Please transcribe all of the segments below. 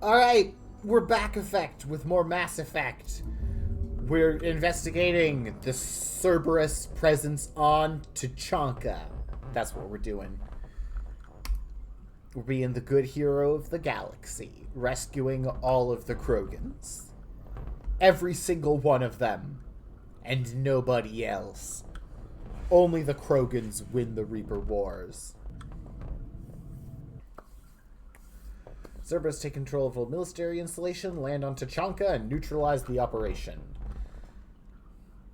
Alright, we're back effect with more Mass Effect. We're investigating the Cerberus presence on Tuchanka. That's what we're doing. We're being the good hero of the galaxy, rescuing all of the Krogans. Every single one of them. And nobody else. Only the Krogans win the Reaper Wars. Cerberus take control of a military installation, land on Tuchanka, and neutralize the operation.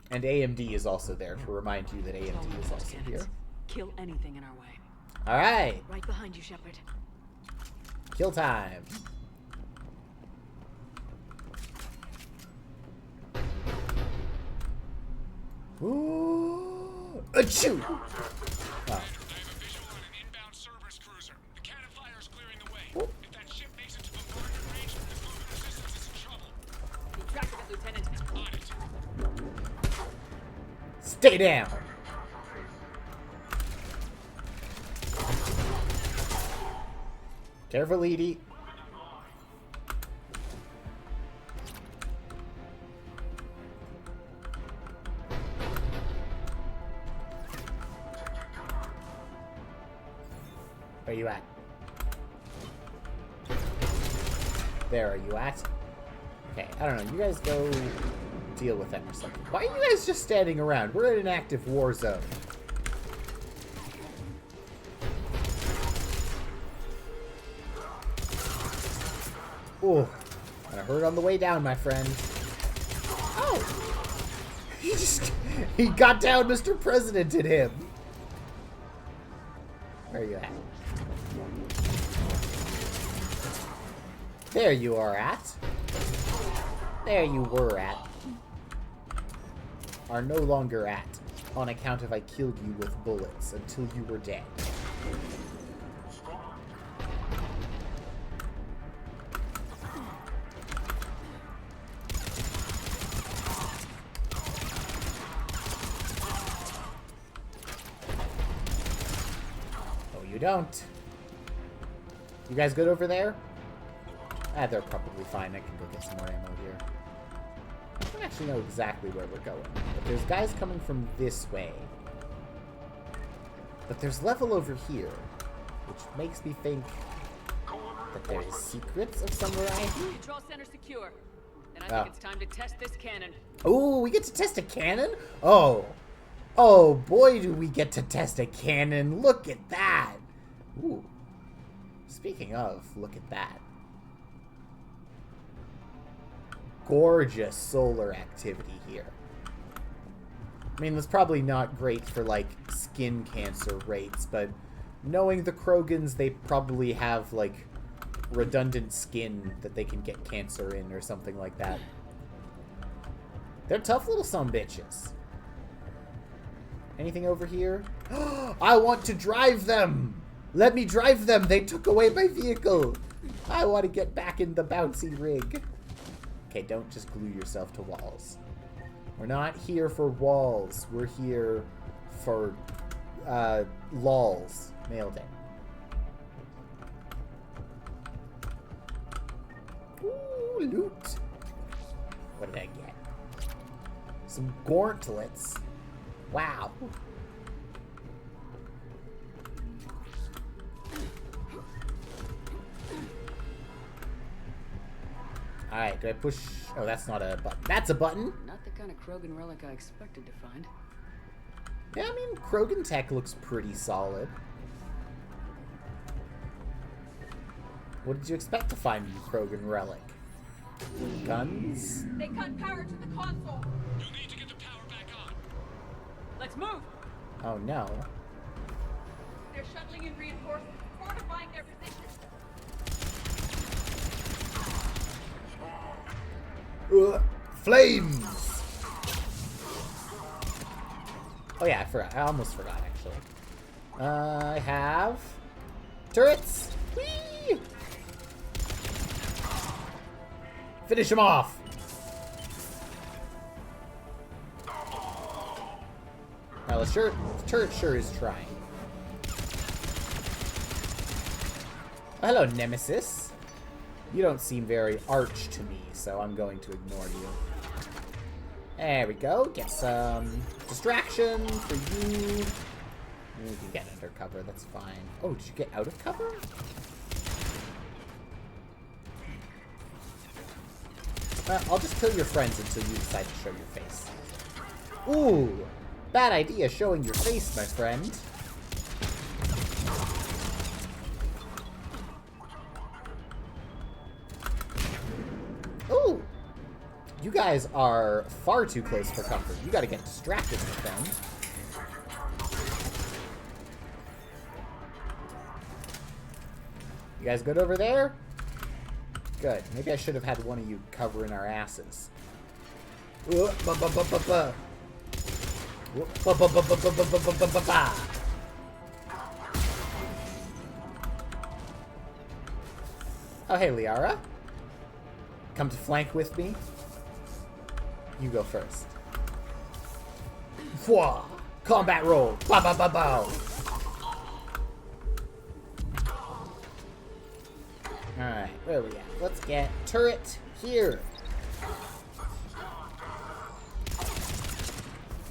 And AMD is also there to remind you that AMD is also here. Kill anything in our way. Alright. Right behind you, Shepard. Kill time. Ooh. Achoo! Oh. Stay down! Careful, Edie. Where you at? There are you at? Okay, I don't know. You guys go deal with them or something. Why are you guys just standing around? We're in an active war zone. Ooh. I heard on the way down, my friend. Oh! He got down Mr. President in him. Where are you at? There you are at. There you were at. Are no longer at, on account of I killed you with bullets until you were dead. Oh, you don't. You guys good over there? Ah, they're probably fine. I can go get some more ammo here. I don't actually know exactly where we're going, but there's guys coming from this way. But there's level over here, which makes me think that there's secrets of some variety. Control center secure. And I think it's time to test this cannon. Oh, we get to test a cannon? Oh. Oh, boy, do we get to test a cannon. Look at that. Ooh. Speaking of, look at that. Gorgeous solar activity here. I mean, that's probably not great for, like, skin cancer rates, but knowing the Krogans, they probably have, like, redundant skin that they can get cancer in or something like that. They're tough little sumbitches. Anything over here? I want to drive them! Let me drive them! They took away my vehicle! I want to get back in the bouncy rig. Okay, don't just glue yourself to walls. We're not here for walls. We're here for, lols. Nailed it. Ooh, loot. What did I get? Some gauntlets. Wow. Alright, do I push... Oh, that's not a button. That's a button! Not the kind of Krogan relic I expected to find. Yeah, I mean, Krogan tech looks pretty solid. What did you expect to find in Krogan relic? Guns? They cut power to the console! You'll need to get the power back on. Let's move! Oh, no. They're shuttling in reinforcements, fortifying their position. Flames! Oh yeah, I forgot. I almost forgot, actually. I have... turrets! Whee! Finish him off! Now the turret sure is trying. Oh, hello, Nemesis. You don't seem very arch to me, so I'm going to ignore you. There we go. Get some distraction for you. You can get under cover, that's fine. Oh, did you get out of cover? I'll just kill your friends until you decide to show your face. Ooh! Bad idea showing your face, my friend. Ooh! You guys are far too close for comfort. You gotta get distracted, my friend. You guys good over there? Good. Maybe I should have had one of you covering our asses. Oh, hey, Liara. Come to flank with me? You go first. Fwah! Combat roll! Ba ba ba ba! Alright, where are we at? Let's get turret here.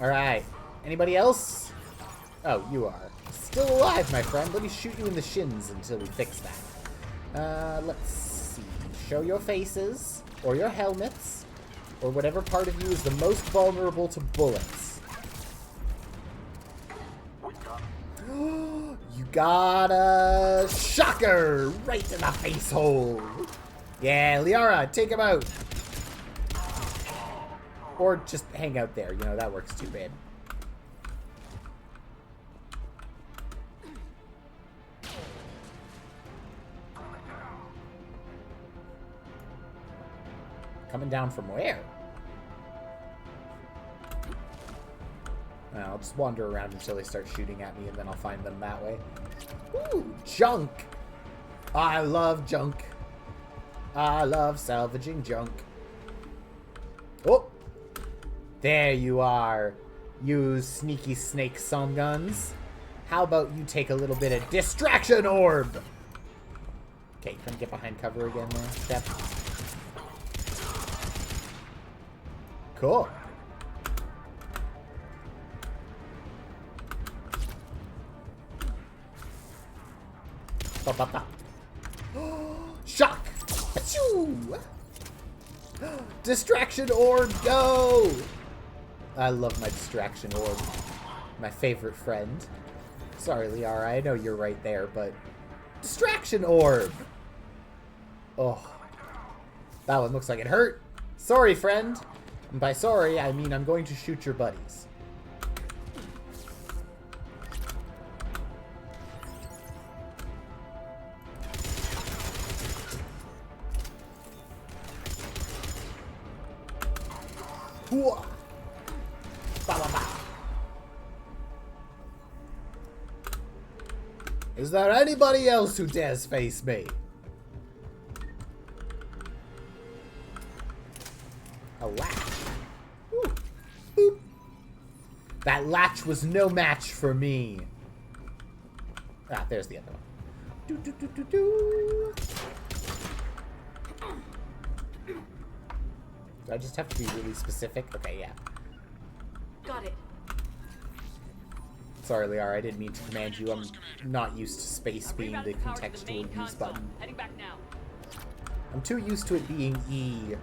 Alright. Anybody else? Oh, you are. Still alive, my friend. Let me shoot you in the shins until we fix that. Let's see. Show your faces, or your helmets, or whatever part of you is the most vulnerable to bullets. You got a shocker right in the face hole. Yeah, Liara, take him out. Or just hang out there. You know, that works too, babe. Coming down from where? I'll just wander around until they start shooting at me, and then I'll find them that way. Ooh, junk! I love junk. I love salvaging junk. Oh! There you are, you sneaky snake sun guns. How about you take a little bit of distraction orb? Okay, can I get behind cover again there? Step. Cool. Shock! Achoo! Distraction orb, go! I love my distraction orb. My favorite friend. Sorry, Liara, I know you're right there, but... Distraction orb! Oh. That one looks like it hurt. Sorry, friend. And by sorry, I mean I'm going to shoot your buddies. Ba, ba, ba. Is there anybody else who dares face me? A latch. Ooh. Boop. That latch was no match for me. Ah, there's the other one. Do, do, do, do, do. Do I just have to be really specific? Okay, yeah. Got it. Sorry, Liara, I didn't mean to command you. I'm not used to space being the contextual use button. Heading back now. I'm too used to it being E.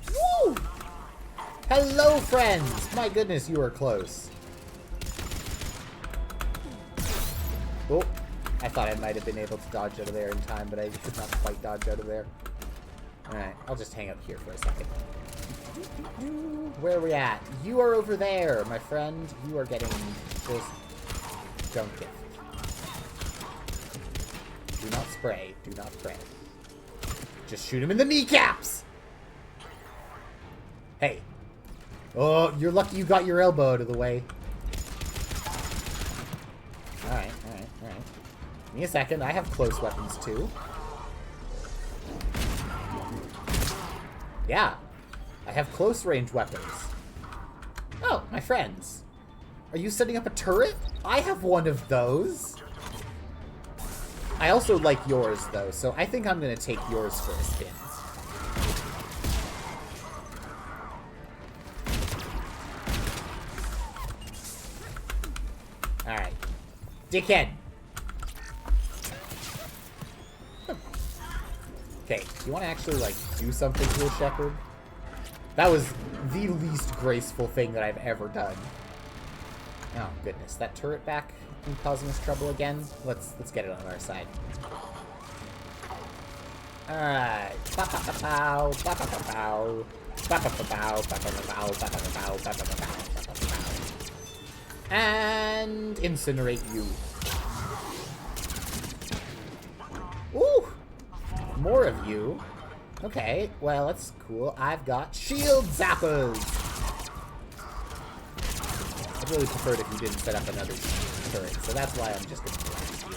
Woo! Hello, friends! My goodness, you are close. Oh, I thought I might have been able to dodge out of there in time, but I could not quite dodge out of there. Alright, I'll just hang out here for a second. Where are we at? You are over there, my friend. You are getting this junk gift. Do not spray. Do not spray. Just shoot him in the kneecaps! Hey. Oh, you're lucky you got your elbow out of the way. Alright, alright, alright. Give me a second. I have close weapons, too. Yeah. I have close range weapons. Oh, my friends. Are you setting up a turret? I have one of those. I also like yours, though, so I think I'm going to take yours for a spin. Alright. Dickhead. Okay, do you want to actually, like, do something to a shepherd? That was the least graceful thing that I've ever done. Oh, goodness. That turret back and causing us trouble again? Let's get it on our side. Alright. Ba-ba-ba-bow, ba-ba-ba-bow, ba-ba-ba-bow, ba-ba-ba-bow, ba-ba-ba-bow, ba-ba-ba-bow, ba-ba-ba-bow. And incinerate you. Ooh! More of you. Okay, well, that's cool. I've got shield zappers! I'd really prefer it if you didn't set up another turret, so that's why I'm just gonna blast you.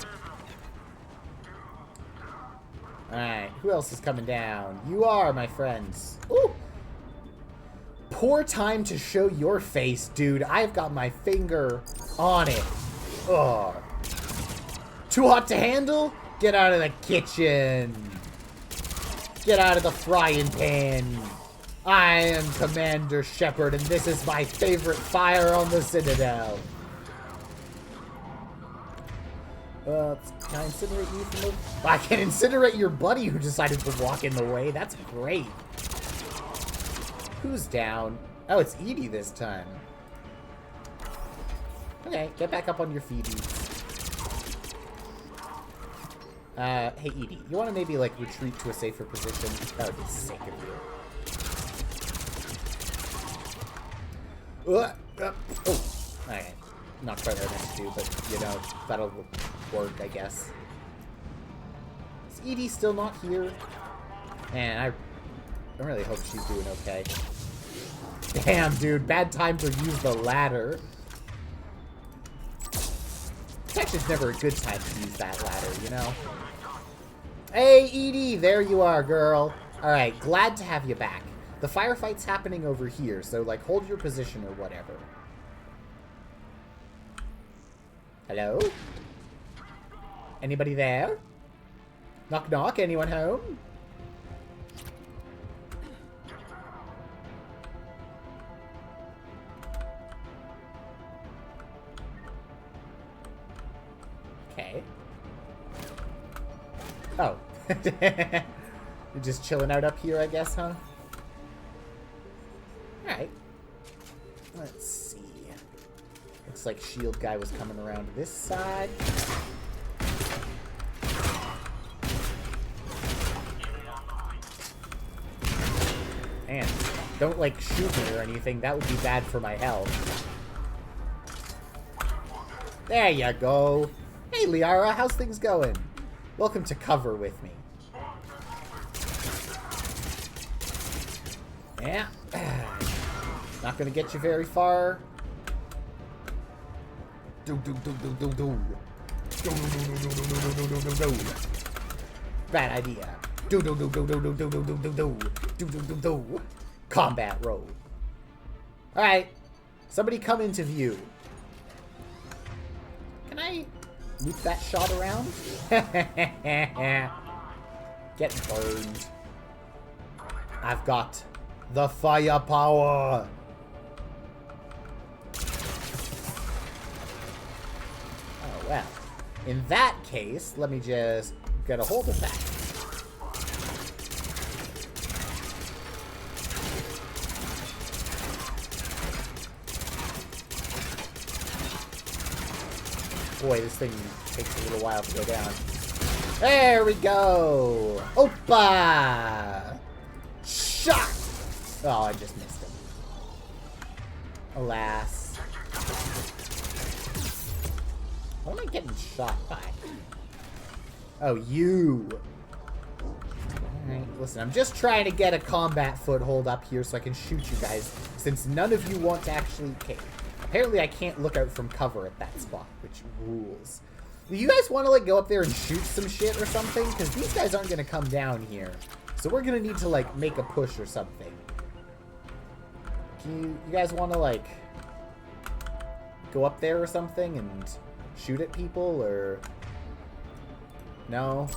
Alright, who else is coming down? You are, my friends. Ooh! Poor time to show your face, dude. I've got my finger on it. Ugh. Too hot to handle? Get out of the kitchen. Get out of the frying pan. I am Commander Shepard, and this is my favorite fire on the Citadel. Can I incinerate you from the... I can incinerate your buddy who decided to walk in the way. That's great. Who's down? Oh, it's Edie this time. Okay, get back up on your feet, Edie. Hey, Edie, you want to maybe, like, retreat to a safer position? That would be sick of you. Oh, okay. Not quite what I meant to do, but, you know, that'll work, I guess. Is Edie still not here? Man, I really hope she's doing okay. Damn, dude, bad time to use the ladder. It's actually never a good time to use that ladder, you know? Hey, Edie, there you are, girl. Alright, glad to have you back. The firefight's happening over here, so, like, hold your position or whatever. Hello? Anybody there? Knock knock, anyone home? Okay. Oh. You're just chilling out up here, I guess, huh? Alright. Let's see. Looks like shield guy was coming around this side. Man, don't, like, shoot me or anything. That would be bad for my health. There you go. Hey, Liara, how's things going? Welcome to cover with me. Yeah. Not gonna get you very far. Bad idea. Combat roll. Alright. Somebody come into view. Can I loop that shot around? Get burned. I've got the firepower. Oh, well. In that case, let me just get a hold of that. Boy, this thing takes a little while to go down. There we go! Oppa! Shot! Oh, I just missed him. Alas. What am I getting shot by? Oh, you! Alright, listen, I'm just trying to get a combat foothold up here so I can shoot you guys, since none of you want to actually... Okay. Apparently I can't look out from cover at that spot, which rules. Do you guys want to, like, go up there and shoot some shit or something? Because these guys aren't going to come down here. So we're going to need to, like, make a push or something. you guys want to, like, go up there or something and shoot at people, or... No?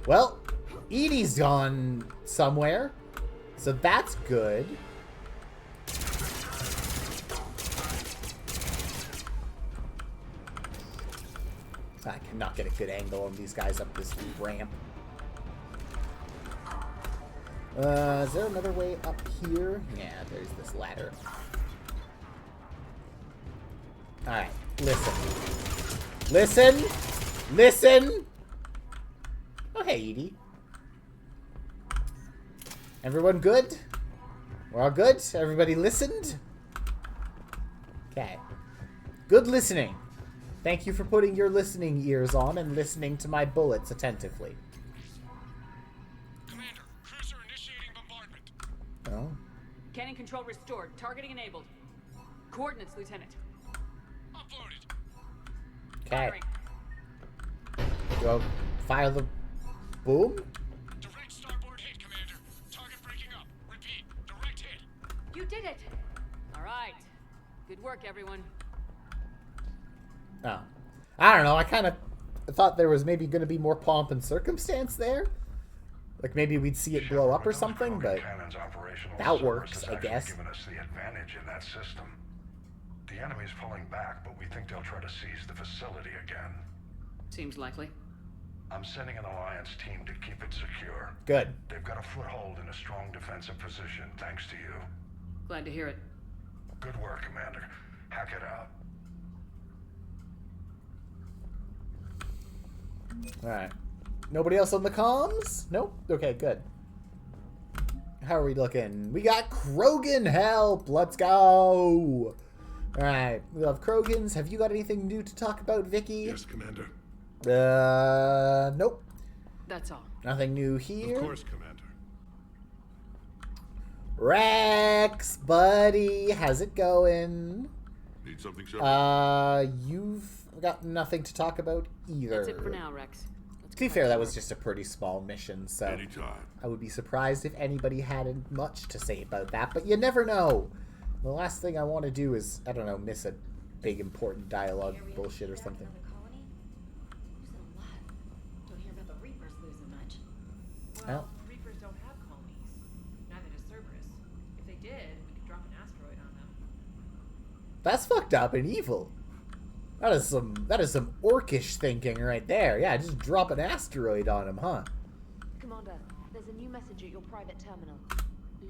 Well, Edie's gone somewhere, so that's good. I cannot get a good angle on these guys up this ramp. Is there another way up here? Yeah, there's this ladder. Alright, listen. Listen! Listen! Oh, hey, Edie. Everyone good? We're all good? Everybody listened? Okay. Good listening. Thank you for putting your listening ears on and listening to my bullets attentively. Commander, cruiser initiating bombardment. Oh. Cannon control restored. Targeting enabled. Coordinates, Lieutenant. Uploaded. Okay. Firing. Go fire the boom? Direct starboard hit, Commander. Target breaking up. Repeat, direct hit. You did it! Alright. Good work, everyone. Oh. I don't know. I kind of thought there was maybe going to be more pomp and circumstance there. Like maybe we'd see it blow up or something, but that works, I guess. Given us the advantage in that system. The enemy's pulling back, but we think they'll try to seize the facility again. Seems likely. I'm sending an Alliance team to keep it secure. Good. They've got a foothold in a strong defensive position, thanks to you. Glad to hear it. Good work, Commander. Hack it out. Alright. Nobody else on the comms? Nope. Okay, good. How are we looking? We got Krogan help! Let's go! Alright. We love Krogans. Have you got anything new to talk about, Vicky? Yes, Commander. Nope. That's all. Nothing new here. Of course, Commander. Rex, buddy, how's it going? Need something, Shepard? You've got nothing to talk about either. That's it for now, Rex. Let's To be go fair, back that to was work. just a pretty small mission, so Anytime. I would be surprised if anybody had much to say about that, but you never know. The last thing I want to do is, I don't know, miss a big important dialogue bullshit or something. Colony? Losing a lot. Don't hear about the Reapers losing much. Well, Reapers don't have colonies. Neither does Cerberus. If they did, we could drop an asteroid on them. that's fucked up and evil. That is some orcish thinking right there. Yeah, just drop an asteroid on him, huh? Commander, there's a new message at your private terminal.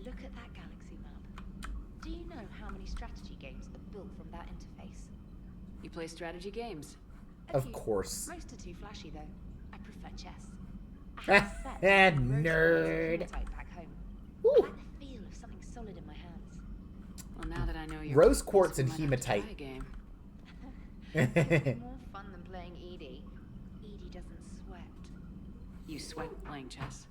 Look at that galaxy map. Do you know how many strategy games are built from that interface? You play strategy games. A Of few. course. Most are too flashy, though. I prefer chess. I have a set of Nerd. hematite back home. Woo. I like the feel of something solid in my hands. Well, now that I know you're Rose quartz we and might have to hematite. try a game. It's more fun than playing Edie. Edie doesn't sweat. You sweat playing chess.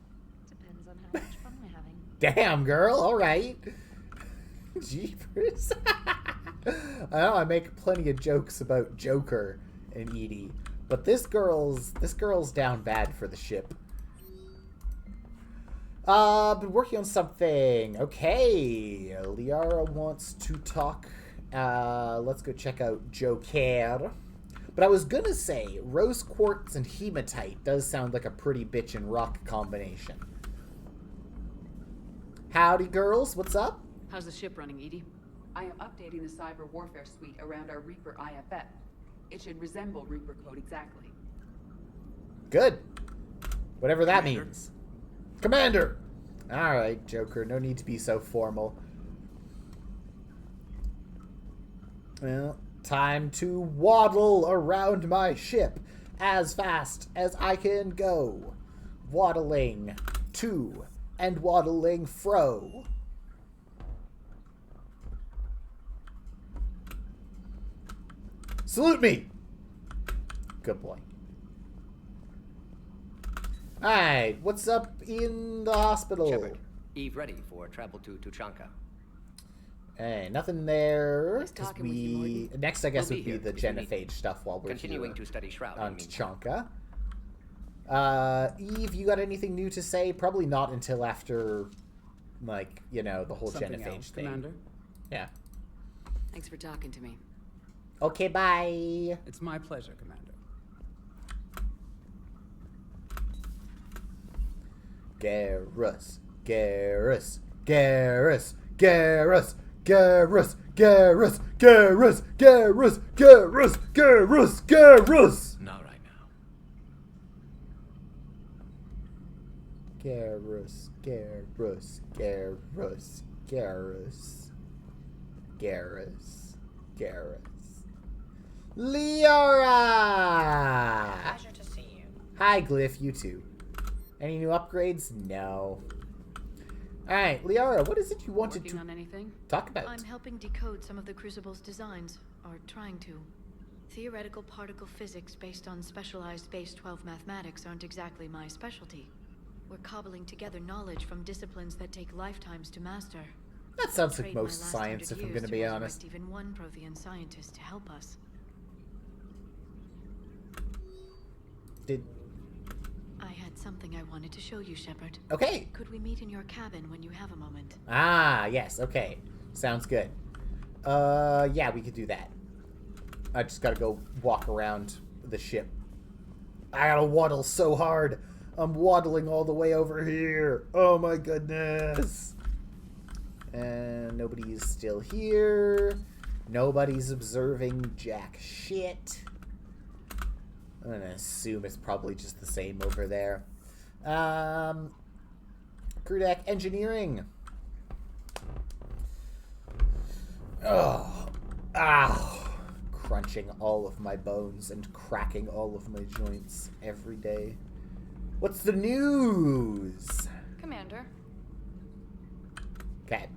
Depends on how much fun we're having. Damn, girl. All right. Jeepers. I know I make plenty of jokes about Joker and Edie, but this girl's down bad for the ship. Been working on something. Okay, Liara wants to talk. Let's go check out Joker. But I was gonna say, rose quartz and hematite does sound like a pretty bitchin' rock combination. Howdy, girls. What's up? How's the ship running, Edie? I am updating the cyber warfare suite around our Reaper IFF. It should resemble Reaper code exactly. Good. Whatever that Commander. means. Commander! Alright, Joker. No need to be so formal. Well, time to waddle around my ship as fast as I can go. Waddling to and waddling fro. Salute me! Good boy. Alright, what's up in the hospital? Shepard, Eve ready for travel to Tuchanka. Hey, nothing there. Nice 'Cause talking with you, Mordin. Next, I guess, We'll would be be here the if you need genophage stuff while we're Continuing here to study Shroud. on in the Tachanka. Eve, you got anything new to say? Probably not until after, like, you know, the whole Something genophage else, thing. Commander? Yeah. Thanks for talking to me. Okay, bye. It's my pleasure, Commander. Garrus, Garrus, Garrus, Garrus, Garrus, Garrus, Garrus, Garrus, Garrus, Garrus, Garrus. Not right now. Garrus, Garrus, Garrus, Garrus, Garrus, Garrus. Liara! Pleasure to see you. Hi, Glyph, you too. Any new upgrades? No. Alright, Liara, what is it you wanted Working to on anything? talk about? I'm helping decode some of the Crucible's designs, or trying to. Theoretical particle physics based on specialized base 12 mathematics aren't exactly my specialty. We're cobbling together knowledge from disciplines that take lifetimes to master. That sounds like Trade my most last science, 100 if I'm years going to to be resurrect honest. even one Prothean scientist to help us. Did... I had something I wanted to show you, Shepard. Okay. Could we meet in your cabin when you have a moment? Ah, yes, okay. Sounds good. Yeah, we could do that. I just gotta go walk around the ship. I gotta waddle so hard. I'm waddling all the way over here. Oh my goodness. And nobody's still here. Nobody's observing jack shit. I'm gonna assume it's probably just the same over there. Crew deck engineering. Oh, ow. Crunching all of my bones and cracking all of my joints every day. What's the news? Commander. Okay.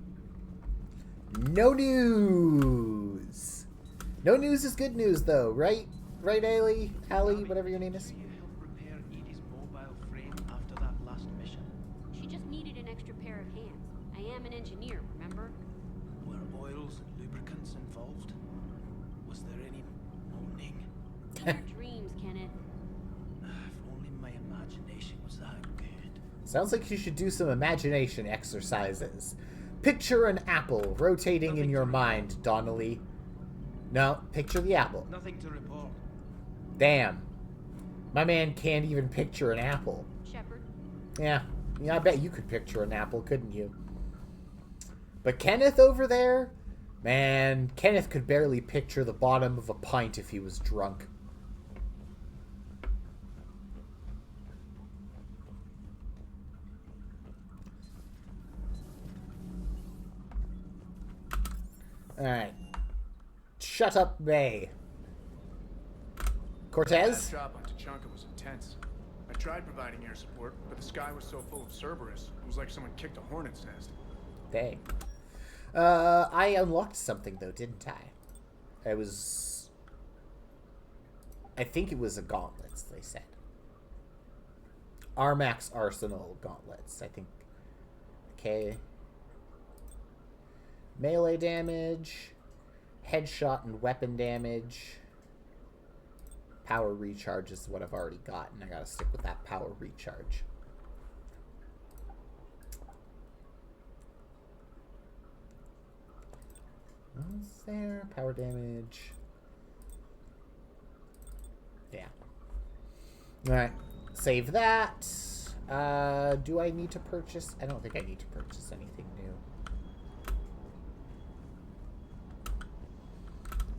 No news. No news is good news, though, right? Right, Allie? Allie, whatever your name is. Repair Edie's mobile frame after that last mission. She just needed an extra pair of hands. I am an engineer, remember? Were oils and lubricants involved? Was there any moaning? Your dreams, Kenneth. If only my imagination was that good. Sounds like you should do some imagination exercises. Picture an apple rotating in your mind, Donnelly. No, picture the apple. Nothing to report. Damn. My man can't even picture an apple. Shepard. Yeah, I bet you could picture an apple, couldn't you? But Kenneth over there? Man, Kenneth could barely picture the bottom of a pint if he was drunk. Alright. Shut up, May. Cortez? That job on Tachanka was intense. I tried providing air support, but the sky was so full of Cerberus, it was like someone kicked a hornet's nest. Dang. I unlocked something, though, didn't I? I think it was a gauntlets, they said. Armax Arsenal gauntlets, I think. Okay. Melee damage, headshot and weapon damage. Power recharge is what I've already got, and I gotta stick with that power recharge. What's there? Power damage. Yeah. Alright. Save that. Do I need to purchase? I don't think I need to purchase anything new.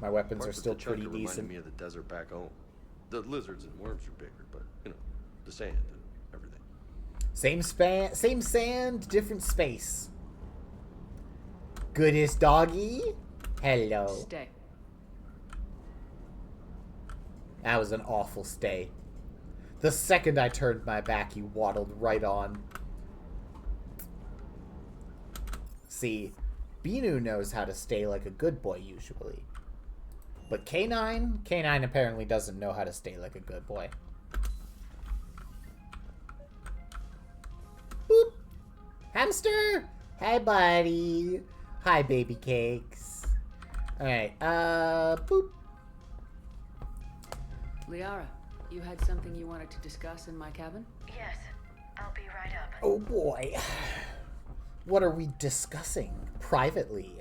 My weapons are still pretty decent. Reminded me of the desert back home. The lizards and worms are bigger, but, you know, the sand and everything. Same sand, different space. Goodest doggy. Hello. Stay. That was an awful stay. The second I turned my back, he waddled right on. See, Binu knows how to stay like a good boy usually. But K9 apparently doesn't know how to stay like a good boy. Boop. Hamster! Hi, buddy. Hi, baby cakes. Alright, boop. Liara, you had something you wanted to discuss in my cabin? Yes, I'll be right up. Oh boy. What are we discussing privately?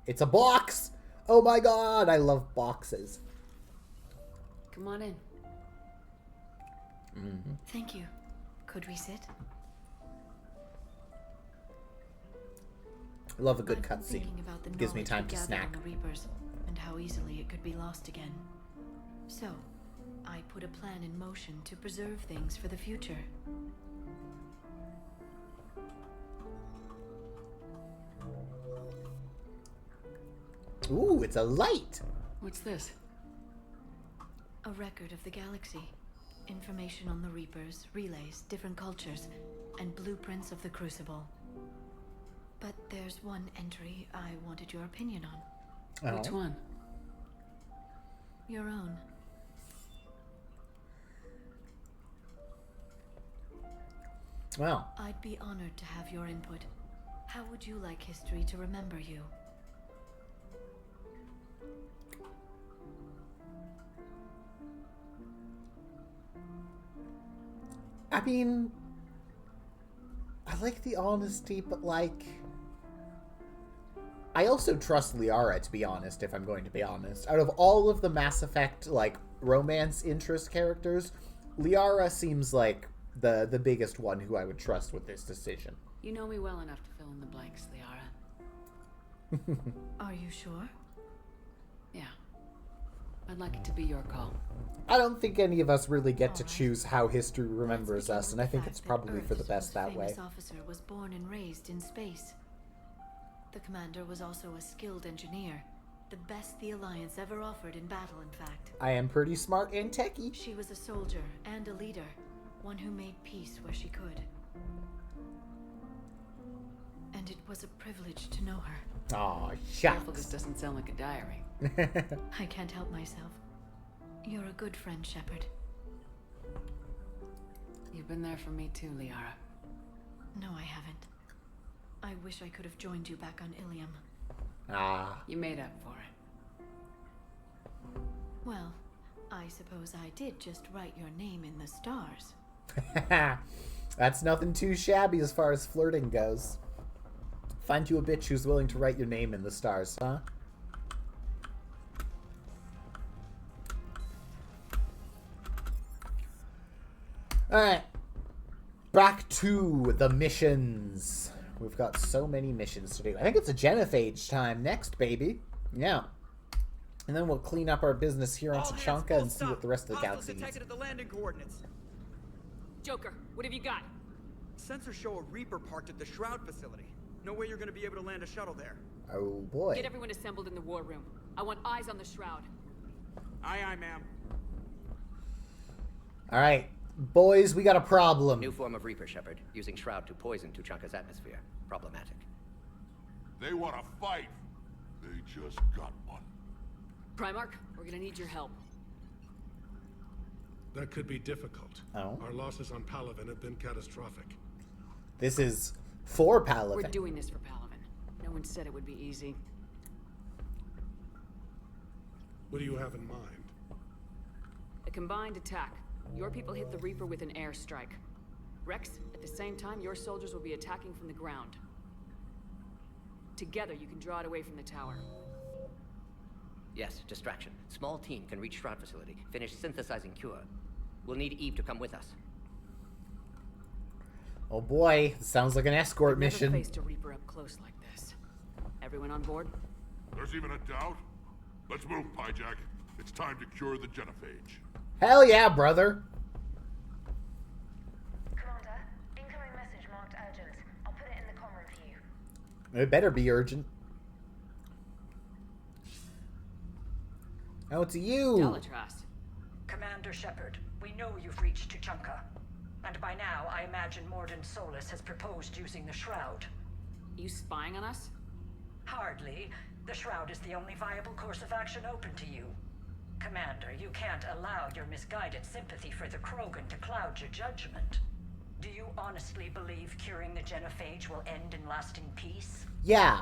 It's a box! Oh my god, I love boxes. Come on in. Thank you. Could we sit? I love a good I've been cutscene. thinking about the Gives me knowledge time we to gathered snack. on the Reapers, and how easily it could be lost again. So, I put a plan in motion to preserve things for the future. Ooh, it's a light! What's this? A record of the galaxy. Information on the Reapers, relays, different cultures, and blueprints of the Crucible. But there's one entry I wanted your opinion on. Which one? Your own. Well, I'd be honored to have your input. How would you like history to remember you? I mean, I like the honesty, but like, I also trust Liara, to be honest, if I'm going to be honest. Out of all of the Mass Effect, like, romance interest characters, Liara seems like the biggest one who I would trust with this decision. You know me well enough to fill in the blanks, Liara. Are you sure? Yeah. I'd like it to be your call. I don't think any of us really get to choose how history remembers us, and I think it's probably for the best that way. This officer was born and raised in space. The commander was also a skilled engineer, the best the Alliance ever offered in battle, in fact. I am pretty smart and techie. She was a soldier and a leader, one who made peace where she could. And it was a privilege to know her. Aw, Careful, this shucks. doesn't sound like a diary. I can't help myself. You're a good friend, Shepard. You've been there for me too, Liara. No, I haven't. I wish I could have joined you back on Ilium. Ah. You made up for it. Well, I suppose I did just write your name in the stars. That's nothing too shabby as far as flirting goes. Find you a bitch who's willing to write your name in the stars, huh? Alright. Back to the missions. We've got so many missions to do. I think it's a genophage time next, baby. Yeah. And then we'll clean up our business here on Tuchanka and see what the rest of the galaxy needs. Detected at the landing coordinates. Joker, what have you got? Sensors show a Reaper parked at the Shroud facility. No way you're gonna be able to land a shuttle there. Oh boy. Get everyone assembled in the war room. I want eyes on the Shroud. Aye, ma'am. Alright. Boys, we got a problem. New form of Reaper, Shepard, using Shroud to poison Tuchanka's atmosphere. Problematic. They want to fight. They just got one. Primarch, we're gonna need your help. That could be difficult. Oh. Our losses on Palaven have been catastrophic. This is for Palaven. We're doing this for Palaven. No one said it would be easy. What do you have in mind? A combined attack. Your people hit the Reaper with an airstrike. Rex, at the same time, your soldiers will be attacking from the ground. Together, you can draw it away from the tower. Yes, distraction. Small team can reach Shroud facility, finish synthesizing cure. We'll need Eve to come with us. Oh boy, this sounds like an escort mission. Never faced a Reaper up close like this. Everyone on board? There's even a doubt? Let's move, Pyjack. It's time to cure the genophage. Hell yeah, brother. Commander, incoming message marked urgent. I'll put it in the comm room for you. It better be urgent. Oh, it's you. Delatras. Commander Shepard, we know you've reached Tuchanka. And by now, I imagine Mordin Solus has proposed using the Shroud. You spying on us? Hardly. The Shroud is the only viable course of action open to you. Commander, you can't allow your misguided sympathy for the Krogan to cloud your judgment. Do you honestly believe curing the genophage will end in lasting peace? Yeah.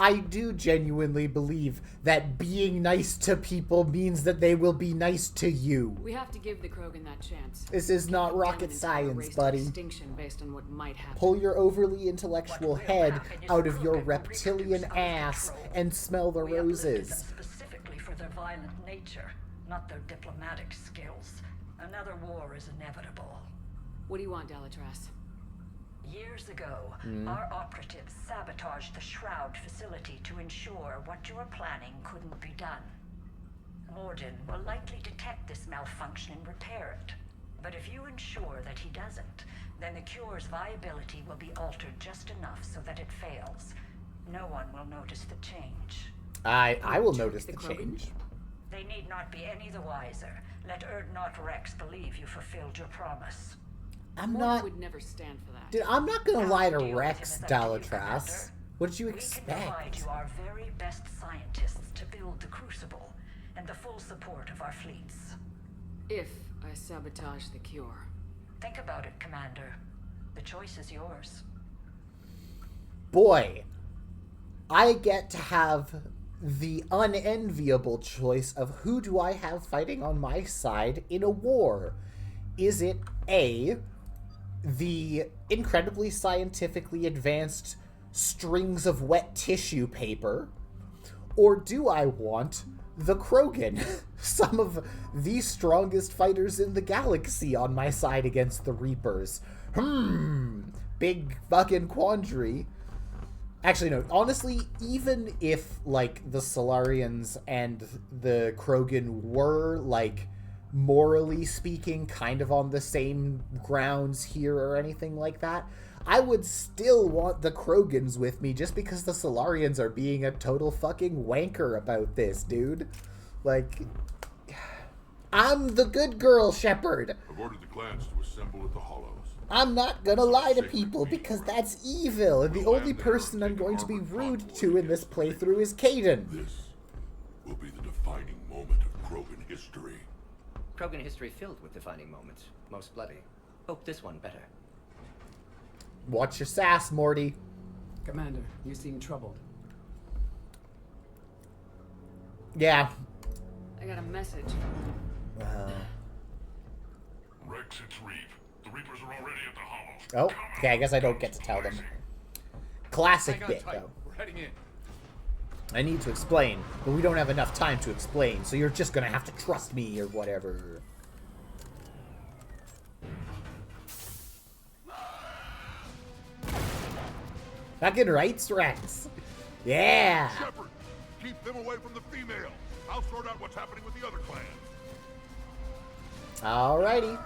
I do genuinely believe that being nice to people means that they will be nice to you. We have to give the Krogan that chance. This is not rocket science, buddy. Extinction based on what might happen. Pull your overly intellectual head out of your reptilian ass and smell the roses. Specifically for their violent nature, not their diplomatic skills. Another war is inevitable. What do you want, Delatras? Years ago, our operatives sabotaged the Shroud facility to ensure what you were planning couldn't be done. Morden will likely detect this malfunction and repair it. But if you ensure that he doesn't, then the cure's viability will be altered just enough so that it fails. No one will notice the change. I will notice the change. They need not be any the wiser. Let Urdnot Rex believe you fulfilled your promise. Morden would never stand for that. Dude, I'm not gonna lie to Rex, Delatras. What did you expect? We can provide you our very best scientists to build the Crucible, and the full support of our fleets. If I sabotage the cure. Think about it, Commander. The choice is yours. Boy, I get to have the unenviable choice of who do I have fighting on my side in a war. Is it A, the incredibly scientifically advanced strings of wet tissue paper, or do I want the Krogan, some of the strongest fighters in the galaxy, on my side against the Reapers? Big fucking quandary. Actually, no, honestly, even if, like, the Solarians and the Krogan were, like, morally speaking, kind of on the same grounds here or anything like that, I would still want the Krogans with me just because the Solarians are being a total fucking wanker about this, dude. Like, I'm the good girl, Shepard. I've ordered the clans to assemble at the Hollows. I'm not gonna lie to people because that's evil, and the only person I'm going to be rude to in this playthrough is Kaidan. This will be the defining moment of Krogan history. Krogan history filled with defining moments, most bloody. Hope this one better. Watch your sass, Morty. Commander, you seem troubled. Yeah. I got a message. Rex, it's Reeve. The Reapers are already at the Hollow. Oh, okay, I guess I don't get to tell them. Classic bit, though. We're heading in. I need to explain, but we don't have enough time to explain, so you're just gonna have to trust me or whatever. Fucking rights, Rex. Yeah. Shepard, keep them away from the female. I'll sort out what's happening with the other clans. Alrighty.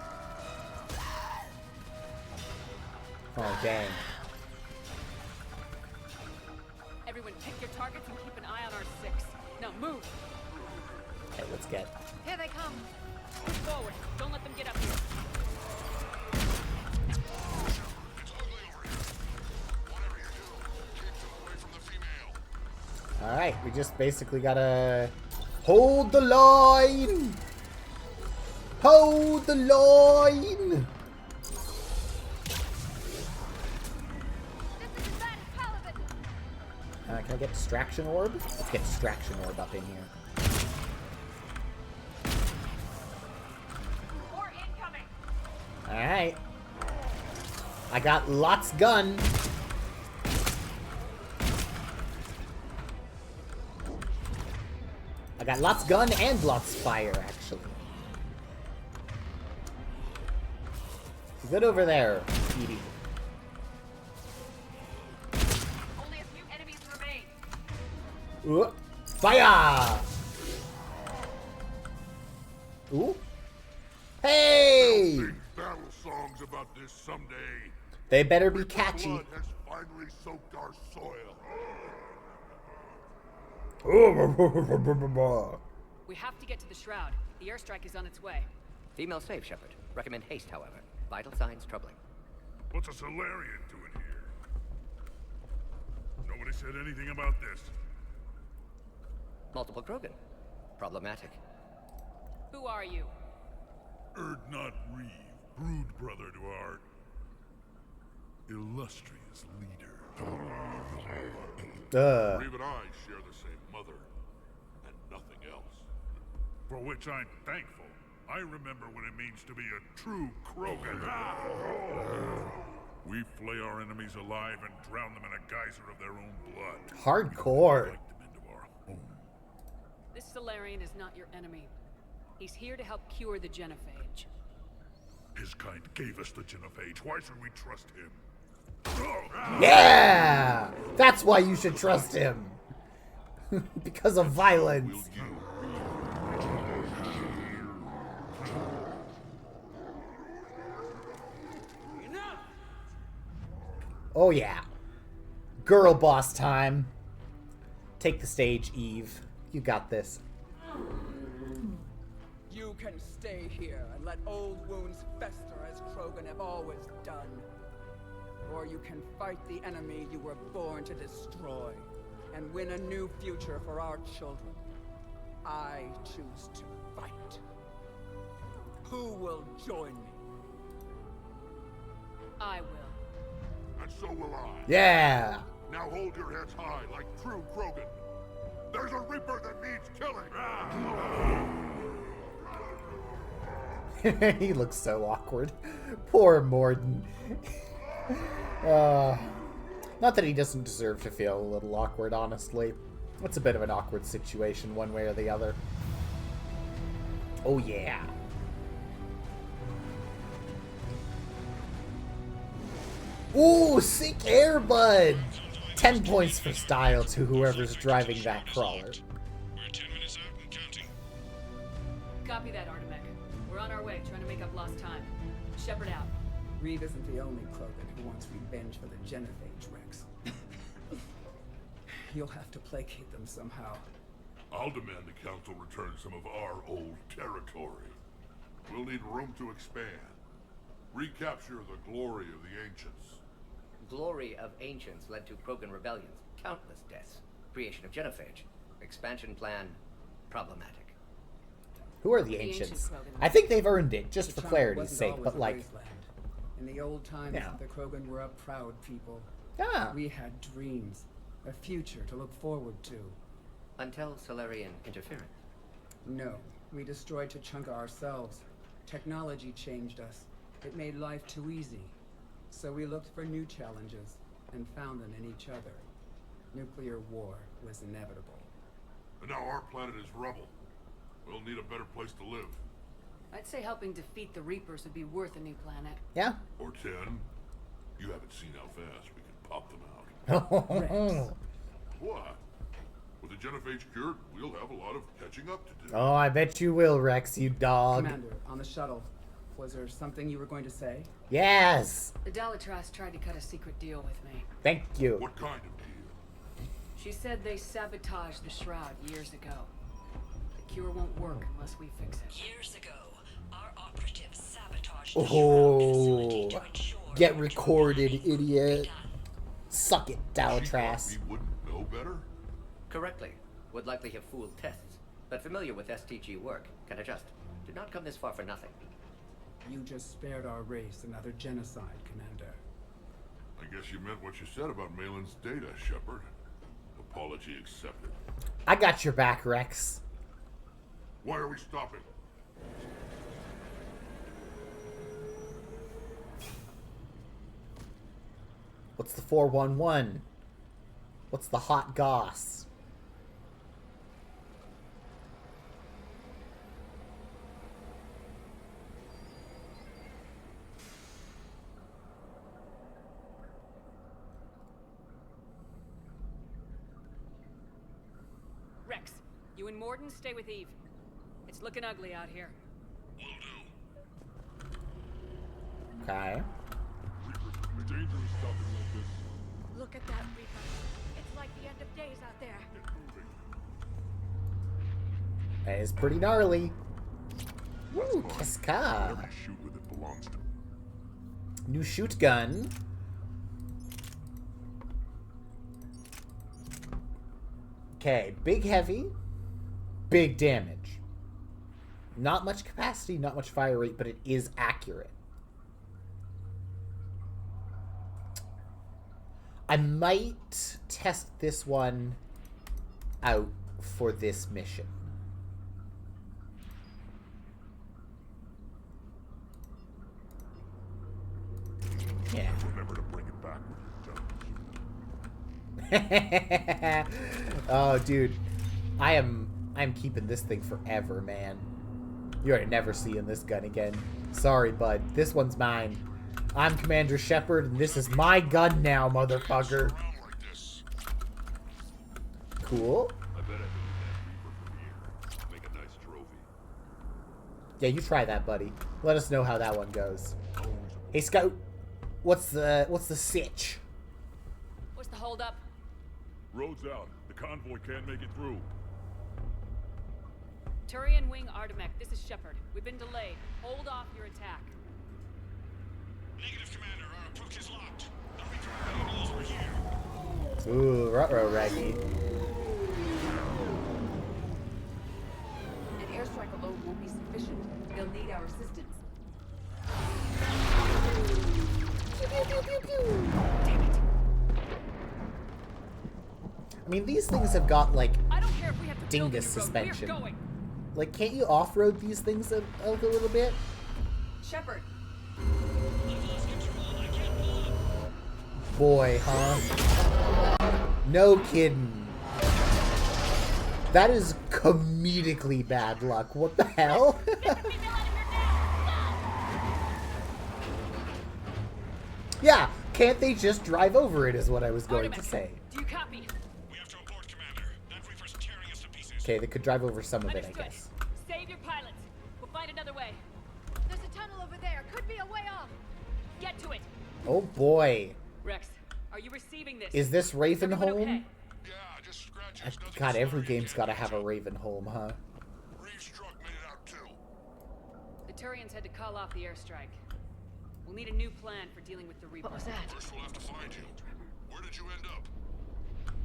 Oh, dang. Everyone pick your targets and keep an eye on our 6. Now move! Okay, let's get... Here they come! Move forward. Don't let them get up here. Alright, we just basically gotta... Hold the line! Hold the line! Can I get Distraction Orb? Let's get Distraction Orb up in here. More incoming. Alright. I got lots gun. I got lots gun and lots fire, actually. Good over there, Edie. Only a few enemies remain. Ooh. Fire! Ooh. Hey! Sing battle songs about this someday. They better be catchy. Blood has finally soaked our soil. We have to get to the Shroud. The airstrike is on its way. Female safe, Shepard. Recommend haste, however. Vital signs troubling. What's a Solarian doing here? Nobody said anything about this. Multiple Krogan. Problematic. Who are you? Urdnot Reeve, brood brother to our illustrious leader. Reeve and I share the same mother, and nothing else. For which I'm thankful. I remember what it means to be a true Krogan. We flay our enemies alive and drown them in a geyser of their own blood. Hardcore. This Solarian is not your enemy. He's here to help cure the genophage. His kind gave us the genophage. Why should we trust him? Yeah! That's why you should trust him. Because of violence. Oh yeah. Girl boss time. Take the stage, Eve. You got this. You can stay here and let old wounds fester as Krogan have always done. Or you can fight the enemy you were born to destroy and win a new future for our children. I choose to fight. Who will join me? I will. And so will I. Yeah! Now hold your heads high like true Krogan. There's a Reaper that needs killing. He looks so awkward. Poor Morden. Not that he doesn't deserve to feel a little awkward, honestly. It's a bit of an awkward situation, one way or the other. Oh, yeah. Ooh, sick airbud! 10 points for style to whoever's driving that crawler. We're 10 minutes out and counting. Copy that, Artemech. We're on our way, trying to make up lost time. Shepard out. Reeve isn't the only Krogan who wants revenge for the genophage, Rex. You'll have to placate them somehow. I'll demand the Council return some of our old territory. We'll need room to expand. Recapture the glory of the Ancients. Glory of Ancients led to Krogan rebellions, countless deaths, creation of genophage, expansion plan, problematic. Who are the Ancients? I think they've earned it, just for clarity's sake, but like... Wasteland. In the old times, Yeah. the Krogan were a proud people. Ah. We had dreams, a future to look forward to. Until Solarian interference. No, we destroyed Tuchanka ourselves. Technology changed us. It made life too easy. So we looked for new challenges and found them in each other. Nuclear war was inevitable. And now our planet is rubble. We'll need a better place to live. I'd say helping defeat the Reapers would be worth a new planet. Yeah. Or 10. You haven't seen how fast we can pop them out. Rex. What? With the genophage cured, we'll have a lot of catching up to do. Oh, I bet you will, Rex, you dog. Commander, on the shuttle, was there something you were going to say? Yes! The Dalitras tried to cut a secret deal with me. Thank you. What kind of deal? She said they sabotaged the Shroud years ago. The cure won't work unless we fix it. Years ago, our operatives sabotaged Oh, get recorded, idiot. Suck it, Dalitras. We wouldn't know better? Correctly. Would likely have fooled tests, but familiar with STG work, can adjust. Did not come this far for nothing. You just spared our race another genocide, Commander. I guess you meant what you said about Malin's data, Shepard. Apology accepted. I got your back, Rex. Why are we stopping? What's the 411? What's the hot goss? Rex, you and Morden stay with Eve. It's looking ugly out here. Will do. Okay. Dangerous stopping like this. Look at that, Reaper. It's like the end of days out there. That is pretty gnarly. Woo, Casca. Every shoot with it belongs to New shoot gun. Okay, big heavy, big damage. Not much capacity, not much fire rate, but it is accurate. I might test this one out for this mission. Yeah. Remember to bring it back when you're done. Oh, dude. I'm keeping this thing forever, man. You are never seeing this gun again. Sorry, bud. This one's mine. I'm Commander Shepard, and this is my gun now, motherfucker. Cool. I bet I can get that Reaper from here. Make a nice trophy. Yeah, you try that, buddy. Let us know how that one goes. Hey, Scout. What's the sitch? What's the holdup? Road's out. The convoy can't make it through. Turian Wing Artemek, this is Shepard. We've been delayed. Hold off your attack. Negative, Commander. Our approach is locked. The Reaper is over here. Ooh, ruh-roh, Raggy. An airstrike alone won't be sufficient. They'll need our assistance. Damn it. I mean, these things have got, like, I don't care if we have to build a dingus new road. suspension. We're going. Like, can't you off-road these things a little bit? Shepard. Boy, huh? No kidding. That is comedically bad luck. What the hell? Yeah, can't they just drive over it is what I was going to say. Do you copy? We have to abort, Commander. That Reaper's tearing us to pieces. Okay, they could drive over some of it, I Understood. guess. Save your pilots. We'll find another way. There's a tunnel over there. Could be a way off. Get to it. Oh boy. Rex, are you receiving this? Is this Ravenholm? Okay? Yeah, just scratches. God, every game's gotta have a Ravenholm, huh? Reeves' truck made it out too. The Turians had to call off the airstrike. We'll need a new plan for dealing with the Reaper. What was that? First, we'll have to find you. Where did you end up?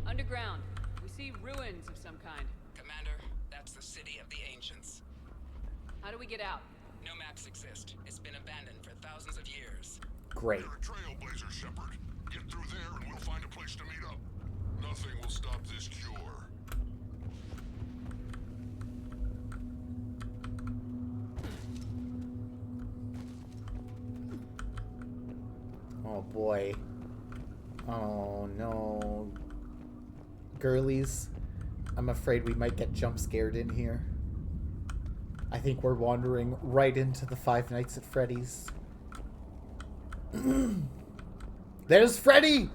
Underground. We see ruins of some kind. Commander, that's the city of the ancients. How do we get out? No maps exist. It's been abandoned for thousands of years. Great. You're a trailblazer, Shepard. Get through there and we'll find a place to meet up. Nothing will stop this cure. Oh boy. Oh no. Girlies, I'm afraid we might get jump scared in here. I think we're wandering right into the Five Nights at Freddy's. There's Freddy!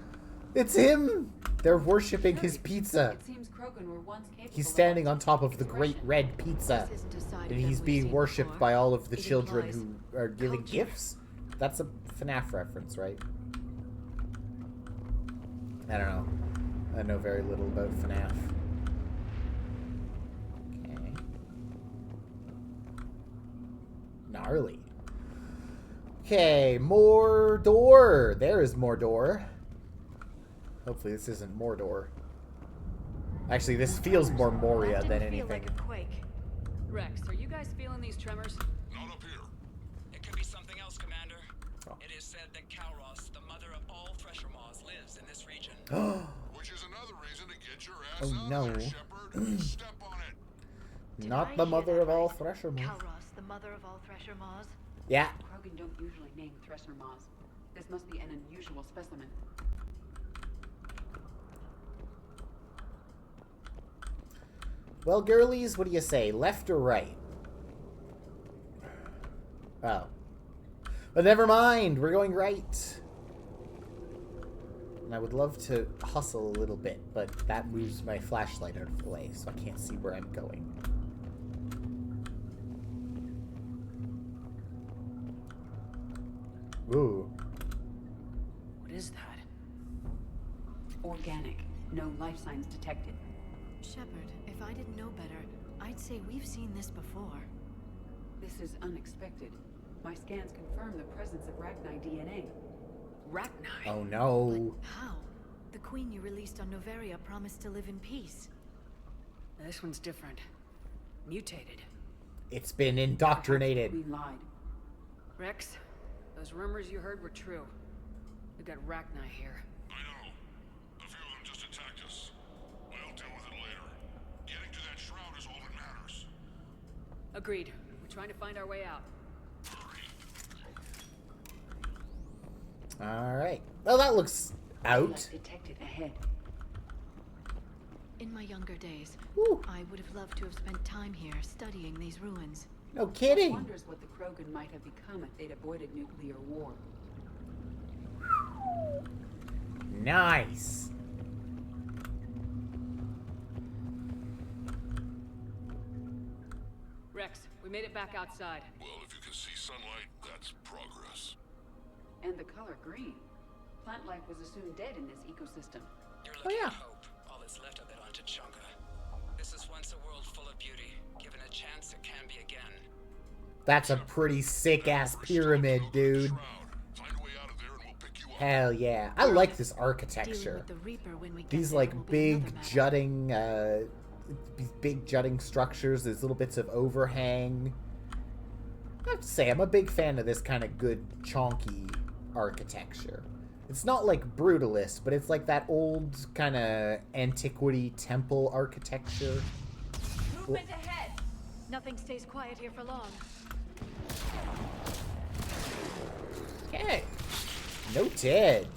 It's him! They're worshipping his pizza. It seems Krogan were once capable He's of standing on top of the great red pizza. And he's being worshipped by all of the children who are giving gifts? That's a FNAF reference, right? I don't know. I know very little about FNAF. Okay. Gnarly. Okay, more door. There is more door. Hopefully this isn't Mordor. Actually, this feels more Moria than anything. Like a quake. Rex, are you guys feeling these tremors? Not up here. It could be something else, Commander. Oh. It is said that Kalros, the mother of all Thresher Maws, lives in this region. Which is another reason to get your ass Oh out no. there, Shepard. Step on it. Not the mother of all Thresher Maws. Kalros, the mother of all Thresher Maws. Yeah. Krogan don't usually name Thresher Maws. This must be an unusual specimen. Well, girlies, what do you say? Left or right? Oh. But never mind. We're going right. And I would love to hustle a little bit, but that moves my flashlight out of the way, so I can't see where I'm going. Ooh. What is that? Organic. No life signs detected. Shepard, if I didn't know better, I'd say we've seen this before. This is unexpected. My scans confirm the presence of Rachni DNA. Rachni? Oh no. How? The queen you released on Noveria promised to live in peace. This one's different. Mutated. It's been indoctrinated. We lied. Rex, those rumors you heard were true. We got Rachni here. I know. Agreed. We're trying to find our way out. Alright. Well, that looks out. Detected ahead. In my younger days, Woo. I would have loved to have spent time here studying these ruins. No kidding. Wonders what the Krogan might have become if they'd avoided nuclear war. Nice. Rex, we made it back outside. Well, if you can see sunlight, that's progress. And the color green. Plant life was assumed dead in this ecosystem. You're Oh, looking yeah. at hope. All that's left of it on Tachunga. This is once a world full of beauty. Given a chance, it can be again. That's a pretty sick-ass pyramid, dude. Hell yeah. I like this architecture. The Reaper when we get These, there like, will be big another matter. jutting, these big jutting structures. There's little bits of overhang. I have to say, I'm a big fan of this kind of good, chonky architecture. It's not like brutalist, but it's like that old kind of antiquity temple architecture. Movement ahead. Nothing stays quiet here for long. Okay. Noted.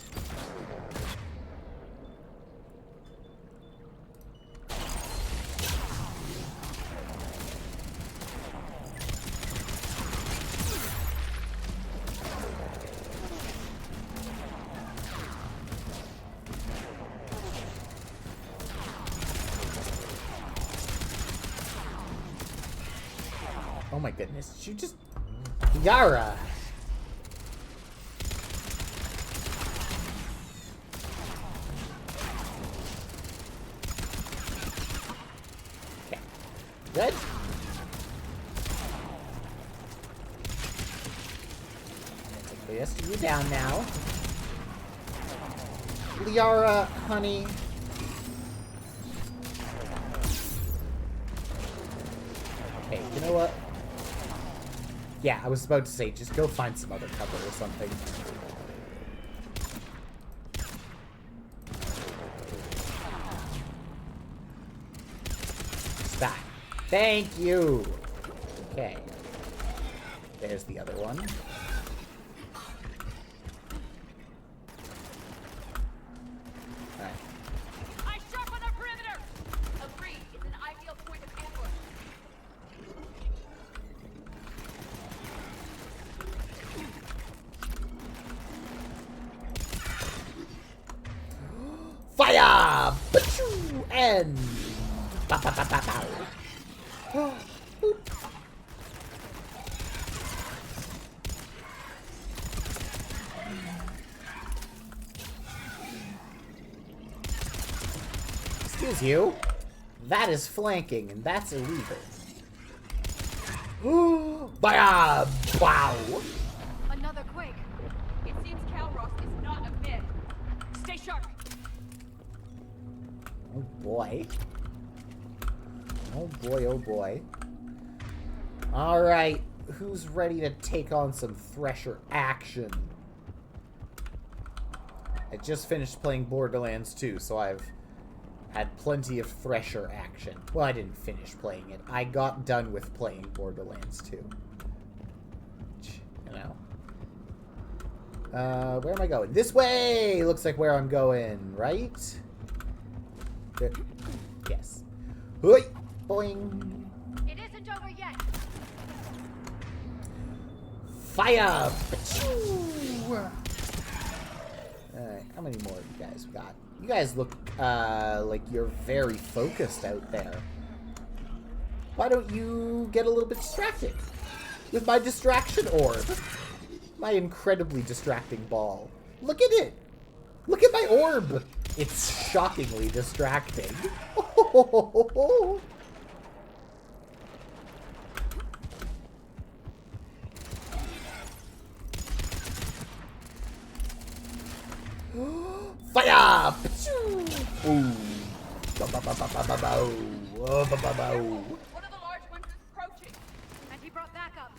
Oh my goodness, did you just... Yara! Okay. Good? Yes, you down now. Liara, honey. Okay, you know what? Yeah, I was about to say, just go find some other cover or something. Stop. Thank you! Okay. There's the other one. Alright. I sharpen the perimeter! Agreed. It's an ideal point of ambush. Fire! Ba-choo! And... Ba-ba-ba-ba-bow. Excuse you. That is flanking, and that's illegal. Baya! Wow! Another quake. It seems Calros is not a myth. Stay sharp. Oh boy. Oh boy, oh boy. Alright, who's ready to take on some Thresher action? I just finished playing Borderlands 2, so I've had plenty of Thresher action. Well, I didn't finish playing it. I got done with playing Borderlands 2. You know. Where am I going? This way! Looks like where I'm going, right? There. Yes. Hoi! Boing! It isn't over yet. Fire! Alright, how many more you guys got? You guys look like you're very focused out there. Why don't you get a little bit distracted? With my distraction orb. My incredibly distracting ball. Look at it! Look at my orb! It's shockingly distracting. Fire! Ooh. Ba-ba-ba-ba-ba-bow. Oh, ba-ba-bow. One of the large ones is approaching. And he brought backup.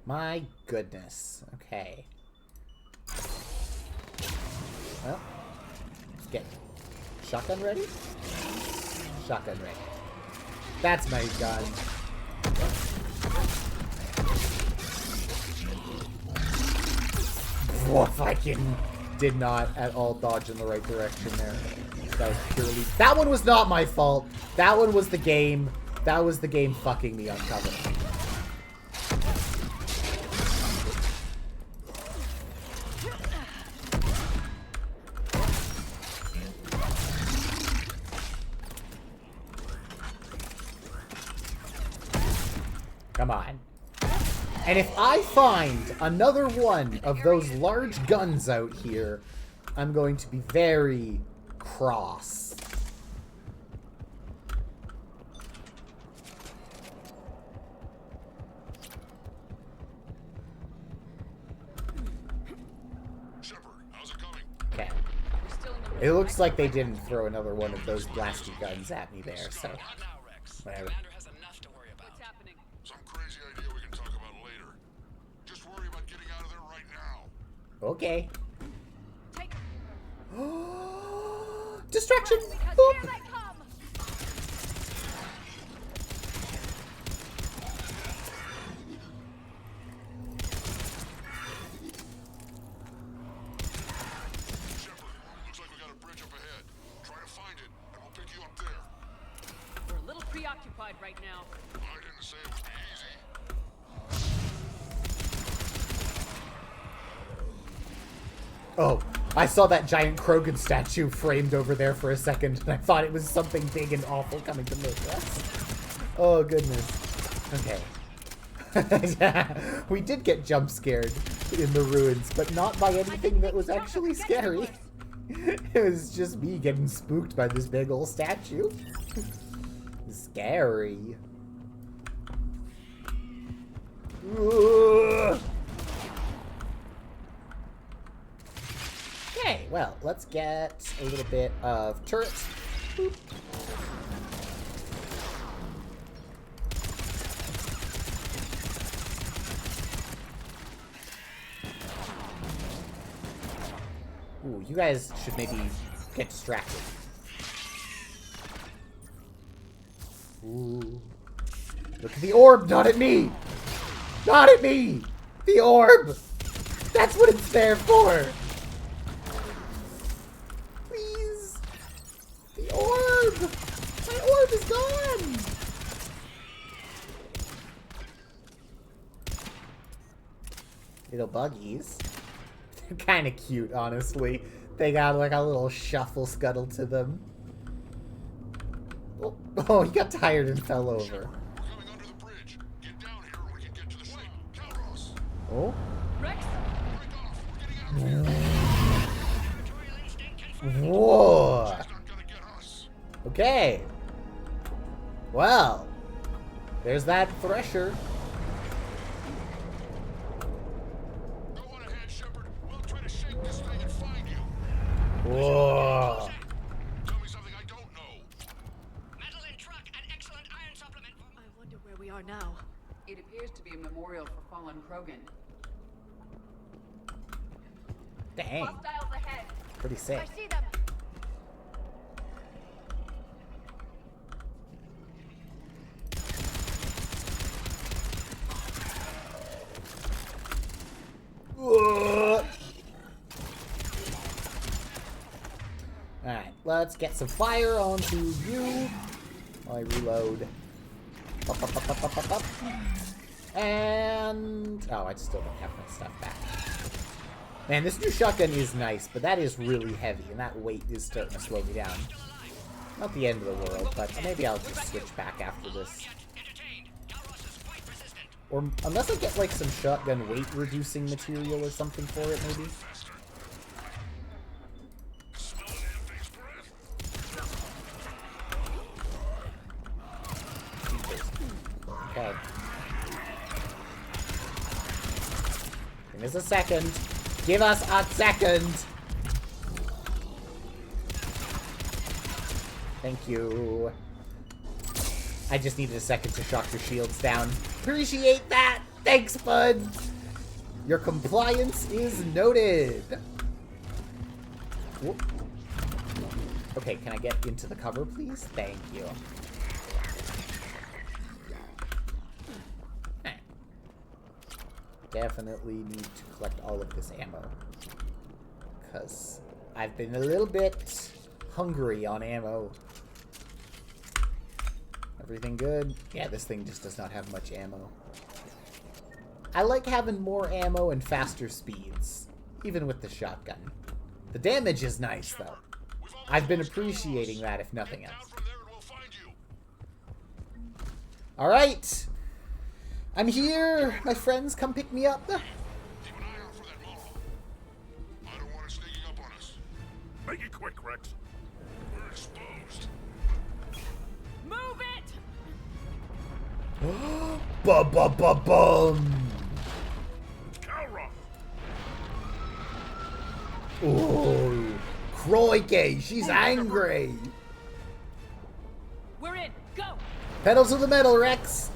My goodness. Okay. Well, let's get shotgun ready? Shotgun ready. That's my gun. Woof, I did not at all dodge in the right direction there. That was purely... That one was not my fault. That one was the game. That was the game fucking me on cover. Come on. And if I find another one of those large guns out here, I'm going to be very cross. Okay. It looks like they didn't throw another one of those blasty guns at me there, so whatever. Some crazy idea we can talk about later. Just worry about getting out of there right now. Okay. Distraction! Boop. Looks like we got a bridge up ahead. Try to find it, and we'll pick you up there. We're a little preoccupied right now. I didn't say it would be easy. Oh, I saw that giant Krogan statue framed over there for a second, and I thought it was something big and awful coming to make us. Oh, goodness. Okay. We did get jump scared in the ruins, but not by anything that was actually scary. It was just me getting spooked by this big old statue. Scary. Ugh. Okay, well, let's get a little bit of turrets. Boop. Ooh, you guys should maybe get distracted. Ooh. Look at the orb, not at me! Not at me! The orb! That's what it's there for! Please! The orb! My orb is gone! Little buggies. They're kind of cute, honestly. They got like a little shuffle scuttle to them. Oh, he got tired and fell over. Oh? Rex? Whoa! Okay. Well, there's that Thresher. Whoa. Tell me something I don't know. Madeline truck, an excellent iron supplement. I wonder where we are now. It appears to be a memorial for fallen Krogan. Dang. Hostiles ahead. Pretty sick. I see them. Alright, let's get some fire onto you while I reload. Up, up, up, up, up, up, up. And... oh, I still don't have my stuff back. Man, this new shotgun is nice, but that is really heavy, and that weight is starting to slow me down. Not the end of the world, but maybe I'll just switch back after this. Or, unless I get, like, some shotgun weight-reducing material or something for it, maybe? Okay. Give us a second. Give us a second! Thank you. I just needed a second to shock your shields down. Appreciate that! Thanks, bud! Your compliance is noted! Whoop. Okay, can I get into the cover, please? Thank you. definitely need to collect all of this ammo. Because I've been a little bit hungry on ammo. Everything good? Yeah, this thing just does not have much ammo. I like having more ammo and faster speeds, even with the shotgun. The damage is nice, though. I've been appreciating that, if nothing else. Alright! I'm here! My friends, come pick me up! Keep an eye out for that Molo. I don't want it sneaking up on us. Make it quick, Rex. We're exposed. Move it! Ba-ba-ba-bum! Calroth! Oh, Crikey, she's angry! We're in! Go! Pedal to the metal, Rex!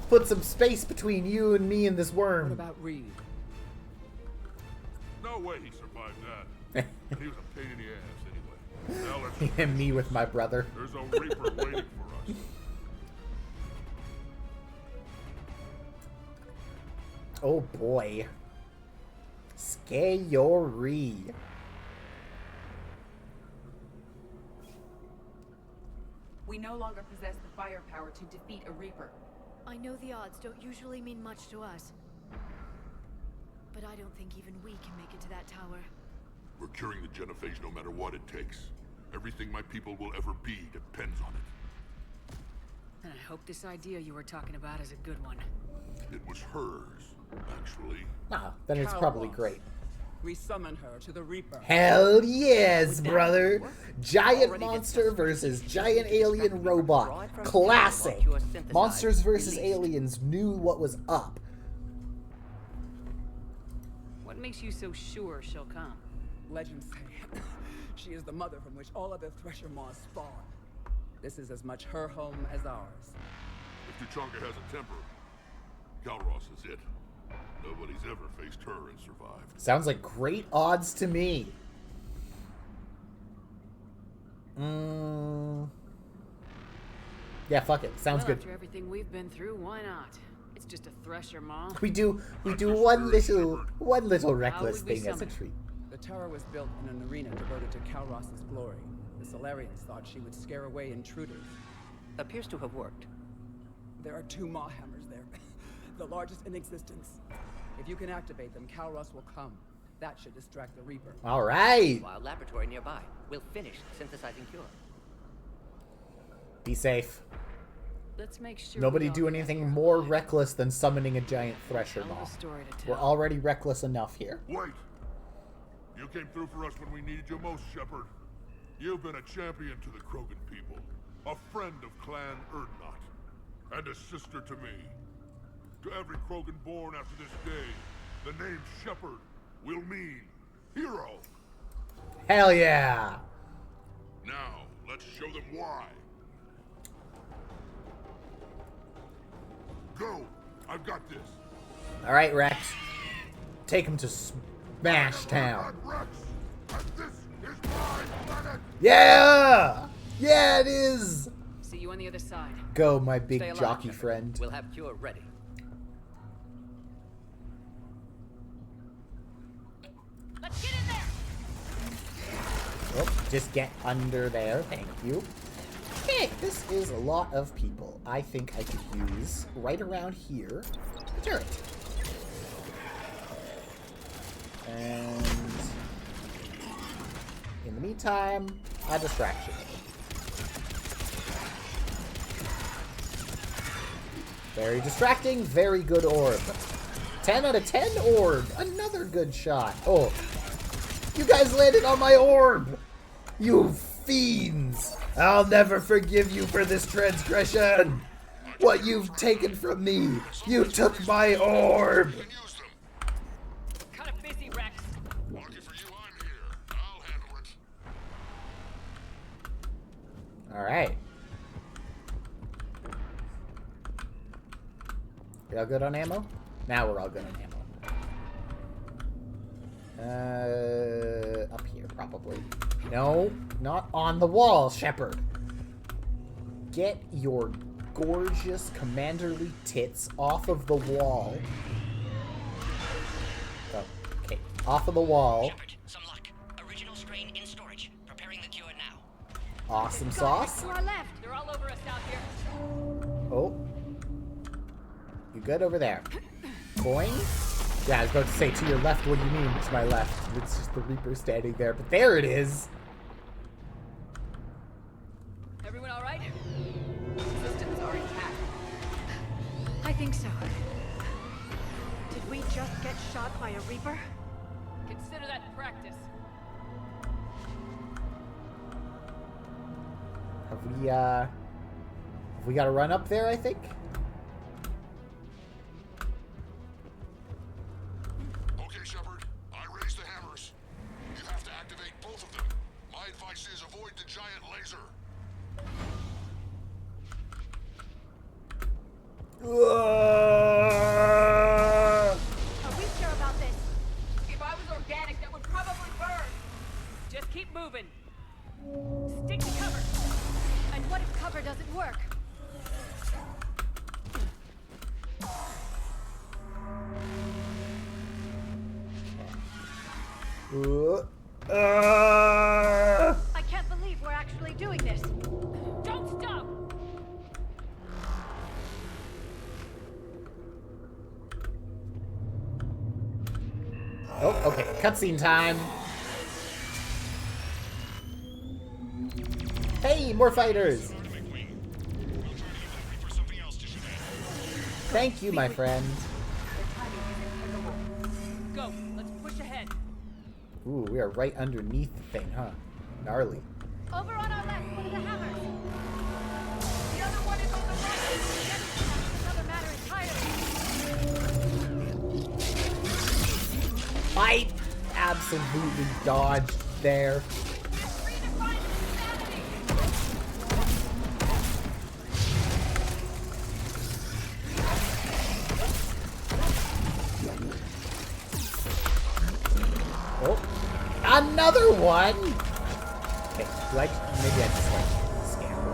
Put some space between you and me and this worm. What about Reed? No way he survived that. He was a pain in the ass anyway. Now let's And me with my brother. There's a Reaper waiting for us. Oh boy. Scary. We no longer possess the firepower to defeat a Reaper. I know the odds don't usually mean much to us. But I don't think even we can make it to that tower. We're curing the genophage no matter what it takes. Everything my people will ever be depends on it. And I hope this idea you were talking about is a good one. It was hers, actually. Ah, then it's probably great. We summon her to the Reaper. Hell yes, brother! Giant monster versus giant alien robot. Classic! Monsters versus aliens knew what was up. What makes you so sure she'll come? Legends say she is the mother from which all other Thresher Maws spawn. This is as much her home as ours. If Tuchanka has a temper, Calross is it. Nobody's ever faced her and survived. Sounds like great odds to me. Yeah, fuck it. Sounds good. After everything we've been through, why not? It's just a Thresher Maw. We do one little reckless thing as a treat. The tower was built in an arena devoted to Calross's glory. The Solarians thought she would scare away intruders. Appears to have worked. There are 2 Maw hammers there, the largest in existence. If you can activate them, Calross will come. That should distract the Reaper. All right. While laboratory nearby. We'll finish synthesizing cure. Be safe. Let's make sure Nobody do anything more reckless than summoning a giant Thresher Maw. We're already reckless enough here. Wait! You came through for us when we needed you most, Shepard. You've been a champion to the Krogan people, a friend of Clan Urdnot, and a sister to me. To every Krogan born after this day, the name Shepard will mean hero. Hell yeah! Now, let's show them why. Go! I've got this. All right, Rex. Take him to Smash Town. Yeah! Yeah, it is! See you on the other side. Go, my big Stay alive, jockey Shepard. friend. We'll have cure ready. Let's get in there! Oh, just get under there. Thank you. Okay, this is a lot of people. I think I could use, right around here, a turret. And in the meantime, a distraction. Very distracting, very good orb. 10 out of 10 orb. Another good shot. Oh, you guys landed on my orb. You fiends. I'll never forgive you for this transgression. What you've taken from me. You took my orb. Kind of busy, Rex. Lucky for you, I'm here. I'll handle it. All right. You all good on ammo? Now we're all good on ammo. Up here, probably. No, not on the wall, Shepard. Get your gorgeous commanderly tits off of the wall. Off of the wall. Shepard, some luck. Original strain in storage. Preparing the cure now. Awesome sauce. To our left. They're all over us out here. Oh. You good over there? Boing? Yeah, I was about to say to your left, what do you mean to my left? It's just the Reaper standing there, but there it is. Everyone all right? Systems are intact. I think so. Did we just get shot by a Reaper? Consider that practice. Have we got to run up there, I think? Okay, Shepard. I raised the hammers. You have to activate both of them. My advice is avoid the giant laser. Are we sure about this? If I was organic, that would probably burn. Just keep moving. Stick to cover. And what if cover doesn't work? I can't believe we're actually doing this. Don't stop! Oh, okay. Cutscene time. Hey, more fighters! Thank you, my friend. Go. Let's push ahead. Ooh, we are right underneath the thing, huh? Gnarly. Over on our left, one of the hammers. The other one is on the Another matter entirely. I absolutely dodged there. Oh, another one! Okay, maybe I just like scamper.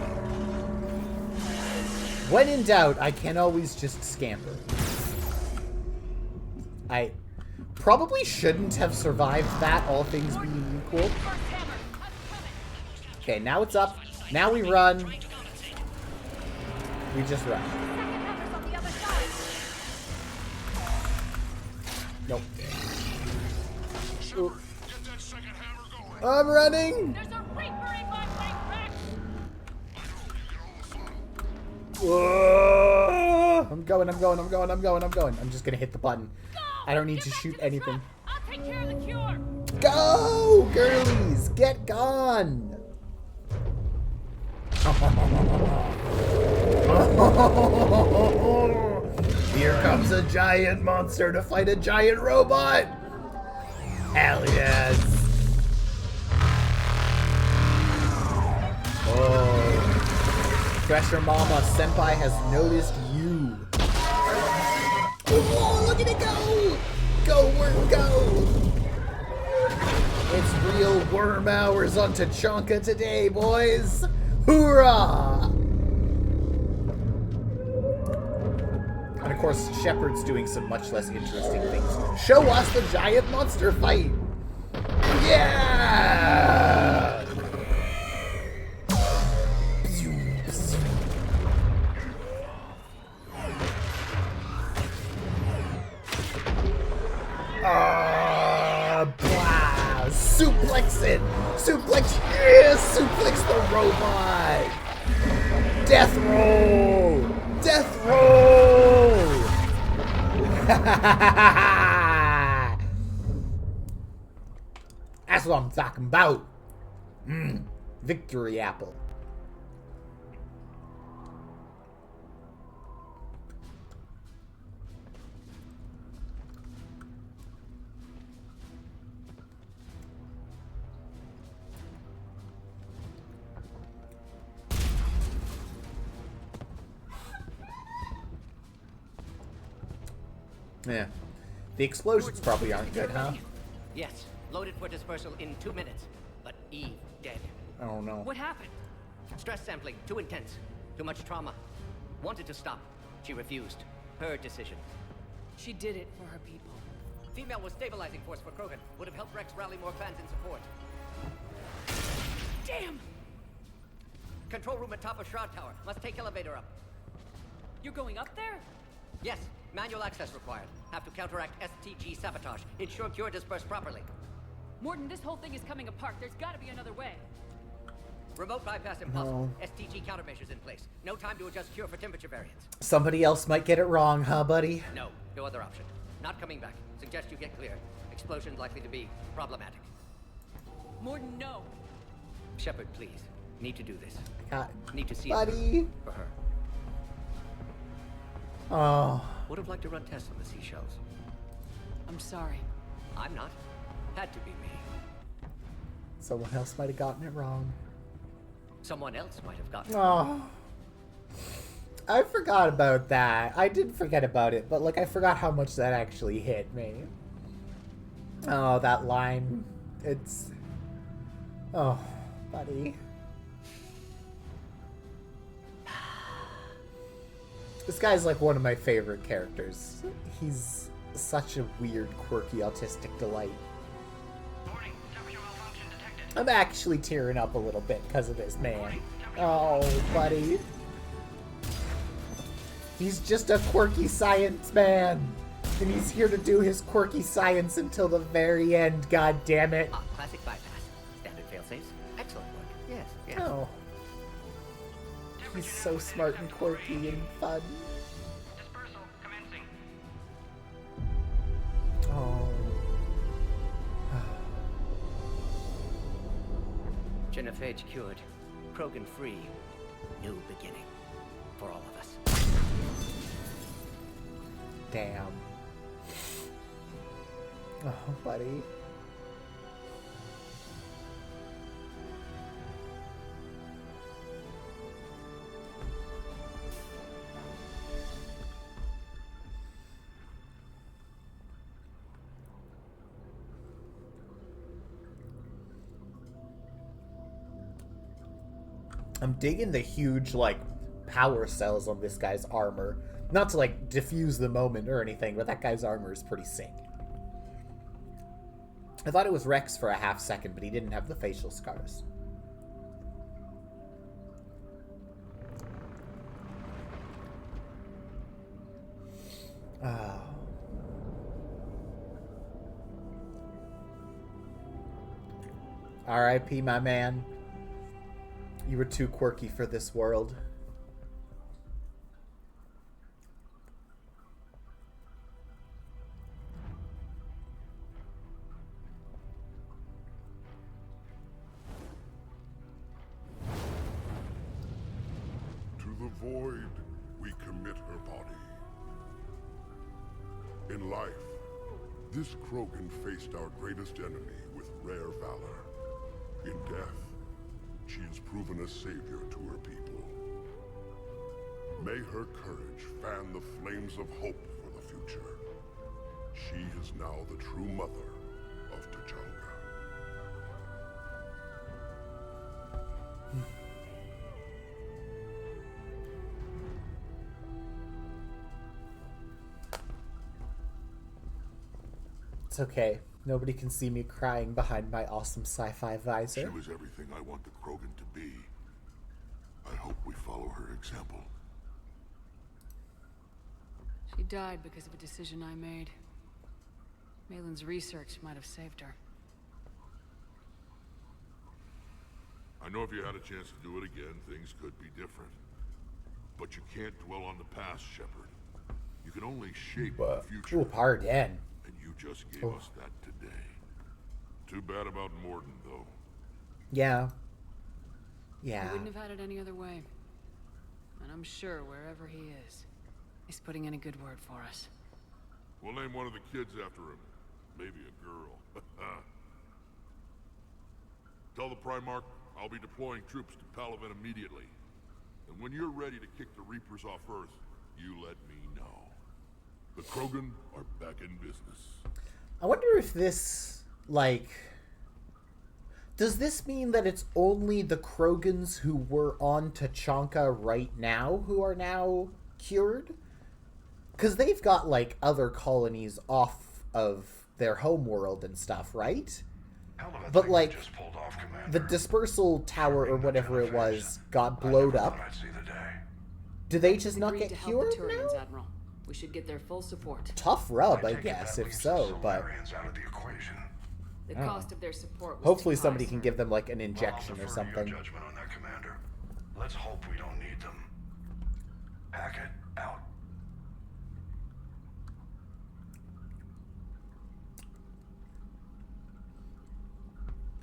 When in doubt, I can always just scamper. I probably shouldn't have survived that, all things being equal. Okay, now it's up. Now we run. We just run. Nope. Ooh. I'm running! There's a Reaper in my backpack! Whoa. I'm going. I'm just gonna hit the button. I don't need to shoot anything. I'll take care of the cure! Go, girlies! Get gone! Here comes a giant monster to fight a giant robot! Hell yes! Oh. Thresher Mama Senpai has noticed you. Oh, look at it go! Go, worm, go! It's real worm hours on Tachanka today, boys! Hoorah! And of course, Shepard's doing some much less interesting things. Show us the giant monster fight! Yeah! Blah! Suplex it! Suplex! Yes! Suplex the robot! Death roll! Death roll! That's what I'm talking about. Victory apple. Yeah. The explosions probably aren't good, huh? Yes, loaded for dispersal in 2 minutes. But Eve dead. Oh no. What happened? Stress sampling, too intense. Too much trauma. Wanted to stop. She refused. Her decision. She did it for her people. Female was stabilizing force for Krogan. Would have helped Rex rally more clans in support. Damn! Control room at top of Shroud Tower. Must take elevator up. You're going up there? Yes, manual access required. Have to counteract STG sabotage. Ensure cure dispersed properly. Mordin, this whole thing is coming apart. There's gotta be another way. Remote bypass impossible. STG countermeasures in place. No time to adjust cure for temperature variance. Somebody else might get it wrong, huh, buddy? No other option. Not coming back. Suggest you get clear. Explosion likely to be problematic. Mordin, no. Shepard, please. Need to do this. Need to see buddy. It for her. Oh. Would have liked to run tests on the seashells. I'm sorry. I'm not. Had to be me. Someone else might have gotten it wrong. Someone else might have gotten it wrong. I forgot about that. I didn't forget about it, but like I forgot how much that actually hit me. Oh, that line. It's... Oh, buddy. This guy's like one of my favorite characters. He's such a weird, quirky, autistic delight. I'm actually tearing up a little bit because of this man. Oh, buddy. He's just a quirky science man. And he's here to do his quirky science until the very end, god damn it. Classic bypass. Standard failsafes. Excellent work. Yes. Oh. He's so smart and quirky and fun. Dispersal commencing. Oh. Genophage cured. Krogan free. New beginning. For all of us. Damn. Oh, buddy. I'm digging the huge, like, power cells on this guy's armor. Not to, like, diffuse the moment or anything, but that guy's armor is pretty sick. I thought it was Rex for a half second, but he didn't have the facial scars. Oh. R.I.P. my man. You were too quirky for this world. To the void, we commit her body. In life, this Krogan faced our greatest enemy with rare valor. In death, she has proven a savior to her people. May her courage fan the flames of hope for the future. She is now the true mother of Tuchanka. It's okay. Nobody can see me crying behind my awesome sci-fi visor. She was everything I want the Krogan to be. I hope we follow her example. She died because of a decision I made. Malin's research might have saved her. I know if you had a chance to do it again, things could be different. But you can't dwell on the past, Shepard. You can only shape the future. Ooh, pardon. And you just gave us that today. Too bad about Mordin, though. Yeah. Yeah. I wouldn't have had it any other way. And I'm sure wherever he is, he's putting in a good word for us. We'll name one of the kids after him. Maybe a girl. Tell the Primarch I'll be deploying troops to Palaven immediately. And when you're ready to kick the Reapers off Earth, you let me know. The Krogan are back in business. I wonder if this, like... Does this mean that it's only the Krogans who were on Tuchanka right now who are now cured? Because they've got, like, other colonies off of their home world and stuff, right? Hell of a But thing like, you just pulled off, Commander. the dispersal tower or whatever it was got blowed up. I'd see the day. Do they just not Agreed get to help the cured Turians, now? Admiral. We should get their full support. Tough rub, I take it guess, that if leaves so, the but Solarians out of the equation. The Oh. cost of their support was hopefully too high, somebody sir. can give them like an injection Well, or I'll defer to something. your judgment on that, Commander. Let's hope we don't need them. Hackett, out.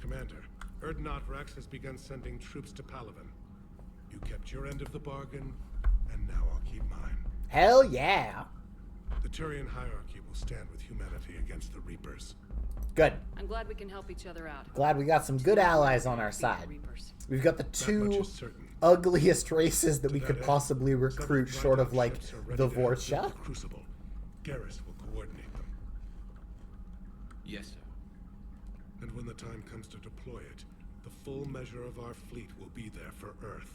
Commander, Urdnot Rex has begun sending troops to Palaven. You kept your end of the bargain, and now I'll keep mine. Hell yeah! The Turian hierarchy will stand with humanity against the Reapers. Good. I'm glad we can help each other out. Glad we got some good allies on our side. We've got the much two is certain. ugliest races that we To could that end, possibly recruit, several short of Drydock like ships are ready the to exit Vorsha. the Crucible. Garrus will coordinate them. Yes, sir. And when the time comes to deploy it, the full measure of our fleet will be there for Earth.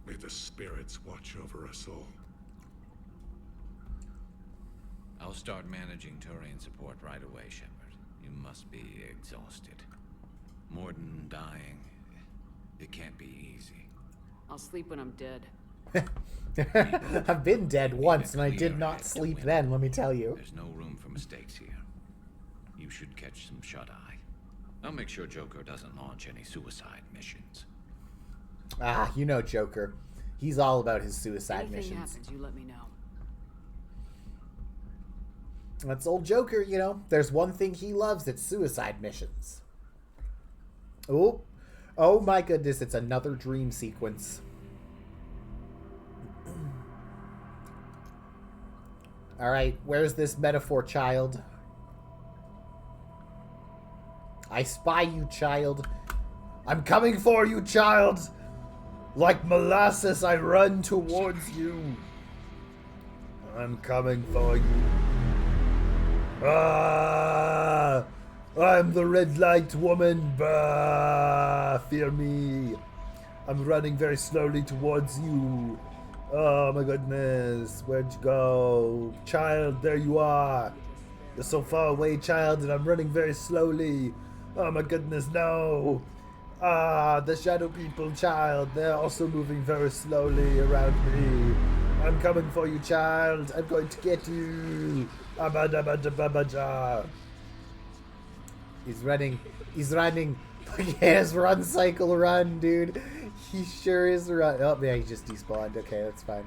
May the spirits watch over us all. I'll start managing Turian support right away, Shepard. You must be exhausted. Morden dying. It can't be easy. I'll sleep when I'm dead. I've been dead once, and I did not sleep then, let me tell you. There's no room for mistakes here. You should catch some shut-eye. I'll make sure Joker doesn't launch any suicide missions. Ah, you know Joker. He's all about his suicide Anything missions. happens, you let me know. That's old Joker, you know. There's one thing he loves, it's suicide missions. Oh. Oh my goodness, it's another dream sequence. Alright, where's this metaphor, child? I spy you, child. I'm coming for you, child! Like molasses, I run towards you. I'm coming for you. Ah! I'm the red light woman. Bah! Fear me. I'm running very slowly towards you. Oh my goodness. Where'd you go? Child, there you are. You're so far away, child, and I'm running very slowly. Oh my goodness, no. Ah, the shadow people, child. They're also moving very slowly around me. I'm coming for you, child. I'm going to get you. Abadabadababaja. He's running. He's running. Yes, run, cycle, run, dude. He sure is run. Oh, yeah, he just despawned. Okay, that's fine.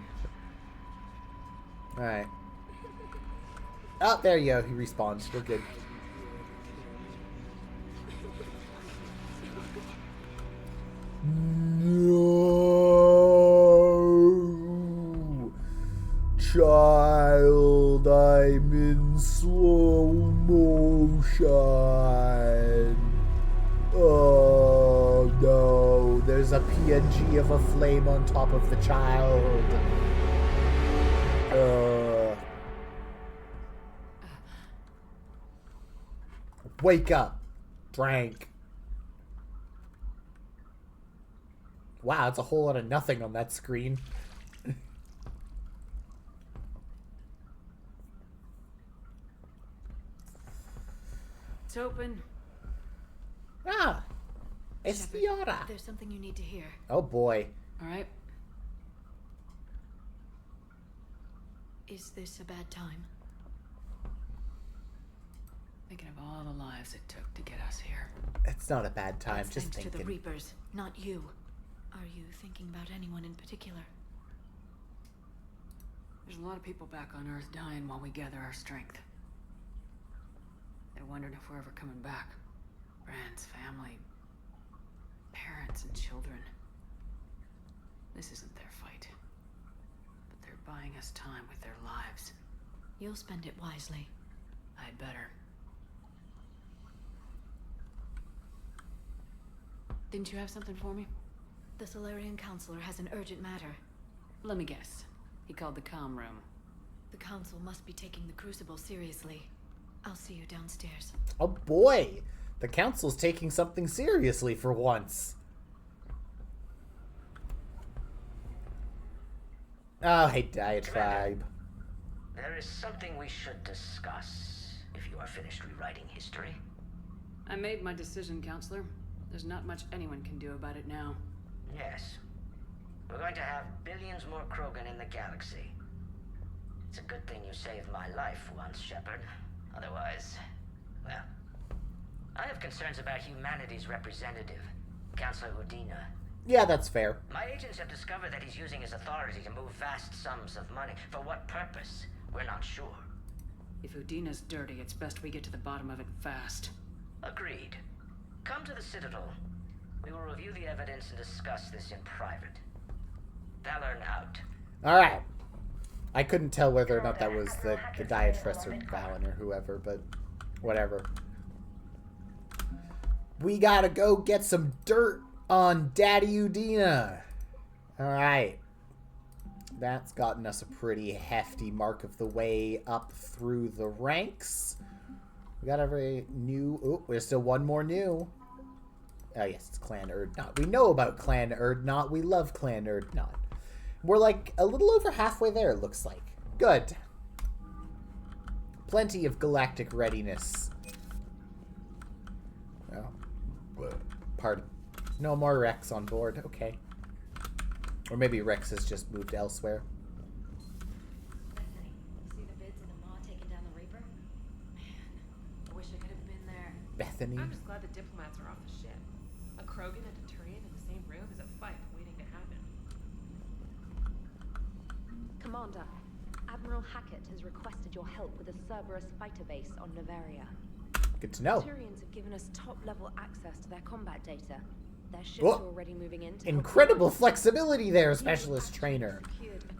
Alright. Oh, there you go. He respawns. We're good. No, child, I'm in slow motion. Oh no, there's a PNG of a flame on top of the child. Wake up, Drank. Wow, it's a whole lot of nothing on that screen. It's open. Ah, Espiora. There's something you need to hear. Oh boy. All right. Is this a bad time? Thinking of all the lives it took to get us here. It's not a bad time, That's just thanks to the thinking. Reapers, not you. Are you thinking about anyone in particular? There's a lot of people back on Earth dying while we gather our strength. They're wondering if we're ever coming back. Friends, family, parents and children. This isn't their fight. But they're buying us time with their lives. You'll spend it wisely. I'd better. Didn't you have something for me? The Solarian Counselor has an urgent matter. Let me guess. He called the comm room. The Council must be taking the Crucible seriously. I'll see you downstairs. Oh boy! The Council's taking something seriously for once. Oh, hey, Diatribe. There is something we should discuss. if you are finished rewriting history. I made my decision, Counselor. There's not much anyone can do about it now. Yes. We're going to have billions more Krogan in the galaxy. It's a good thing you saved my life once, Shepard. Otherwise, well... I have concerns about humanity's representative, Counselor Udina. Yeah, that's fair. My agents have discovered that he's using his authority to move vast sums of money. For what purpose? We're not sure. If Udina's dirty, it's best we get to the bottom of it fast. Agreed. Come to the Citadel. We will review the evidence and discuss this in private. Valorn out. Alright. I couldn't tell whether or not that was the Diatress or Valen or whoever, but whatever. We gotta go get some dirt on Daddy Udina. Alright. That's gotten us a pretty hefty mark of the way up through the ranks. We got every new... Oh, there's still one more new. Oh, yes, it's Clan Urdnot. We know about Clan Urdnot. We love Clan Urdnot. We're like a little over halfway there, it looks like. Good. Plenty of galactic readiness. Well, pardon. No more Rex on board. Okay. Or maybe Rex has just moved elsewhere. Bethany, see the bids and Amar taking down the Reaper? Man, I wish I could have been there. Bethany? I'm just glad the diplomats are off the ship. A Krogan and a Turian in the same room is a fight waiting to happen. Commander, Admiral Hackett has requested your help with a Cerberus fighter base on Noveria. Good to know. The Turians have given us top-level access to their combat data. Their ships Whoa. are already moving in to Incredible flexibility there, Specialist Trainer.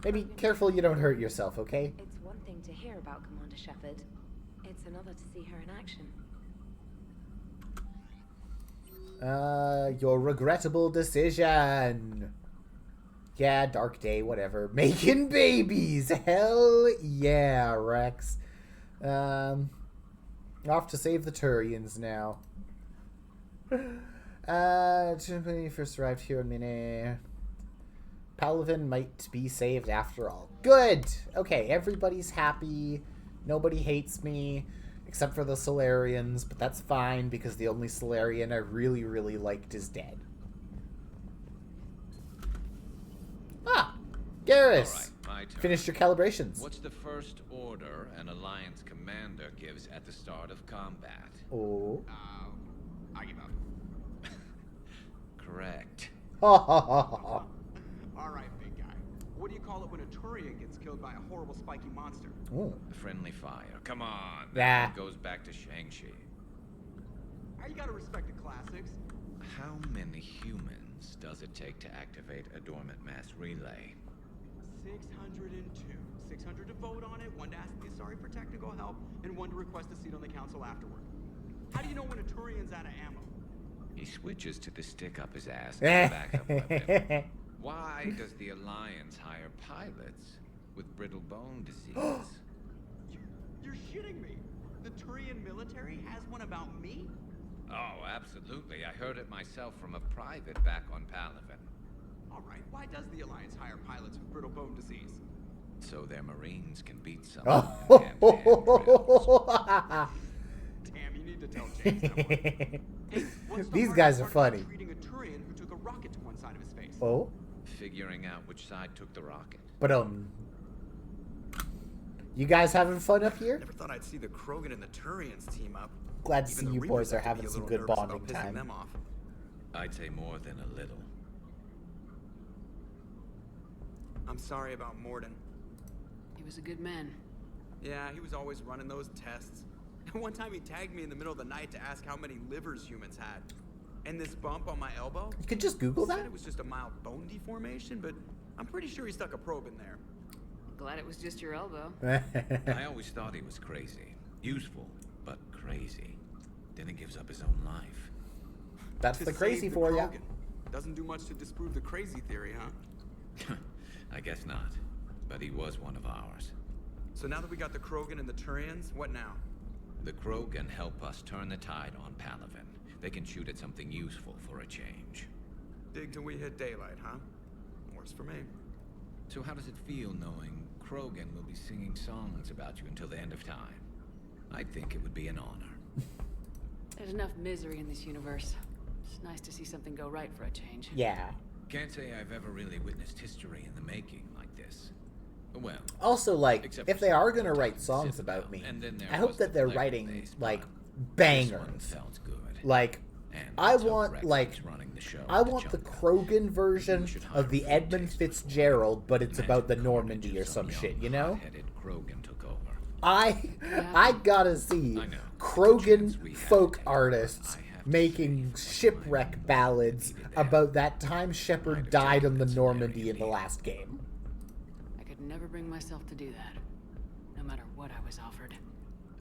Maybe careful you don't hurt yourself, okay? It's one thing to hear about Commander Shepard. It's another to see her in action. Your regrettable decision. Yeah, dark day, whatever. Making babies! Hell yeah, Rex. Off to save the Turians now. When you first arrived here in Mine, Palaven might be saved after all. Good! Okay, everybody's happy. Nobody hates me, except for the Solarians, but that's fine because the only Solarian I really, really liked is dead. Ah! Garrus! All right, my turn. Finished your calibrations. What's the first order an Alliance commander gives at the start of combat? Oh. I give up. Correct. Alright, big guy. What do you call it when a Turian gets killed by a horrible spiky monster? Ooh. Friendly fire. Come on. Yeah. That goes back to Shang-Chi. You gotta respect the classics. How many humans does it take to activate a dormant mass relay? 602. 600 to vote on it, 1 to ask me sorry for technical help, and 1 to request a seat on the council afterward. How do you know when a Turian's out of ammo? He switches to the stick up his ass and backup weapon. Why does the Alliance hire pilots with brittle bone disease? You're shitting me. The Turian military has one about me? Oh, absolutely. I heard it myself from a private back on Palaven. Alright, why does the Alliance hire pilots with brittle bone disease? So their Marines can beat someone in hand-to-hand drills. Damn, you need to tell James that one. Hey, what's the These hardest guys are part about funny. treating a Turian who took a rocket to one side of his face? Oh? Figuring out which side took the rocket. But, you guys having fun up here? Never thought I'd see the Krogan and the Turians team up. Glad to Even see the you Reapers boys are have to be having a some little good nervous about bonding pissing time. them off. I'd say more than a little. I'm sorry about Morden. He was a good man. Yeah, he was always running those tests. And one time he tagged me in the middle of the night to ask how many livers humans had. And this bump on my elbow? You could just Google said that? It was just a mild bone deformation, but I'm pretty sure he stuck a probe in there. Glad it was just your elbow. I always thought he was crazy. Useful, but crazy. Then he gives up his own life. That's To the crazy save the for ya. Krogan. Doesn't do much to disprove the crazy theory, huh? I guess not. But he was one of ours. So now that we got the Krogan and the Turians, what now? The Krogan help us turn the tide on Palaven. They can shoot at something useful for a change. Dig till we hit daylight, huh? Works for me. So how does it feel knowing Krogan will be singing songs about you until the end of time? I think it would be an honor. There's enough misery in this universe. It's nice to see something go right for a change. Yeah. Can't say I've ever really witnessed history in the making like this. Well, Also, like, except if for they are Citadel, gonna write songs about me, and then there I hope was that they're the writing, Leatherface like, part. bangers. This one felt good. Like, And I let's hope want, Rex like, keeps running the show I at want the Junkyard. Krogan version of the Edmund Fitzgerald, but it's about the Normandy or some shit, you know? Hot-headed Krogan took over. I gotta see I know. Krogan folk artists making shipwreck ballads about that time Shepard died on the Normandy in the last game. I could never bring myself to do that, no matter what I was offered.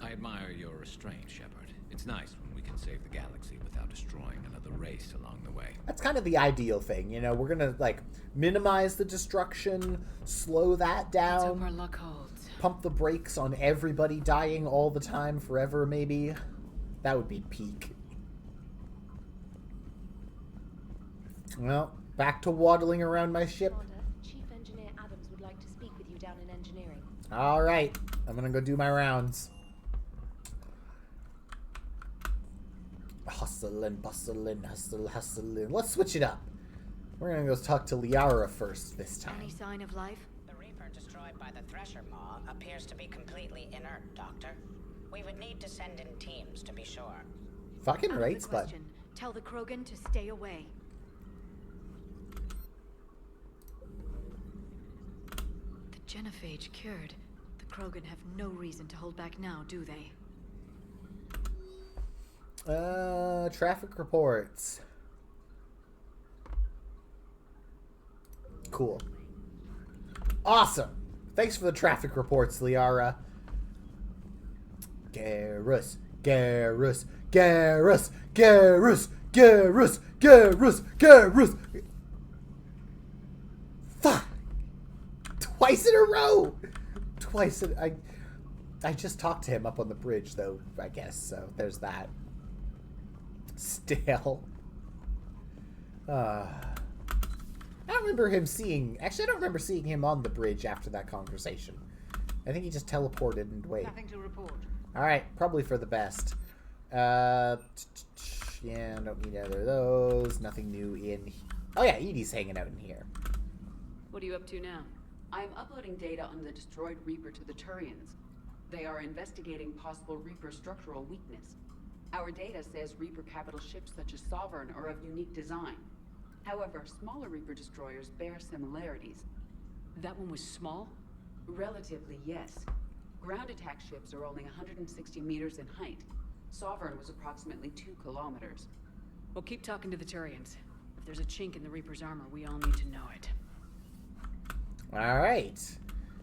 I admire your restraint, Shepard. It's nice when we can save the galaxy without destroying another race along the way. That's kind of the ideal thing, you know? We're gonna, like, minimize the destruction, slow that Let's hope our down, luck holds. pump the brakes on everybody dying all the time forever, maybe. That would be peak. Well, back to waddling around my ship. Commander, Chief Engineer Adams would like to speak with you down in engineering. Alright, I'm gonna go do my rounds. Hustling, bustling, hustling. Let's switch it up. We're gonna go talk to Liara first this time. Any sign of life? The Reaper destroyed by the Thresher Maw appears to be completely inert, Doctor. We would need to send in teams to be sure. Fucking Out of right, the Spud. question. Tell the Krogan to stay away. The genophage cured. The Krogan have no reason to hold back now, do they? Traffic reports. Cool. Awesome. Thanks for the traffic reports, Liara. Garrus, Garrus, Garrus, Garrus, Garrus, Garrus, Garrus. Fuck. Twice in a row. Twice in... I just talked to him up on the bridge, though, I guess, so there's that. Stale. I don't remember him seeing... Actually, I don't remember seeing him on the bridge after that conversation. I think he just teleported and wait. Nothing to report. Alright, probably for the best. Yeah, don't need either of those. Nothing new in... Oh yeah, Edie's hanging out in here. What are you up to now? I'm uploading data on the destroyed Reaper to the Turians. They are investigating possible Reaper structural weakness. Our data says Reaper capital ships such as Sovereign are of unique design. However, smaller Reaper destroyers bear similarities. That one was small? Relatively, yes. Ground attack ships are only 160 meters in height. Sovereign was approximately 2 kilometers. Well, keep talking to the Turians. If there's a chink in the Reaper's armor, we all need to know it. Alright.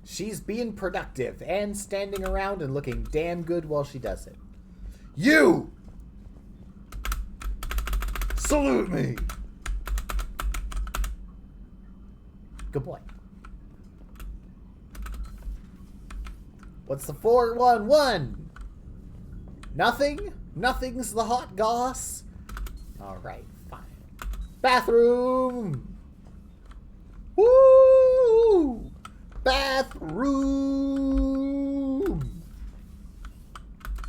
She's being productive and standing around and looking damn good while she does it. You! Salute me! Good boy. What's the 411? Nothing? Nothing's the hot goss? Alright, fine. Bathroom! Woo! Bathroom!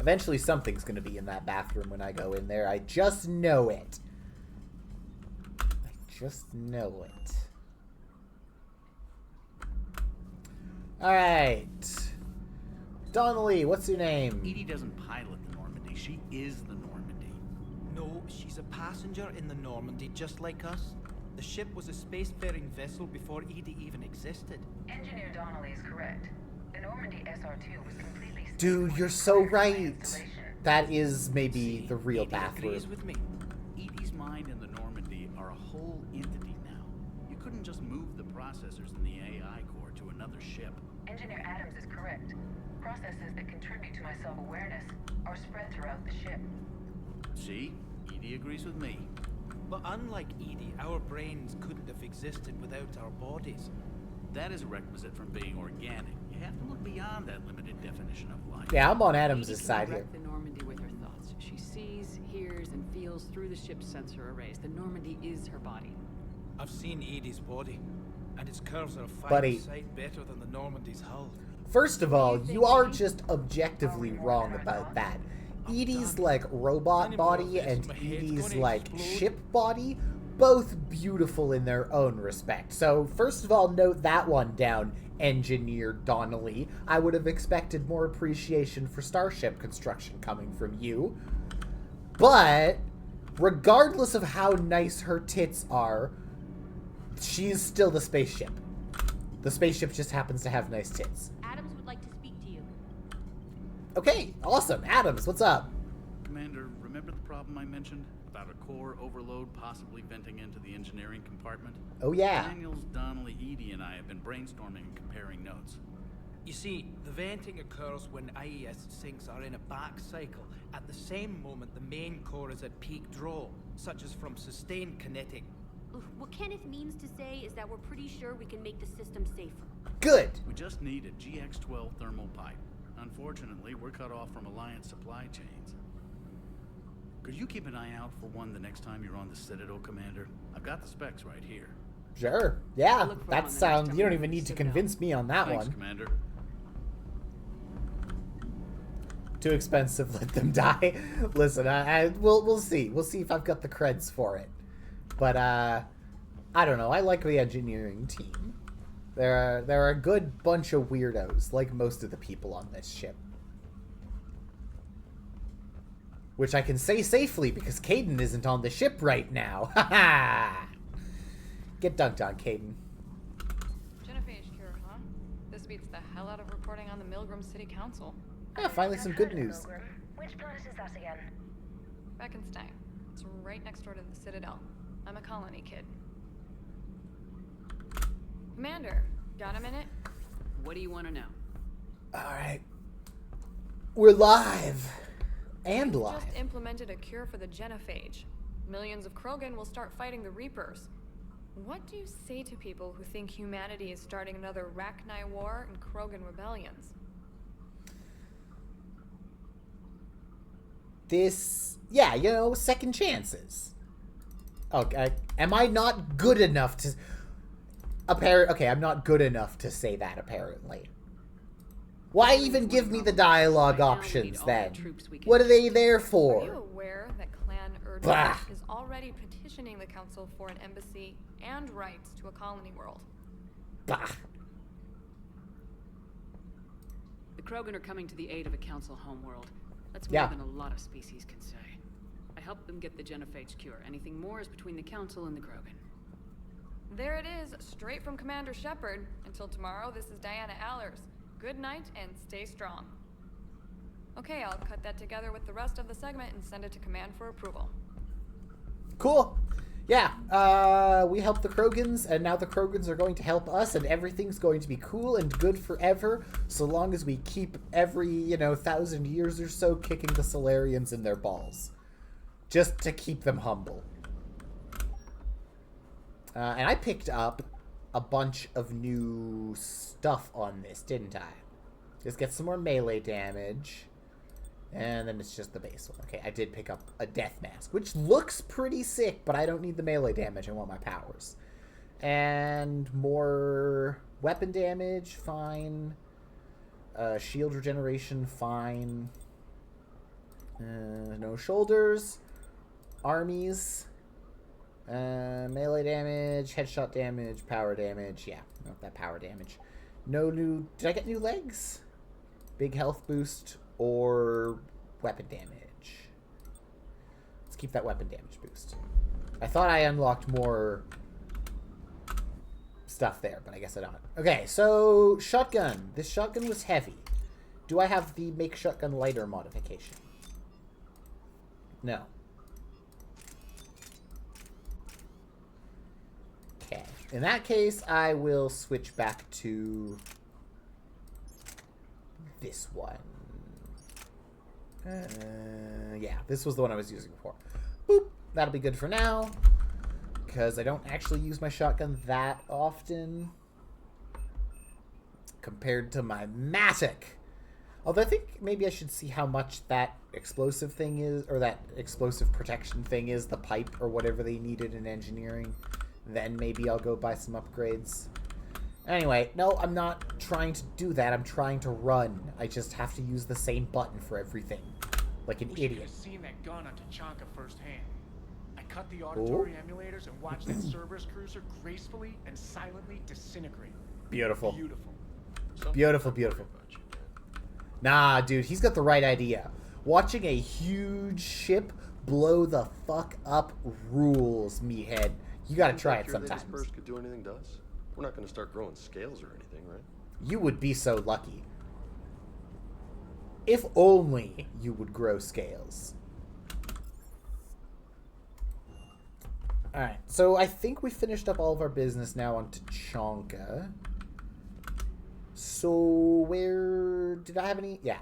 Eventually something's gonna be in that bathroom when I go in there. I just know it. I just know it. Alright. Donnelly, what's your name? Edie doesn't pilot the Normandy, she is the Normandy. No, she's a passenger in the Normandy, just like us. The ship was a spacefaring vessel before Edie even existed. Engineer Donnelly is correct. The Normandy SR-2 was completely... Dude, you're so right. That is maybe the real Edie bathroom. agrees with me. Edie's mind and the Normandy are a whole entity now. You couldn't just move the processors in the AI core to another ship. Engineer Adams is correct. Processes that contribute to my self-awareness are spread throughout the ship. See? Edie agrees with me. But unlike Edie, our brains couldn't have existed without our bodies. That is a requisite from being organic. You have to look beyond that limited definition of life. Yeah, I'm on Adams' Edie can side here. direct the Normandy with her thoughts. She sees, hears, and feels through the ship's sensor arrays. The Normandy is her body. I've seen Edie's body, and its curves are a fine Buddy. sight better than the Normandy's hull. First of all, you are just objectively wrong about that. Edie's, like, robot body and Edie's, like, ship body, both beautiful in their own respect. So, first of all, note that one down, Engineer Donnelly. I would have expected more appreciation for starship construction coming from you. But, regardless of how nice her tits are, she's still the spaceship. The spaceship just happens to have nice tits. Adams would like to speak to you. Okay, awesome. Adams, what's up? Commander, remember the problem I mentioned? About a core overload possibly venting into the engineering compartment? Oh, yeah. Daniels, Donnelly, Edie, and I have been brainstorming and comparing notes. You see, the venting occurs when IES sinks are in a back cycle. At the same moment, the main core is at peak draw, such as from sustained kinetic. What Kenneth means to say is that we're pretty sure we can make the system safer. Good. We just need a GX-12 thermal pipe. Unfortunately, we're cut off from Alliance supply chains. Could you keep an eye out for one the next time you're on the Citadel, Commander? I've got the specs right here. Sure. Yeah, that sounds... You don't even need to convince me on that Thanks, one. Commander. Too expensive, let them die. Listen, we'll see. We'll see if I've got the creds for it. But, I don't know. I like the engineering team. They're a good bunch of weirdos, like most of the people on this ship. Which I can say safely, because Caden isn't on the ship right now. Ha ha! Get dunked on, Caden. Genophage cure, huh? This beats the hell out of reporting on the Milgram City Council. Yeah, finally some good news. Which planet is that again? Beckenstein. It's right next door to the Citadel. I'm a colony kid. Commander, got a minute? What do you want to know? Alright. We're live. And live. Just implemented a cure for the genophage. Millions of Krogan will start fighting the Reapers. What do you say to people who think humanity is starting another Rachni War and Krogan rebellions? Yeah, you know, second chances. Okay, am I not good enough to... Okay, I'm not good enough to say that, apparently. Why even give me the dialogue options, then? What are they there for? Are you aware that Clan Erdnot is already petitioning the Council for an embassy and rights to a colony world? Bah. The Krogan are coming to the aid of a Council homeworld. That's more Yeah. than a lot of species can say. I helped them get the genophage cure. Anything more is between the Council and the Krogan. There it is, straight from Commander Shepard. Until tomorrow, this is Diana Allers. Good night and stay strong. Okay, I'll cut that together with the rest of the segment and send it to Command for approval. Cool. Yeah, we helped the Krogans, and now the Krogans are going to help us, and everything's going to be cool and good forever, so long as we keep every, 1,000 years or so kicking the Solarians in their balls. Just to keep them humble. And I picked up a bunch of new stuff on this, didn't I? Just get some more melee damage. And then it's just the base one. Okay, I did pick up a death mask, which looks pretty sick, but I don't need the melee damage. I want my powers. And more weapon damage, fine. Shield regeneration, fine. No shoulders. Armies. Melee damage, headshot damage, power damage. Yeah, not that power damage. No new... Did I get new legs? Big health boost or weapon damage. Let's keep that weapon damage boost. I thought I unlocked more stuff there, but I guess I don't. Okay, so shotgun. This shotgun was heavy. Do I have the make shotgun lighter modification? No. Okay. In that case, I will switch back to this one. Yeah, this was the one I was using before. Boop. That'll be good for now, because I don't actually use my shotgun that often compared to my Matic. Although I think maybe I should see how much that explosive thing is, or that explosive protection thing is, the pipe or whatever they needed in engineering. Then maybe I'll go buy some upgrades. Anyway, no, I'm not trying to do that. I'm trying to run. I just have to use the same button for everything. Like an idiot. Have seen that gun on Tachanka firsthand. I cut the auditory emulators and watched that Cerberus cruiser gracefully and silently disintegrate. Beautiful. Beautiful. Beautiful, beautiful. Nah, dude, he's got the right idea. Watching a huge ship blow the fuck up rules, meathead. You gotta try it sometimes. Dispersed could do anything to us? We're not gonna start growing scales or anything, right? You would be so lucky. If only you would grow scales. Alright, so I think we finished up all of our business now on Tachanka. So, where... did I have any... yeah.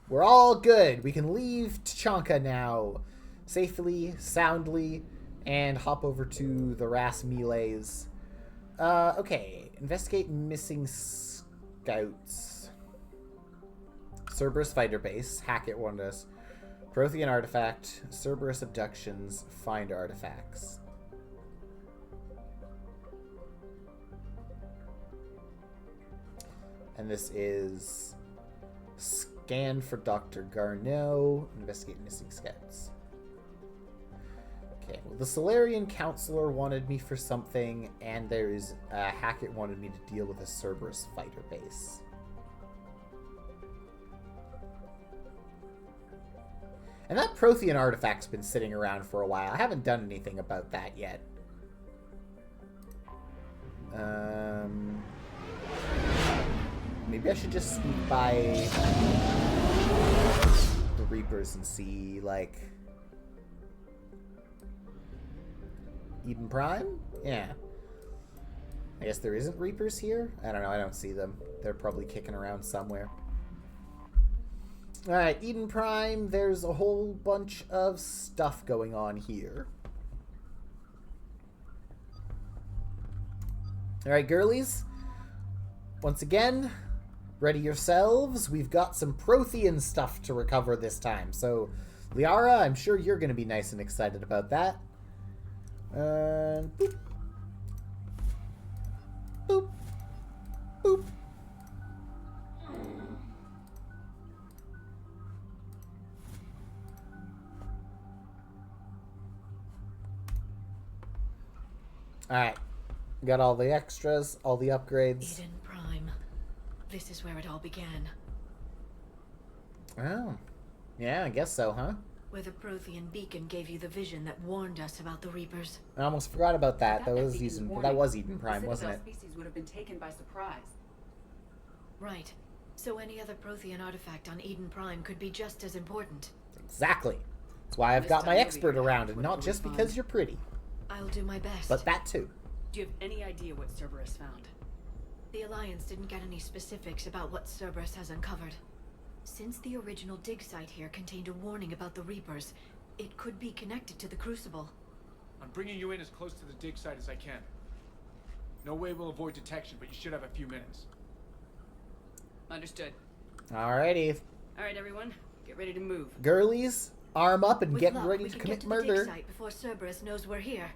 We're all good. We can leave Tachanka now. Safely, soundly, and hop over to the Ras Melees. Okay. Investigate missing scouts. Cerberus fighter base. Hackett warned us. Prothean artifact. Cerberus abductions. Find artifacts. And this is scan for Dr. Garneau. Investigate missing scouts. Okay, well, the Solarian Counselor wanted me for something, and there's Hackett wanted me to deal with a Cerberus fighter base. And that Prothean artifact's been sitting around for a while. I haven't done anything about that yet. Maybe I should just sneak by the Reapers and see, like... Eden Prime? Yeah. I guess there isn't Reapers here? I don't know, I don't see them. They're probably kicking around somewhere. Alright, Eden Prime, there's a whole bunch of stuff going on here. Alright, girlies. Once again, ready yourselves. We've got some Prothean stuff to recover this time. So, Liara, I'm sure you're going to be nice and excited about that. Boop. Boop. Boop. Alright. Got all the extras, all the upgrades. Eden Prime. This is where it all began. Oh. Yeah, I guess so, huh? Where the Prothean beacon gave you the vision that warned us about the Reapers. I almost forgot about that. That was Eden Prime, wasn't it? Species would have been taken by surprise. Right. So any other Prothean artifact on Eden Prime could be just as important. Exactly. That's why I've got my expert around, and not just because you're pretty. I'll do my best. But that too. Do you have any idea what Cerberus found? The Alliance didn't get any specifics about what Cerberus has uncovered. Since the original dig site here contained a warning about the Reapers, it could be connected to the Crucible. I'm bringing you in as close to the dig site as I can. No way we'll avoid detection, but you should have a few minutes. Understood. Alrighty. Alright, everyone. Get ready to move. Girlies, arm up and With get luck, ready we to can commit get to murder. the dig site before Cerberus knows we're here.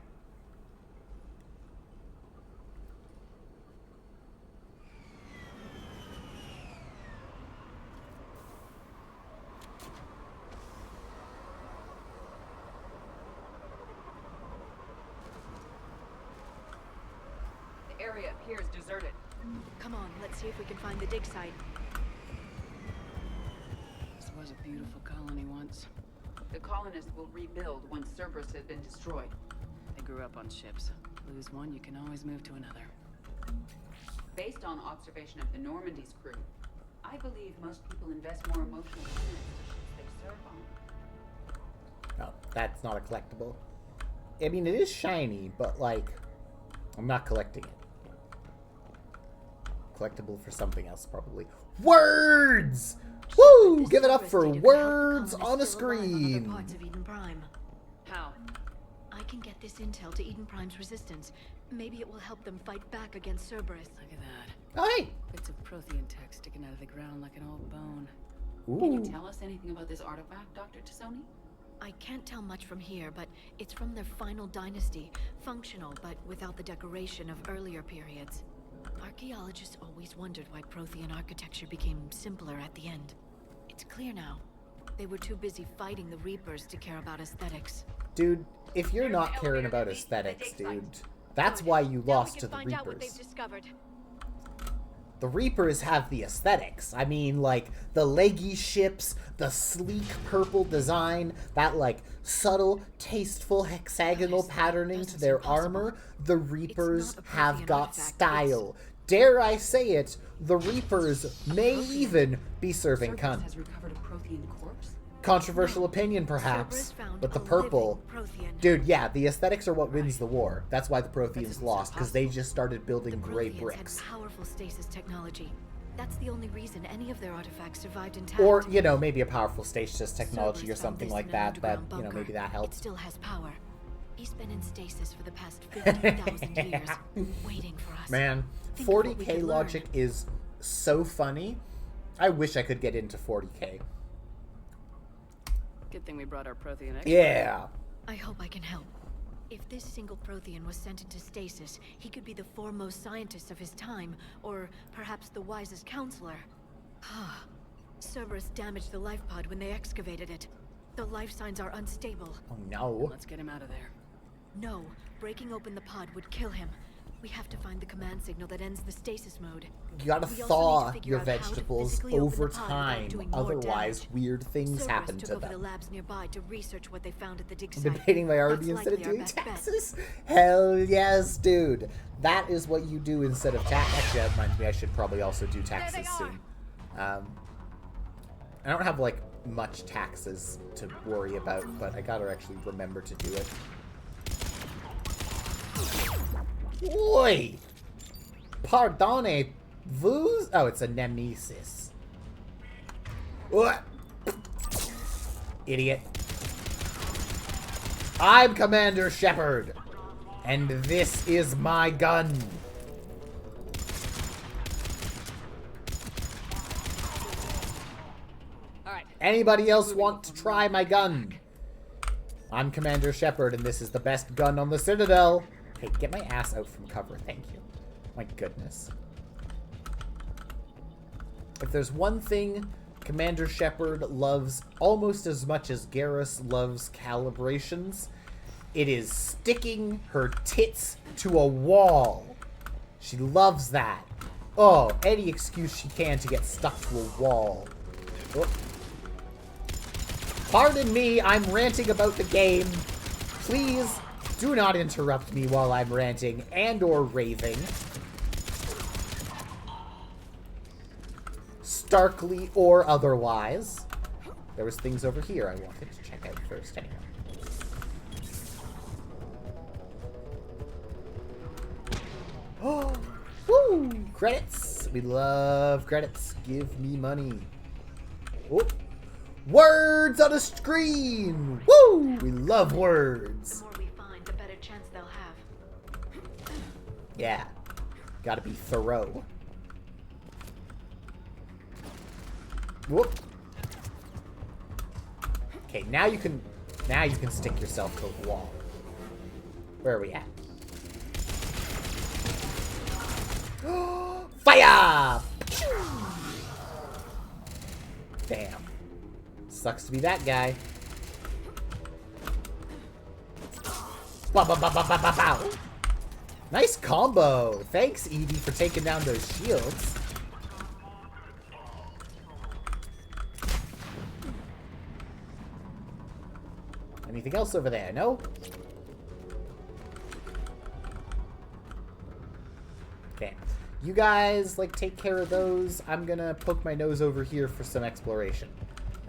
The area appears deserted. Come on, let's see if we can find the dig site. This was a beautiful colony once. The colonists will rebuild once Cerberus has been destroyed. They grew up on ships. Lose one, you can always move to another. Based on observation of the Normandy's crew, I believe most people invest more emotional units to ships they serve on. Oh, that's not a collectible. I mean, it is shiny, but, like, I'm not collecting it. Collectible for something else, probably. Words! Woo! Give it up for words on a screen! Parts of Eden Prime. How? I can get this intel to Eden Prime's resistance. Maybe it will help them fight back against Cerberus. Look at that. Oh, hey! Bits of Prothean tech sticking out of the ground like an old bone. Can you tell us anything about this artifact, Dr. Tassoni? I can't tell much from here, but it's from their final dynasty. Functional, but without the decoration of earlier periods. Archaeologists always wondered why Prothean architecture became simpler at the end. It's clear now. They were too busy fighting the Reapers to care about aesthetics. Dude, if you're not caring about aesthetics, dude, that's why you lost to the Find out what they've Reapers. discovered. The Reapers have the aesthetics. I mean, like, the leggy ships, the sleek purple design, that, like, subtle, tasteful hexagonal patterning to their armor. The Reapers have got style. Dare I say it, the Reapers may even be serving cunt. Has recovered a Prothean corpse? Controversial opinion, perhaps, but the purple... Dude, yeah, the aesthetics are what wins the war. That's why the Protheans lost, because they just started building gray bricks. Had powerful stasis technology. That's the only reason any of their artifacts survived intact. Or, you know, maybe a powerful stasis technology Cerberus or found something this like in an that, that, underground you know, bunker. maybe that It helps. still has power. He's been in stasis for the past 15,000 years, waiting for us. Man, Think of what we 40k could logic is so funny. I wish I could get into 40k. Good thing we brought our Prothean expert. Yeah. I hope I can help. If this single Prothean was sent into stasis, he could be the foremost scientist of his time, or perhaps the wisest counselor. Cerberus damaged the life pod when they excavated it. The life signs are unstable. Oh no. Let's get him out of there. No, breaking open the pod would kill him. We have to find the command signal that ends the stasis mode. You gotta We also need to thaw figure your out how to vegetables physically open over the pod without time, doing more otherwise damage. weird things Cerberus happen took to over the them. labs nearby to research what they found at the dig I'm site. debating my RB That's instead of likely our doing best bet. taxes? Hell yes, dude. That is what you do instead of tax. Actually, that reminds me, I should probably also do taxes soon. I don't have, like, much taxes to worry about, but I gotta actually remember to do it. Oi! Pardonne vous? Oh, it's a nemesis. What? Idiot. I'm Commander Shepard, and this is my gun. Anybody else want to try my gun? I'm Commander Shepard, and this is the best gun on the Citadel. Okay, get my ass out from cover, thank you. My goodness. If there's one thing Commander Shepard loves almost as much as Garrus loves calibrations, it is sticking her tits to a wall. She loves that. Oh, any excuse she can to get stuck to a wall. Oh. Pardon me, I'm ranting about the game. Please do not interrupt me while I'm ranting and or raving. Starkly or otherwise. There was things over here I wanted to check out first anyway. Oh, woo! Credits. We love credits. Give me money. Oh. Words on a screen! Woo! We love words. The more we find, the better chance they'll have. Yeah. Gotta be thorough. Whoop. Okay, now you can stick yourself to the wall. Where are we at? Fire! Damn. Sucks to be that guy. Bow, bow, bow, bow, bow, bow, bow. Nice combo. Thanks, Edie, for taking down those shields. Anything else over there? No? Okay. You guys, like, take care of those. I'm gonna poke my nose over here for some exploration.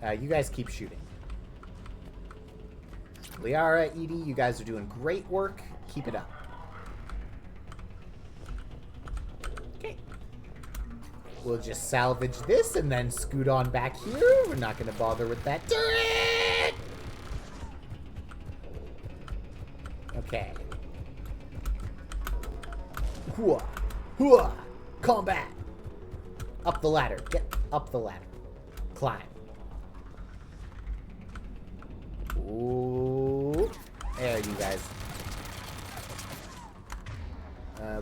You guys keep shooting. Liara, Edie, you guys are doing great work. Keep it up. Okay. We'll just salvage this and then scoot on back here. We're not going to bother with that turret! Okay. Hooah! Hooah! Combat! Up the ladder. Get up the ladder. Climb. Ooh. There you guys.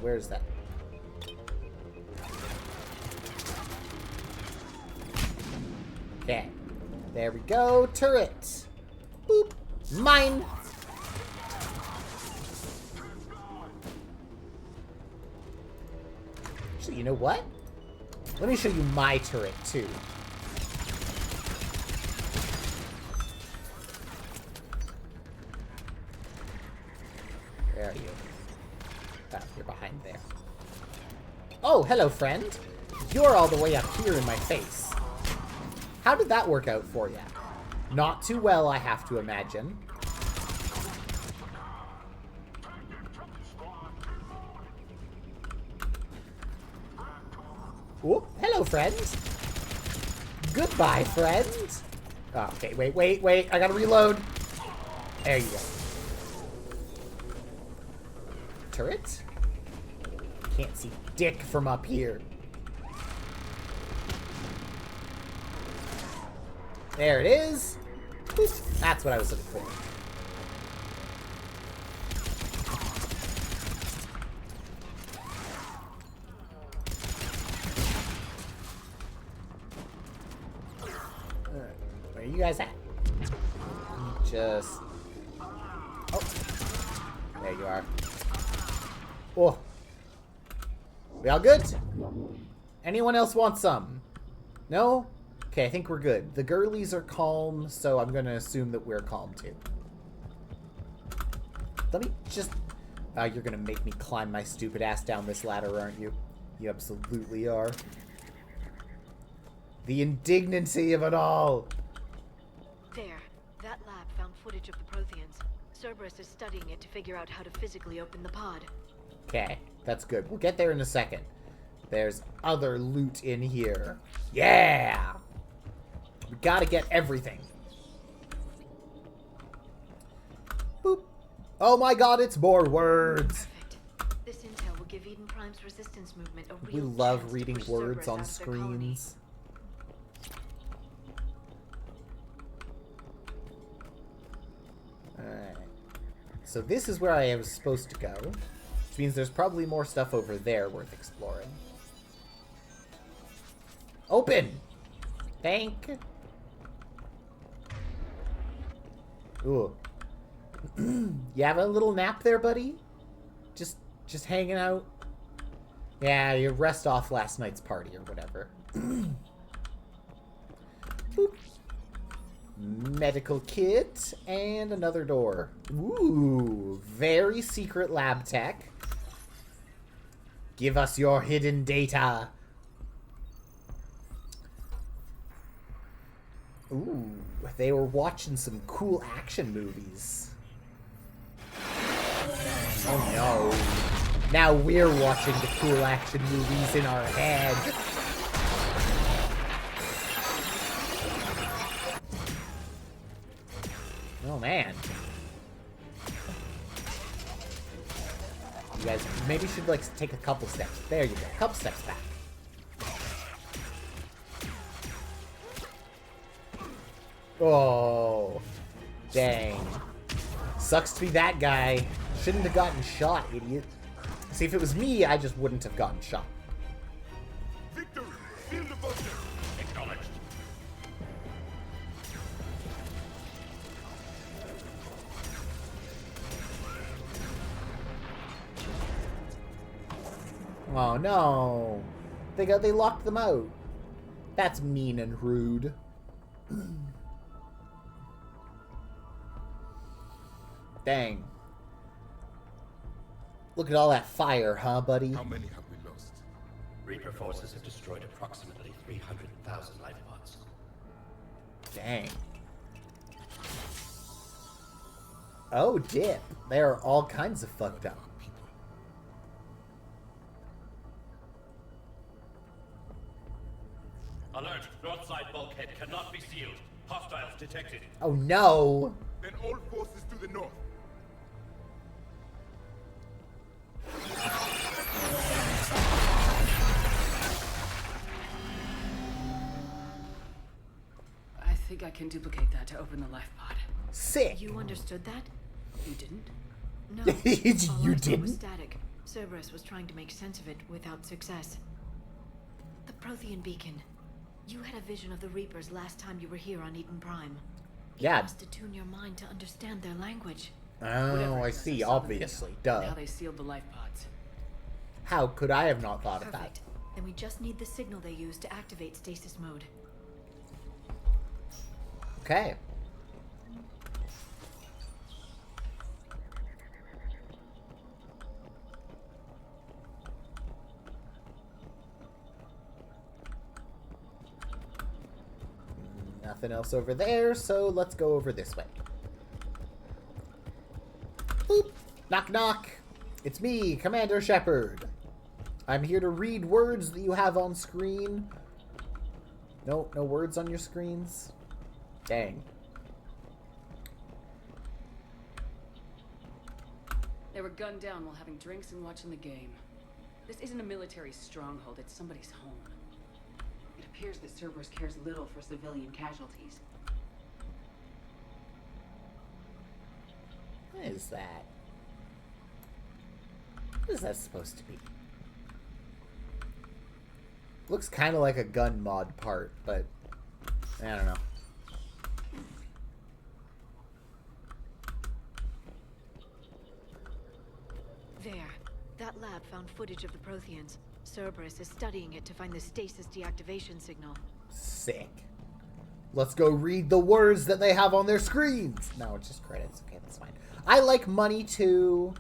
Where's that? Okay. There we go. Turret. Boop. Mine. Actually, you know what? Let me show you my turret, too. Where are you? Oh, you're behind there. Oh, hello, friend. You're all the way up here in my face. How did that work out for you? Not too well, I have to imagine. Oh, hello, friend. Goodbye, friend. Oh, okay, wait. I gotta reload. There you go. Turret? Can't see dick from up here. There it is. Oops, that's what I was looking for. Where are you guys at? Just... Oh. There you are. Oh. We all good? Anyone else want some? No? Okay, I think we're good. The girlies are calm, so I'm gonna assume that we're calm too. Let me just... you're gonna make me climb my stupid ass down this ladder, aren't you? You absolutely are. The indignancy of it all! There. That lab found footage of the Protheans. Cerberus is studying it to figure out how to physically open the pod. Okay, that's good. We'll get there in a second. There's other loot in here. Yeah! We gotta get everything. Boop. Oh my god, it's more words! Perfect. This intel will give Eden Prime's resistance movement a real We love chance to reading push words Cerberus on out of their colony. screens. Alright. So this is where I was supposed to go. Which means there's probably more stuff over there worth exploring. Open! Thank. Ooh. You have a little nap there, buddy? Just hanging out? Yeah, you rest off last night's party or whatever. Boop. Medical kit and another door. Ooh, very secret lab tech. Give us your hidden data. Ooh, they were watching some cool action movies. Oh no. Now we're watching the cool action movies in our head. Oh man. You guys maybe should like take a couple steps. There you go. A couple steps back. Oh, dang. Sucks to be that guy. Shouldn't have gotten shot, idiot. See, if it was me, I just wouldn't have gotten shot. Victory! Seal devotion! Acknowledged. Oh no. They locked them out. That's mean and rude. Dang. Look at all that fire, huh, buddy? How many have we lost? Reaper forces have destroyed approximately 300,000 life pods. Dang. Oh, dip. They are all kinds of fucked up. Alert! Broadside bulkhead cannot be sealed. Hostiles detected. Oh no! Then all forces to the north. I think I can duplicate that to open the life pod. Sick! You understood that? You didn't? No. You All I saw was didn't? static. Cerberus was trying to make sense of it without success. The Prothean beacon. You had a vision of the Reapers last time you were here on Eden Prime. Yeah. You must attune your mind to understand their language. Oh, I see. Obviously. Duh. Now they sealed the life pods. How could I have not thought of that? Perfect. Then we just need the signal they use to activate stasis mode. Okay. Nothing else over there, so let's go over this way. Boop. Knock, knock. It's me, Commander Shepard. I'm here to read words that you have on screen. No words on your screens? Dang. They were gunned down while having drinks and watching the game. This isn't a military stronghold, it's somebody's home. It appears that Cerberus cares little for civilian casualties. What is that? What is that supposed to be? Looks kind of like a gun mod part, but I don't know. There. That lab found footage of the Protheans. Cerberus is studying it to find the stasis deactivation signal. Sick. Let's go read the words that they have on their screens. No, it's just credits. Okay, that's fine. I like money too.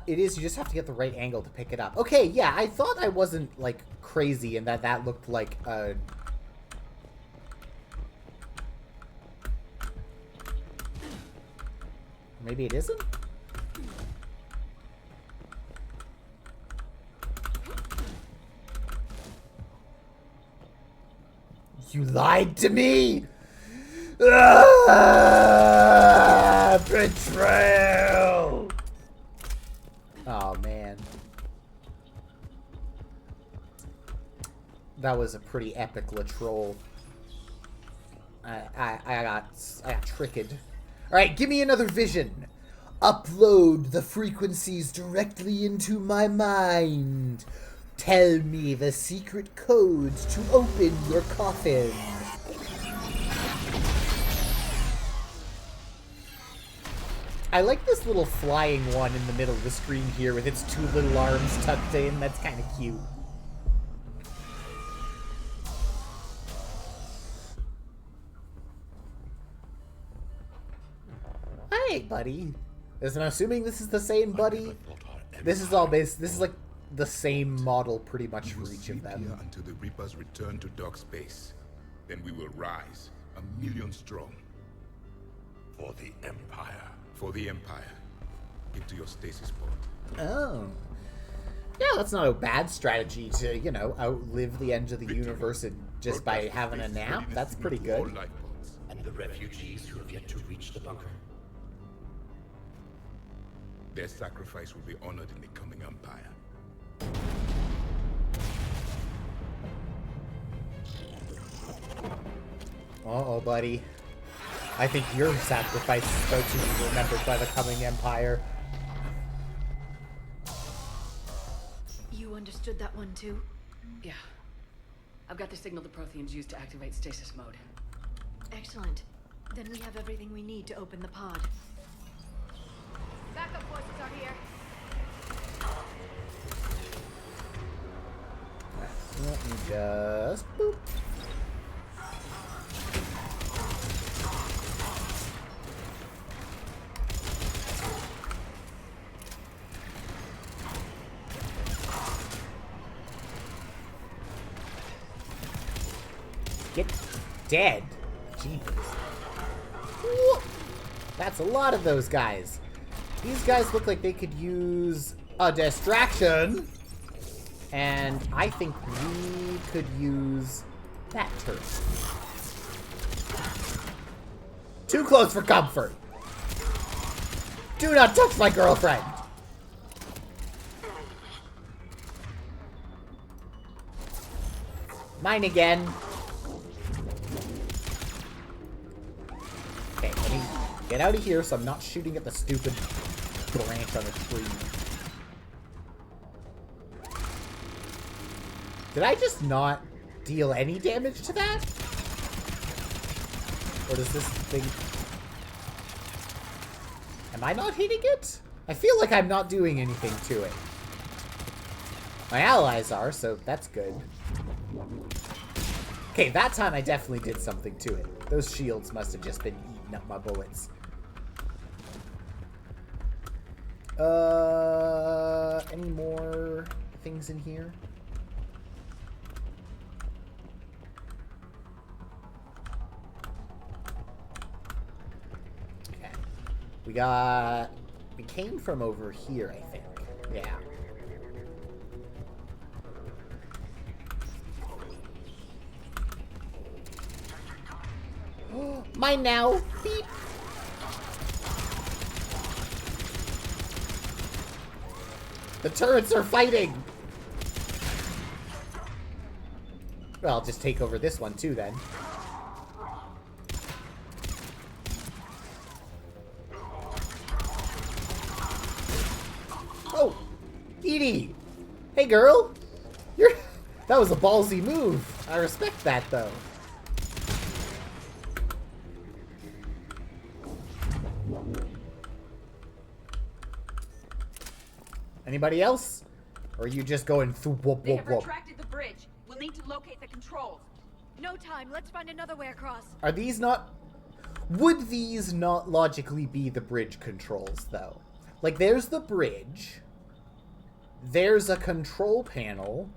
It is, you just have to get the right angle to pick it up. Okay, yeah, I thought I wasn't, like, crazy and that looked like a... Maybe it isn't? You lied to me! Ah, betrayal! Oh, man. That was a pretty epic Latrol. I got tricked. Alright, give me another vision. Upload the frequencies directly into my mind. Tell me the secret codes to open your coffin. I like this little flying one in the middle of the screen here with its two little arms tucked in. That's kind of cute. Hey, buddy. I'm assuming this is the same buddy. This is all based. This is like the same model pretty much for each of them. Here until the Reapers return to dock space. Then we will rise, 1,000,000 strong. For the Empire. For the Empire. Get to your stasis pod. Oh. Yeah, that's not a bad strategy to, you know, outlive the end of the universe and just by having a nap. That's pretty good. And the refugees who have yet to reach the bunker. Their sacrifice will be honored in the coming Empire. Uh-oh, buddy. I think your sacrifice is about to be remembered by the coming Empire. You understood that one too? Yeah. I've got the signal the Protheans use to activate stasis mode. Excellent. Then we have everything we need to open the pod. Backup forces are here. Let me just... boop. Get dead. Jeepers. That's a lot of those guys. These guys look like they could use a distraction. And I think we could use that turret. Too close for comfort. Do not touch my girlfriend. Mine again. Okay, let me get out of here so I'm not shooting at the stupid branch on the tree. Did I just not deal any damage to that? Or does this thing... Am I not hitting it? I feel like I'm not doing anything to it. My allies are, so that's good. Okay, that time I definitely did something to it. Those shields must have just been eating up my bullets. Any more things in here? Okay. We came from over here, I think. Yeah. Mine now. Beep. The turrets are fighting. Well, I'll just take over this one too then. Oh, Edie. Hey, girl. That was a ballsy move. I respect that though. Anybody else? Or are you just going through whoop, They whoop, have whoop? retracted the bridge. We'll need to locate the controls. No time. Let's find another way across. Are these not... Would these not logically be the bridge controls, though? Like, there's the bridge. There's a control panel.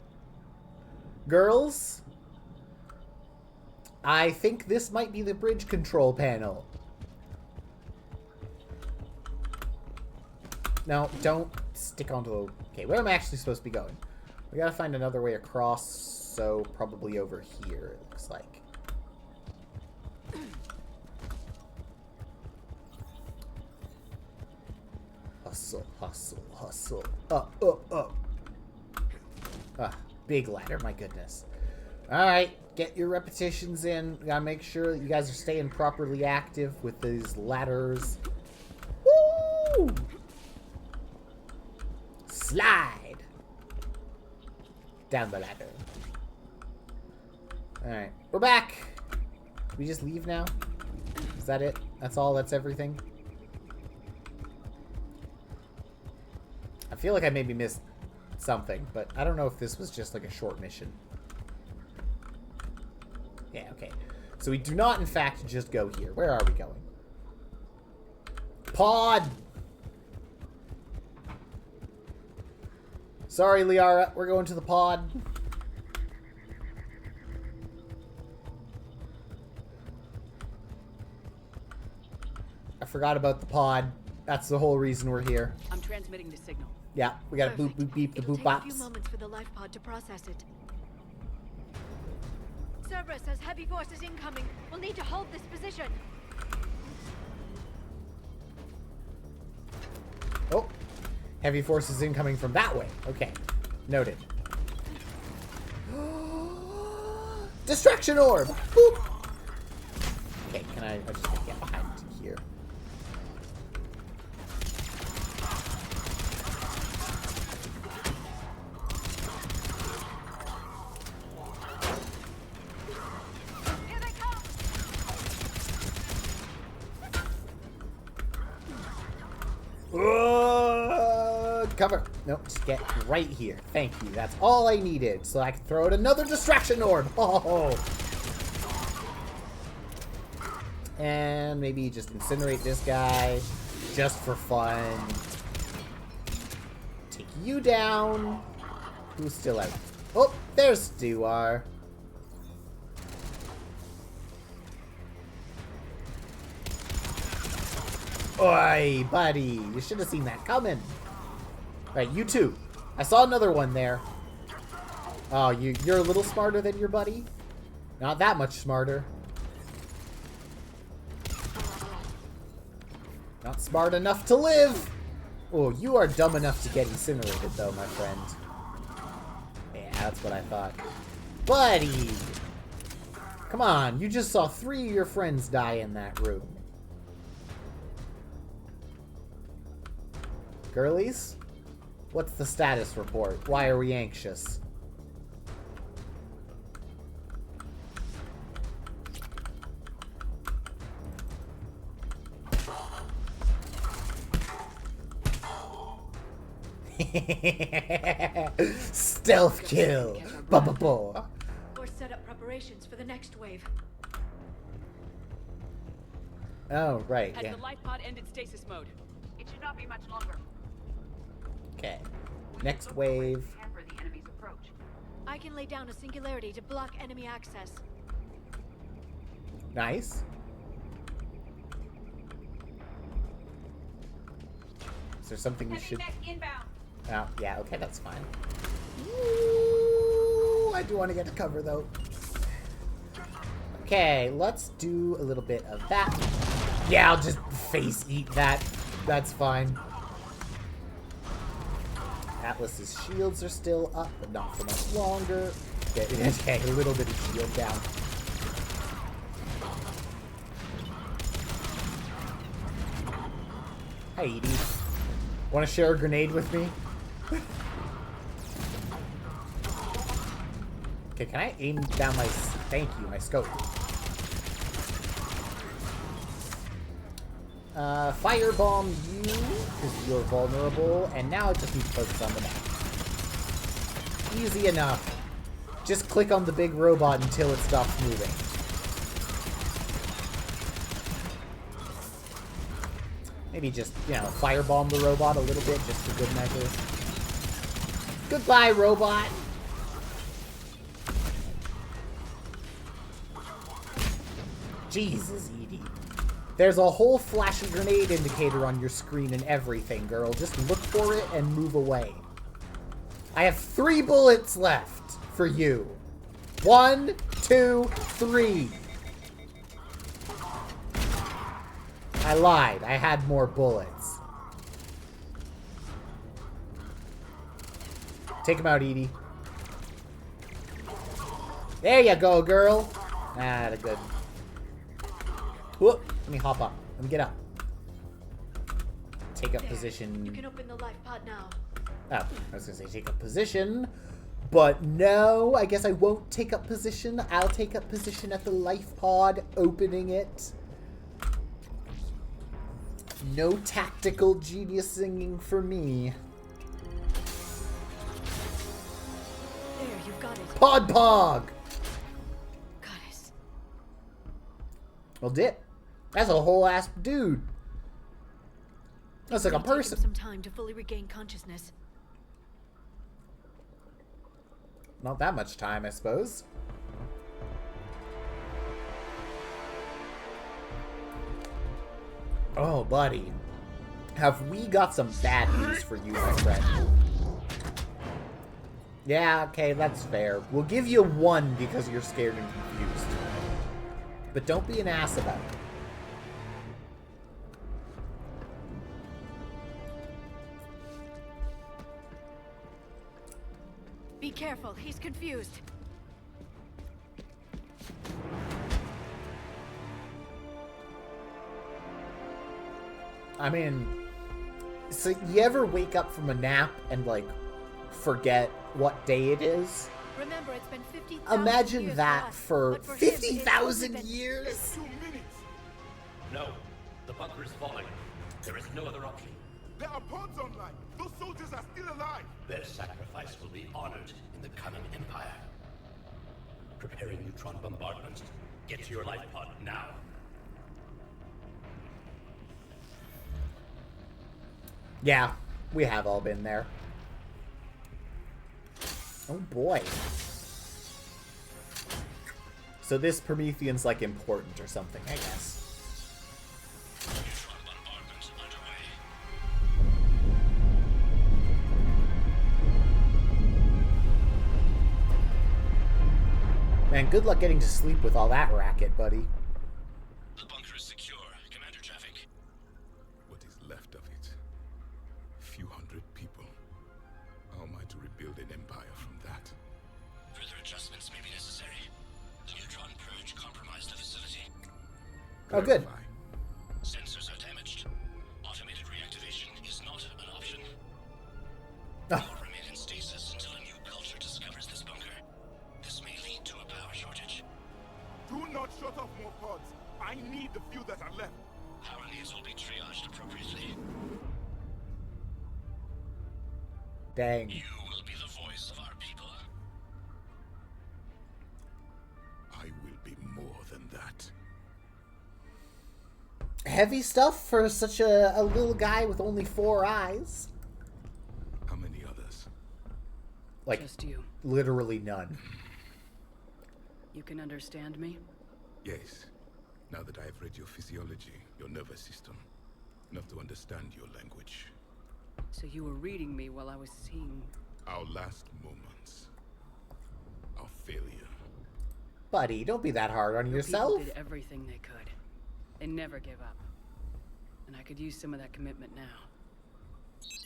Girls? I think this might be the bridge control panel. No, don't stick onto the... Okay, where am I actually supposed to be going? We gotta find another way across, so probably over here, it looks like. Hustle, hustle, hustle. Up, up, up. Ah, big ladder, my goodness. Alright, get your repetitions in. We gotta make sure that you guys are staying properly active with these ladders. Woo! Slide! Down the ladder. Alright, we're back! Can we just leave now? Is that it? That's all? That's everything? I feel like I maybe missed something, but I don't know if this was just like a short mission. Yeah, okay. So we do not, in fact, just go here. Where are we going? Pod! Sorry, Liara. We're going to the pod. I forgot about the pod. That's the whole reason we're here. I'm transmitting the signal. Yeah, we gotta boop, boop, beep, the It'll boop take a few bops. moments for the life pod to process it. Cerberus has heavy forces incoming. We'll need to hold this position. Oh, heavy forces incoming from that way. Okay, noted. Distraction orb. Boop. Okay, can I just gotta get behind here? Cover. Nope, just get right here. Thank you. That's all I needed. So I can throw out another distraction orb. Oh. And maybe just incinerate this guy. Just for fun. Take you down. Who's still out? Oh, there's Stuar. Oi, buddy. You should have seen that coming. Alright, you too. I saw another one there. Oh, you're a little smarter than your buddy? Not that much smarter. Not smart enough to live! Oh, you are dumb enough to get incinerated, though, my friend. Yeah, that's what I thought. Buddy! Come on, you just saw 3 of your friends die in that room. Girlies? What's the status report? Why are we anxious? Stealth kill. Ba-ba-ba. Or set up preparations for the next wave. Oh, right, Has yeah. the life pod ended stasis mode? It should not be much longer. Okay. Next wave. Hamper the enemy's approach. I can lay down a singularity to block enemy access. Nice. Is there something we should... Inbound. Oh, yeah, okay, that's fine. Ooh, I do want to get to cover, though. Okay, let's do a little bit of that. Yeah, I'll just face eat that. That's fine. Atlas's shields are still up, but not for much longer. Okay, a little bit of shield down. Hi, Edie. Want to share a grenade with me? Okay, can I aim down my... Thank you, my scope. Firebomb you, because you're vulnerable, and now I just need to focus on the map. Easy enough. Just click on the big robot until it stops moving. Maybe just, you know, firebomb the robot a little bit, just for good measure. Goodbye, robot! Jesus, Edie. There's a whole flashing grenade indicator on your screen and everything, girl. Just look for it and move away. I have 3 bullets left for you. 1, 2, 3. I lied. I had more bullets. Take him out, Edie. There you go, girl. Ah, good. Whoop. Let me hop up. Let me get up. Take up position. You can open the life pod now. Oh, I was gonna say take up position. But no, I guess I won't take up position. I'll take up position at the life pod, opening it. No tactical genius singing for me. There, you've got it. Pod Pog! Goddess. Well, dip. That's a whole ass dude. That's like a It'll take him person. some time to fully regain consciousness. Not that much time, I suppose. Oh, buddy. Have we got some bad news for you, my friend? Yeah, okay, that's fair. We'll give you 1 because you're scared and confused. But don't be an ass about it. Be careful, he's confused. I mean, so you ever wake up from a nap and, like, forget what day it is? Remember, it's been 50,000 Imagine years that us, for but for him, it's 50,000 only been- years? No, the bunker is falling. There is no other option. There are pods online. Those soldiers are still alive. Their sacrifice will be honored in the coming Empire. Preparing neutron bombardment. Get to your life pod now. Yeah, we have all been there. Oh boy. So this Promethean's like important or something, I guess. Man, good luck getting to sleep with all that racket, buddy. The bunker is secure. Commander Traffic. What is left of it? A few hundred people. How am I to rebuild an empire from that? Further adjustments may be necessary. The neutron purge compromised the facility. Oh, good. Sensors are damaged. Automated reactivation is not an option. Oh. We'll remain in stasis until a new culture discovers this bunker. This may lead to a power shortage. Do not shut off more pods. I need the few that are left. Power needs will be triaged appropriately. Dang. You will be the voice of our people. I will be more than that. Heavy stuff for such a little guy with only 4 eyes. How many others? Like, just you. Literally none. You can understand me? Yes. Now that I've read your physiology, your nervous system, enough to understand your language. So you were reading me while I was seeing... Our last moments. Our failure. Buddy, don't be that hard on Your yourself. people did everything they could. They never gave up. And I could use some of that commitment now.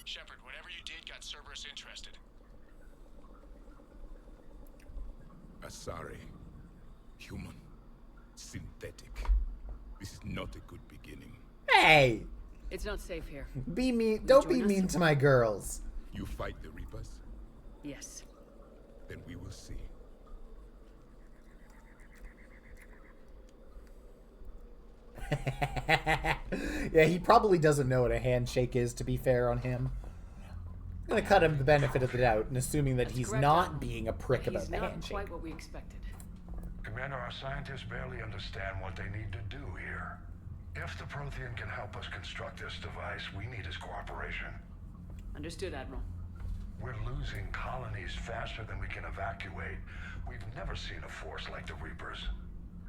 Shepard, whatever you did got Cerberus interested. Asari. Human. Synthetic. This is not a good beginning. Hey! It's not safe here. Be mean. Don't be mean to my girls. You fight the Reapers? Yes. Then we will see. Yeah, he probably doesn't know what a handshake is, to be fair on him. I'm gonna cut him the benefit of the doubt, and assuming that he's not being a prick about the handshake. He's not quite what we expected. Commander, our scientists barely understand what they need to do here. If the Prothean can help us construct this device, we need his cooperation. Understood, Admiral. We're losing colonies faster than we can evacuate. We've never seen a force like the Reapers.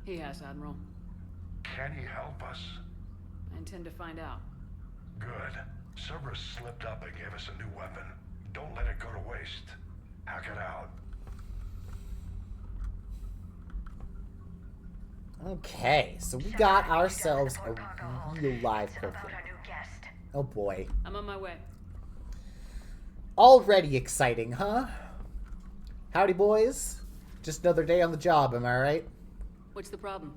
He has, Admiral. Can he help us? I intend to find out. Good. Cerberus slipped up and gave us a new weapon. Don't let it go to waste. Hack it out. Okay, so we got ourselves a real live Prothean. Oh boy. I'm on my way. Already exciting, huh? Howdy, boys. Just another day on the job, am I right? What's the problem?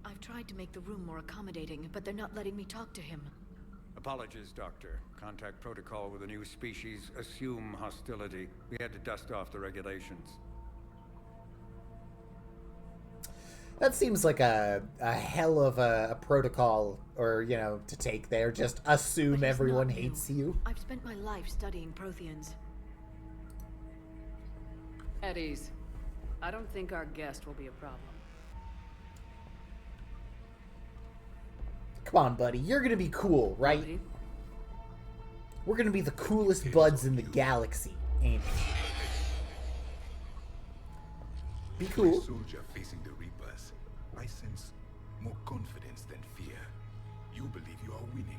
I've tried to make the room more accommodating, but they're not letting me talk to him. Apologies, Doctor. Contact protocol with a new species. Assume hostility. We had to dust off the regulations. That seems like a hell of a protocol, or, you know, to take there. Just assume everyone hates you. I've spent my life studying Protheans. At ease. I don't think our guest will be a problem. Come on, buddy. You're gonna be cool, right? Buddy. We're gonna be the coolest buds in the galaxy, ain't we? Be cool. Soldier facing the Reapers, I sense more confidence than fear. You believe you are winning.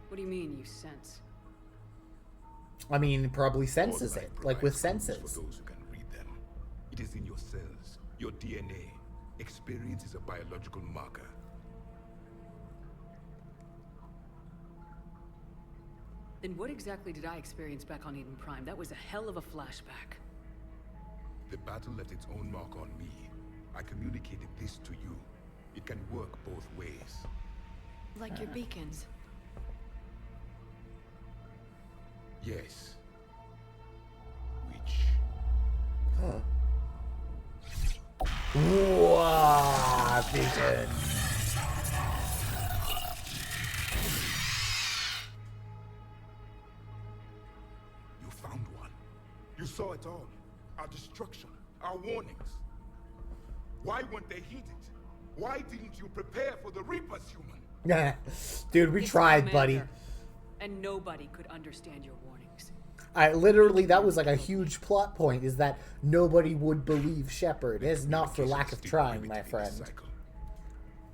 What do you mean, you sense? I mean, probably senses it, like with senses. For those who can read them, it is in your cells, your DNA. Experience is a biological marker. Then what exactly did I experience back on Eden Prime? That was a hell of a flashback. The battle left its own mark on me. I communicated this to you. It can work both ways. Like your beacons. Yes. Which? Huh. Wow, vision. You found one. You saw it all. Our destruction, our warnings. Why weren't they heeded? Why didn't you prepare for the Reapers, human? Dude, we It's tried, Commander, buddy. And nobody could understand your warnings. Literally, that was like a huge plot point, is that nobody would believe Shepard. It is not for lack of trying, my friend.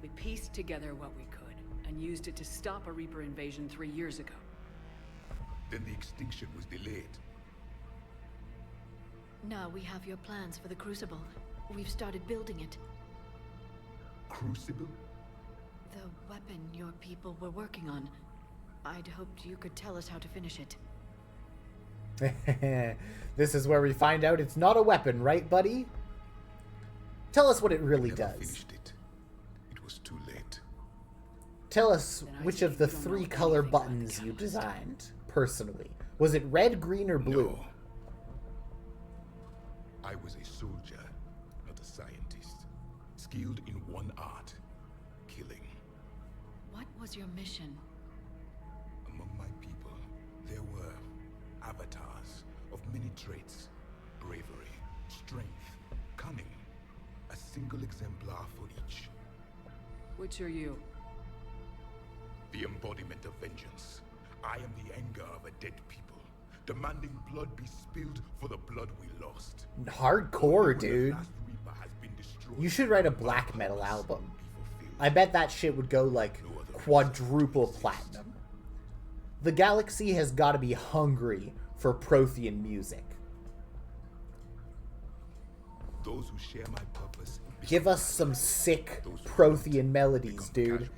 We pieced together what we could, and used it to stop a Reaper invasion 3 years ago. Then the extinction was delayed. Now we have your plans for the Crucible. We've started building it. Crucible? The weapon your people were working on. I'd hoped you could tell us how to finish it. This is where we find out it's not a weapon, right, buddy? Tell us what it really Never does. finished it. It was too late. Tell us which of the 3 color buttons you designed, personally. Was it red, green, or blue? No. I was a soldier, not a scientist. Skilled in one art, killing. What was your mission? Among my people, There were avatars of many traits: bravery, strength, cunning. A single exemplar for each. Which are you? The embodiment of vengeance. I am the anger of a dead people, demanding blood be spilled for the blood we lost. Hardcore, dude. You should write a black metal album. I bet that shit would go like quadruple platinum. The galaxy has got to be hungry for Prothean music. Those who share my purpose. Give us some sick Prothean melodies, dude.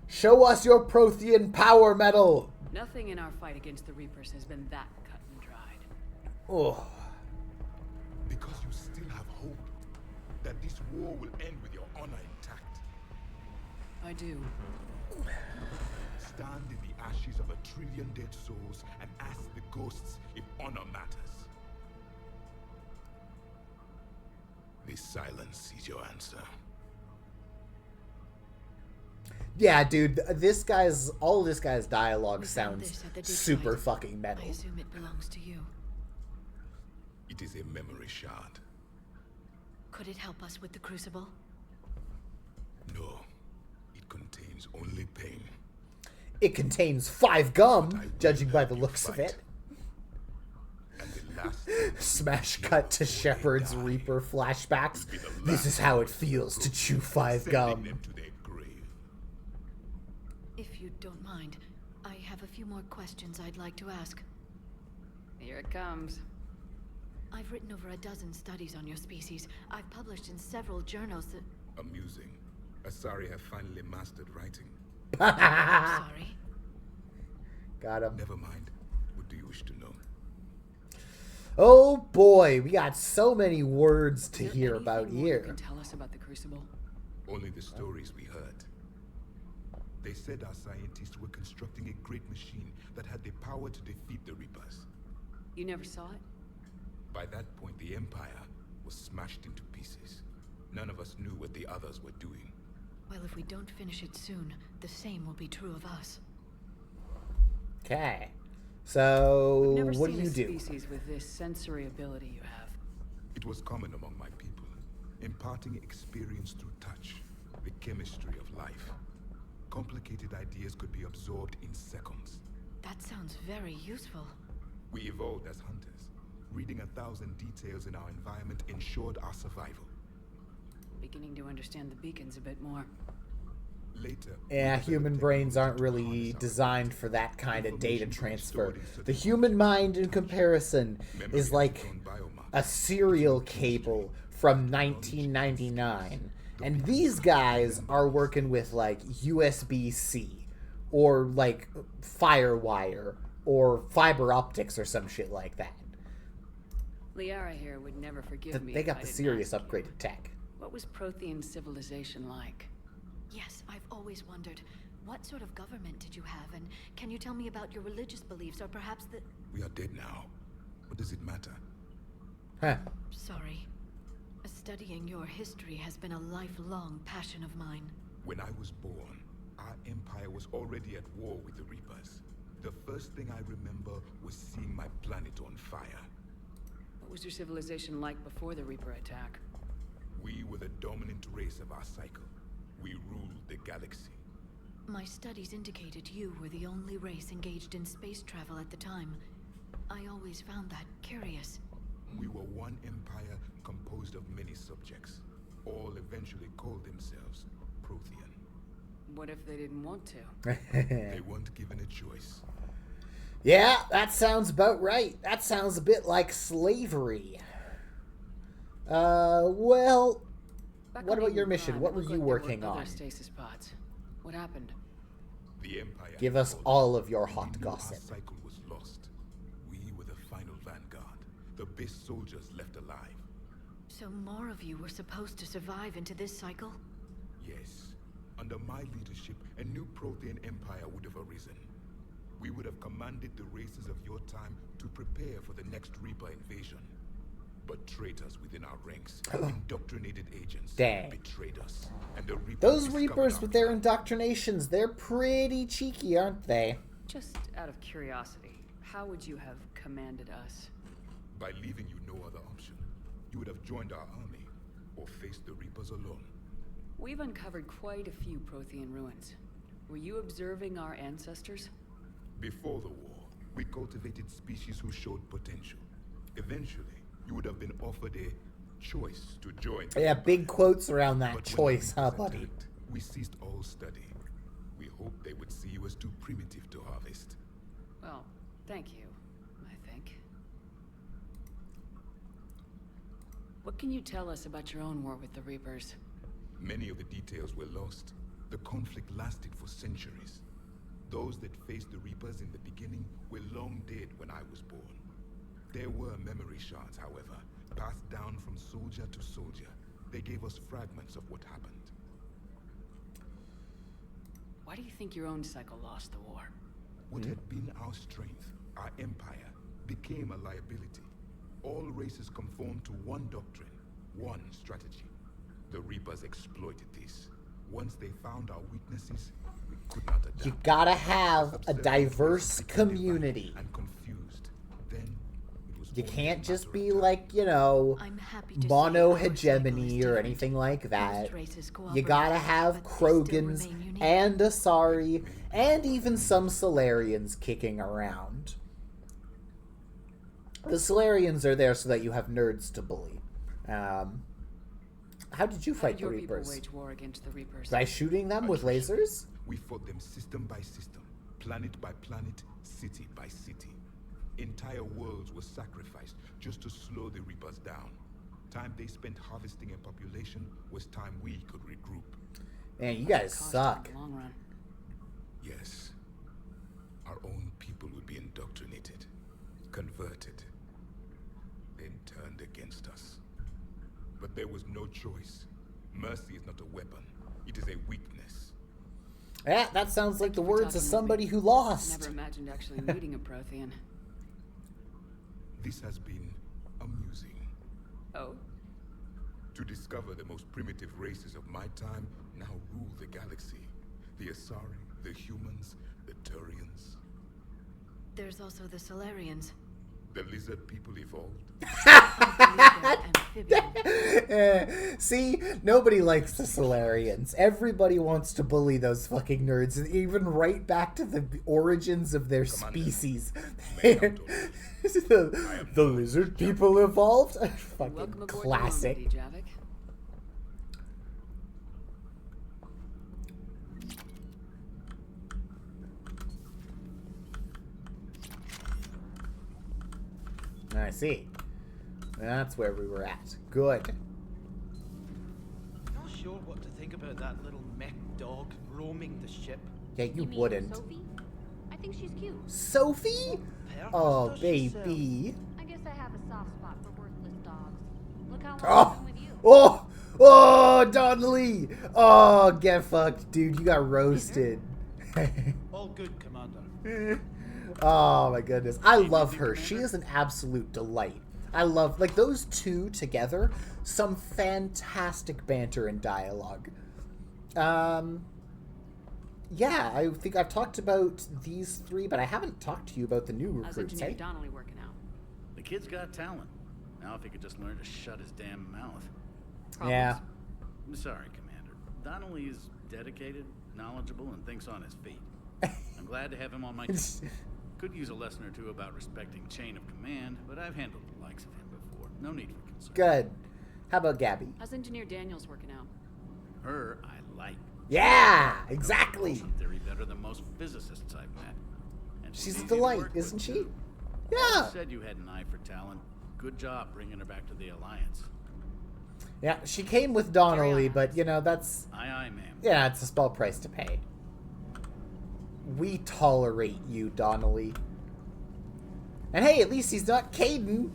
Show us your Prothean power metal. Nothing in our fight against the Reapers has been that cut and dried. Oh. Because you still have hope that this war will end with your honor intact. I do. Stand in the ashes of 1 trillion dead souls and ask the ghosts if honor matters. This silence is your answer. Yeah, dude, all this guy's dialogue sounds super fucking metal. I assume it belongs to you. It is a memory shard. Could it help us with the Crucible? No. It contains only pain. It contains 5 gum, judging by the looks of it. Smash cut to Shepard's Reaper flashbacks. This is how it feels to chew 5 gum. If you don't mind, I have a few more questions I'd like to ask. Here it comes. I've written over 12 studies on your species. I've published in several journals that... Amusing. Asari have finally mastered writing. I'm sorry. Got him. Never mind. What do you wish to know? Oh boy, we got so many words to hear about here. You can tell us about the Crucible? Only the stories we heard. They said our scientists were constructing a great machine that had the power to defeat the Reapers. You never saw it? By that point, the Empire was smashed into pieces. None of us knew what the others were doing. Well, if we don't finish it soon, the same will be true of us. Okay. So, Never what do seen you a do? species with this sensory ability you have. It was common among my people, imparting experience through touch, the chemistry of life. Complicated ideas could be absorbed in seconds. That sounds very useful. We evolved as hunters. Reading 1,000 details in our environment ensured our survival. Beginning to understand the beacons a bit more. Later, Yeah, human brains aren't really designed for that kind of data transfer. The human mind, in comparison, is like a serial cable from 1999. And these guys are working with, like, USB-C, or, like, FireWire, or fiber optics, or some shit like that. Liara here would never forgive me. They if got I the didn't serious ask you. upgraded tech. What was Prothean civilization like? Yes, I've always wondered, what sort of government did you have, and can you tell me about your religious beliefs, or perhaps the... We are dead now. What does it matter? Huh. Sorry. Studying your history has been a lifelong passion of mine. When I was born, our empire was already at war with the Reapers. The first thing I remember was seeing my planet on fire. What was your civilization like before the Reaper attack? We were the dominant race of our cycle. We ruled the galaxy. My studies indicated you were the only race engaged in space travel at the time. I always found that curious. We were one empire composed of many subjects. All eventually called themselves Prothean. What if they didn't want to? They weren't given a choice. Yeah, that sounds about right. That sounds a bit like slavery. Well, what about your mission? What were you working on? Other stasis pods. What happened? The Empire. Give us all of your hot gossip. Our cycle was lost. We were the final vanguard, the best soldiers left alive. So more of you were supposed to survive into this cycle? Yes. Under my leadership, a new Prothean empire would have arisen. We would have commanded the races of your time to prepare for the next Reaper invasion. But traitors within our ranks, indoctrinated agents, betrayed us. And the Reapers Those Reapers with their indoctrinations, they're pretty cheeky, aren't they? Just out of curiosity, how would you have commanded us? By leaving you no other option. You would have joined our army, or faced the Reapers alone. We've uncovered quite a few Prothean ruins. Were you observing our ancestors? Before the war, we cultivated species who showed potential. Eventually, you would have been offered a choice to join. Yeah, big quotes around that But when choice, the huh, Reapers buddy? attacked, we ceased all study. We hoped they would see you as too primitive to harvest. Well, thank you, I think. What can you tell us about your own war with the Reapers? Many of the details were lost. The conflict lasted for centuries. Those that faced the Reapers in the beginning were long dead when I was born. There were memory shards, however, passed down from soldier to soldier. They gave us fragments of what happened. Why do you think your own cycle lost the war? What had been our strength, our empire, became a liability. All races conformed to one doctrine, one strategy. The Reapers exploited this. Once they found our weaknesses, we could not adapt. You gotta have a diverse community. And confused. Then it was You only can't a just matter be of time. like, you know, I'm happy to monohegemony or anything like that. You gotta have Krogans and Asari and even some Solarians kicking around. The Solarians are there so that you have nerds to bully. How did you fight the your people Reapers? wage war against the Reapers? By shooting them with lasers? We fought them system by system, planet by planet, city by city. Entire worlds were sacrificed just to slow the Reapers down. Time they spent harvesting a population was time we could regroup. Man, you guys suck. In the long run. Yes. Our own people would be indoctrinated, converted, then turned against us. But there was no choice. Mercy is not a weapon. It is a weakness. Yeah, that sounds like the words of talking with somebody me. who lost. Never imagined actually meeting a Prothean. This has been amusing. Oh? To discover the most primitive races of my time now rule the galaxy. The Asari, the humans, the Turians. There's also the Solarians. The lizard people evolved. See, nobody likes the Solarians. Everybody wants to bully those fucking nerds, and even right back to the origins of their species. the lizard people evolved? Fucking classic. I see. That's where we were at. Good. Not sure what to think about that little mech dog roaming the ship. Yeah, you wouldn't. Sophie? I think she's cute. Sophie? Oh, baby. I guess I have a soft spot for worthless dogs. Look how long I've Oh, been with you. oh, Donnelly. Oh, get fucked, dude. You got roasted. All good, Commander. Oh my goodness. I love her. She is an absolute delight. I love, like, those two together, some fantastic banter and dialogue. Yeah, I think I've talked about these three, but I haven't talked to you about the new How's recruits, Engineer eh? Donnelly working out? The kid's got talent. Now if he could just learn to shut his damn mouth. Yeah. I'm sorry, Commander. Donnelly is dedicated, knowledgeable, and thinks on his feet. I'm glad to have him on my team. Could use a lesson or two about respecting chain of command, but I've handled the likes of him before. No need for concern. Good. How about Gabby? How's Engineer Daniels working out? Her, I like. Yeah, exactly. Propulsion theory better than most physicists I've met. And She's a easy to delight, work isn't with, she? too. Yeah. You said you had an eye for talent. Good job bringing her back to the Alliance. Yeah, she came with Donnelly, but, you know, that's... Aye, ma'am. Yeah, it's a small price to pay. We tolerate you, Donnelly. And hey, at least he's not Caden.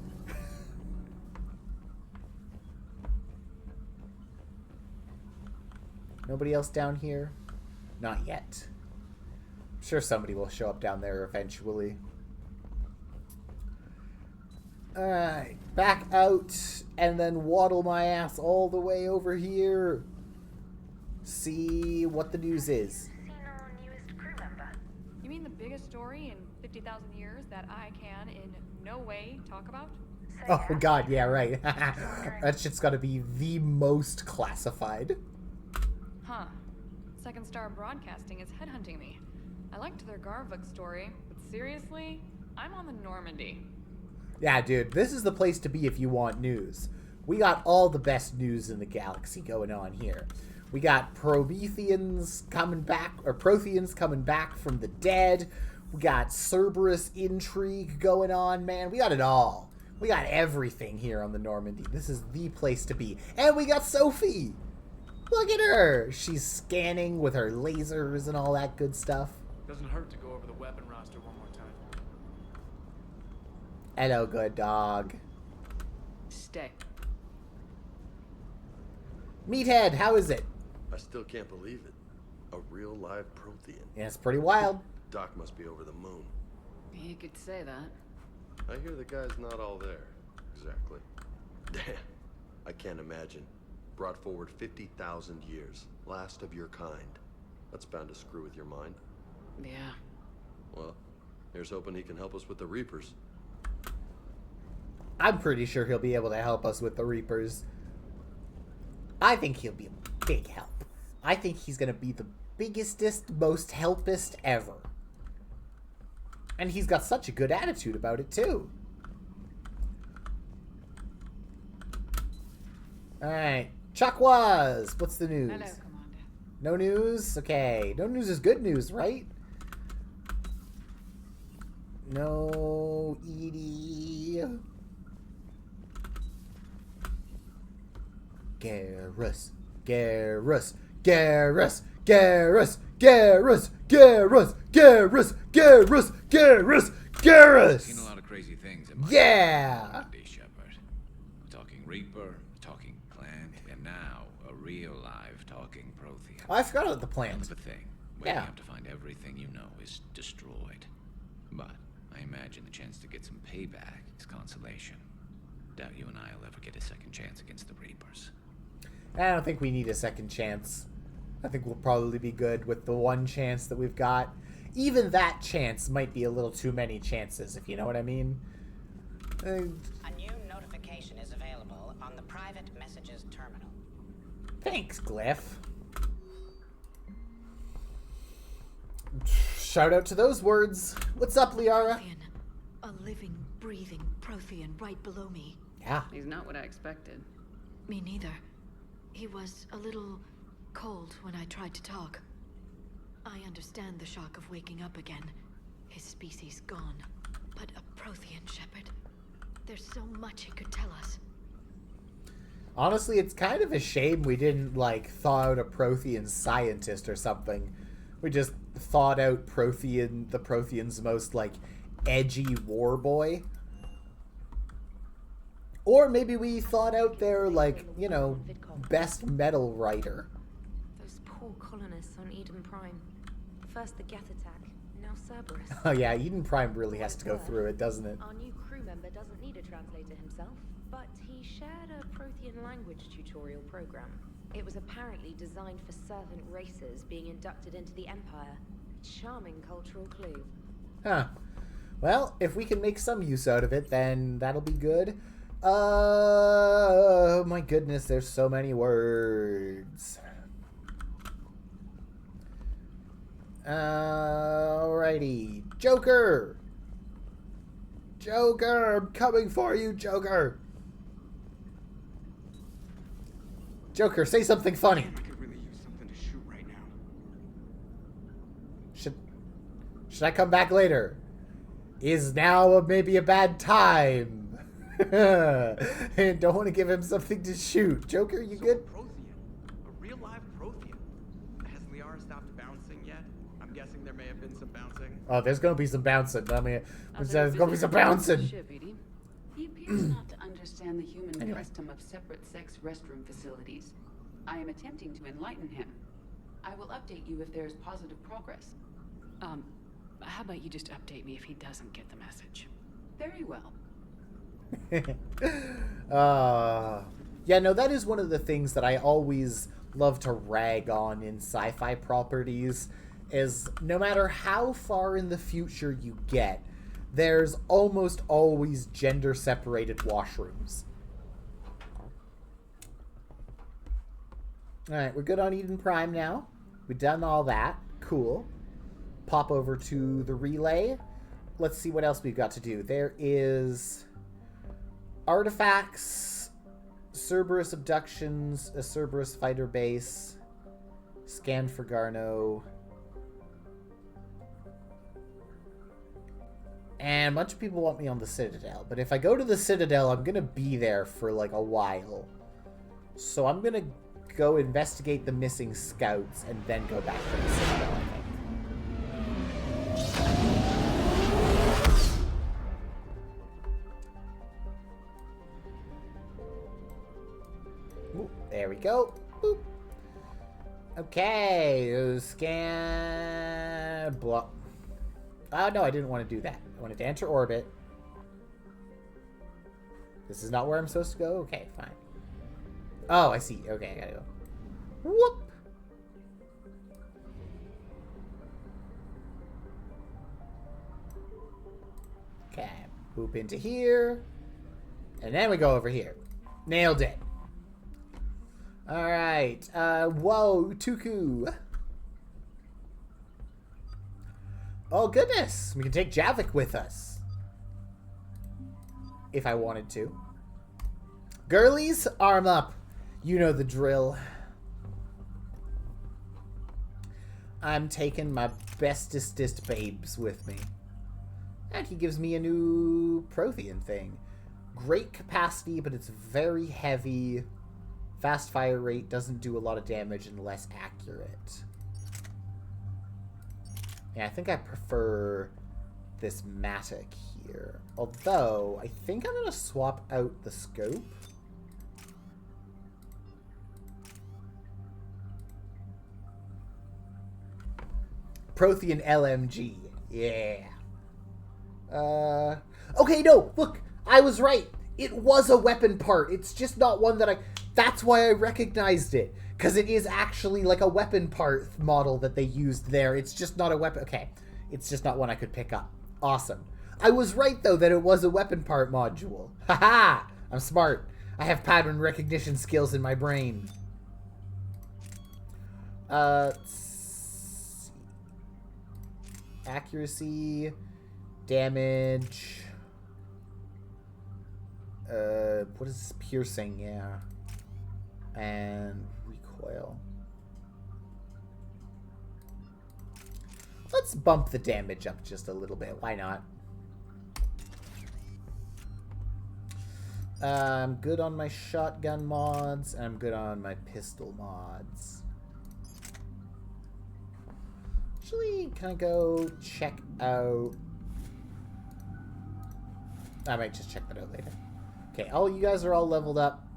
Nobody else down here? Not yet. I'm sure somebody will show up down there eventually. Alright, back out and then waddle my ass all the way over here. See what the news is. You mean mean the biggest story in 50,000 years that I can in no way talk about? Oh god, yeah, right. That shit's gotta be the most classified. Huh. Second Star Broadcasting is headhunting me. I liked their Garvik story, but seriously, I'm on the Normandy. Yeah, dude, this is the place to be if you want news. We got all the best news in the galaxy going on here. We got Prometheans coming back, or Protheans coming back from the dead. We got Cerberus intrigue going on, man. We got it all. We got everything here on the Normandy. This is the place to be. And we got Sophie! Look at her! She's scanning with her lasers and all that good stuff. Doesn't hurt to go over the weapon roster one more time. Hello, good dog. Stay. Meathead, how is it? I still can't believe it. A real live Prothean. Yeah, it's pretty wild. Doc must be over the moon. You could say that. I hear the guy's not all there. Exactly. Damn. I can't imagine. Brought forward 50,000 years. Last of your kind. That's bound to screw with your mind. Yeah. Well, here's hoping he can help us with the Reapers. I'm pretty sure he'll be able to help us with the Reapers. I think he'll be a big help. I think he's going to be the biggestest, most helpest ever. And he's got such a good attitude about it, too. Alright. Chakwas! What's the news? Hello, Commander. No news? Okay. No news is good news, right? No, Edie. Garrus. Garrus. Garrus. Garrus. Garrus. Garrus. Garrus. Garrus. Garrus. Garrus. Seen a lot of crazy things in Yeah. Normandy, Shepard. We're talking Reaper, we're talking plant, and now a real live talking Prothean. Oh, I forgot about the plant. That's the thing. Waking Yeah. up to find everything you know is destroyed. But I imagine the chance to get some payback is consolation. Doubt you and I'll ever get a second chance against the Reapers. I don't think we need a second chance. I think we'll probably be good with the one chance that we've got. Even that chance might be a little too many chances, if you know what I mean. A new notification is available on the private messages terminal. Thanks, Glyph. Shout out to those words. What's up, Liara? A living, breathing Prothean right below me. Yeah. He's not what I expected. Me neither. He was a little cold when I tried to talk. I understand the shock of waking up again. His species gone. But a Prothean, Shepard. There's so much he could tell us. Honestly, it's kind of a shame we didn't, like, thaw out a Prothean scientist or something. We just thawed out the Prothean's most, like, edgy war boy. Or maybe we thought out their, like, you know, best metal writer. Those poor colonists on Eden Prime. First the Geth attack, now Cerberus. Oh yeah, Eden Prime really has to go through it, doesn't it? Our new crew member doesn't need a translator himself, but he shared a Prothean language tutorial program. It was apparently designed for servant races being inducted into the Empire. Charming cultural clue. Huh. Well, if we can make some use out of it, then that'll be good. Oh my goodness, there's so many words. Alrighty. Joker! Joker! I'm coming for you, Joker! Joker, say something funny. I could really use something to shoot right now. Should I come back later? Is now maybe a bad time? And don't want to give him something to shoot. Joker, you good? A real live Prothean. Has Liara stopped bouncing yet? I'm guessing there may have been some bouncing. Oh, there's gonna be some bouncing. I mean, there's gonna be some bouncing. He appears not to understand the human custom of separate-sex restroom facilities. I am attempting to enlighten him. I will update you if there is positive progress. How about you just update me if he doesn't get the message? Very well. Yeah, no, that is one of the things that I always love to rag on in sci-fi properties, is no matter how far in the future you get, there's almost always gender-separated washrooms. Alright, we're good on Eden Prime now. We've done all that. Cool. Pop over to the relay. Let's see what else we've got to do. There is artifacts, Cerberus abductions, a Cerberus fighter base, scan for Garneau, and a bunch of people want me on the Citadel. But if I go to the Citadel, I'm going to be there for like a while. So I'm going to go investigate the missing scouts and then go back to the Citadel, I think. Ooh, there we go. Boop. Okay, scan... block. Oh, no, I didn't want to do that. I wanted to enter orbit. This is not where I'm supposed to go? Okay, fine. Oh, I see. Okay, I gotta go. Whoop! Okay, boop into here. And then we go over here. Nailed it. Alright. Whoa, Tuku. Oh, goodness. We can take Javik with us. If I wanted to. Girlies, arm up. You know the drill. I'm taking my bestestest babes with me. And he gives me a new Prothean thing. Great capacity, but it's very heavy. Fast fire rate, doesn't do a lot of damage, and less accurate. Yeah, I think I prefer this Matic here. Although, I think I'm going to swap out the scope. Prothean LMG. Yeah. Okay, no, look, I was right. It was a weapon part. It's just not one that that's why I recognized it. Because it is actually like a weapon part model that they used there. It's just not a weapon. Okay, it's just not one I could pick up. Awesome. I was right, though, that it was a weapon part module. Haha! I'm smart. I have pattern recognition skills in my brain. Accuracy, damage, what is this? Piercing, yeah, and recoil. Let's bump the damage up just a little bit, why not? I'm good on my shotgun mods, and I'm good on my pistol mods. Actually, can I go check out... I might just check that out later. Okay, you guys are all leveled up.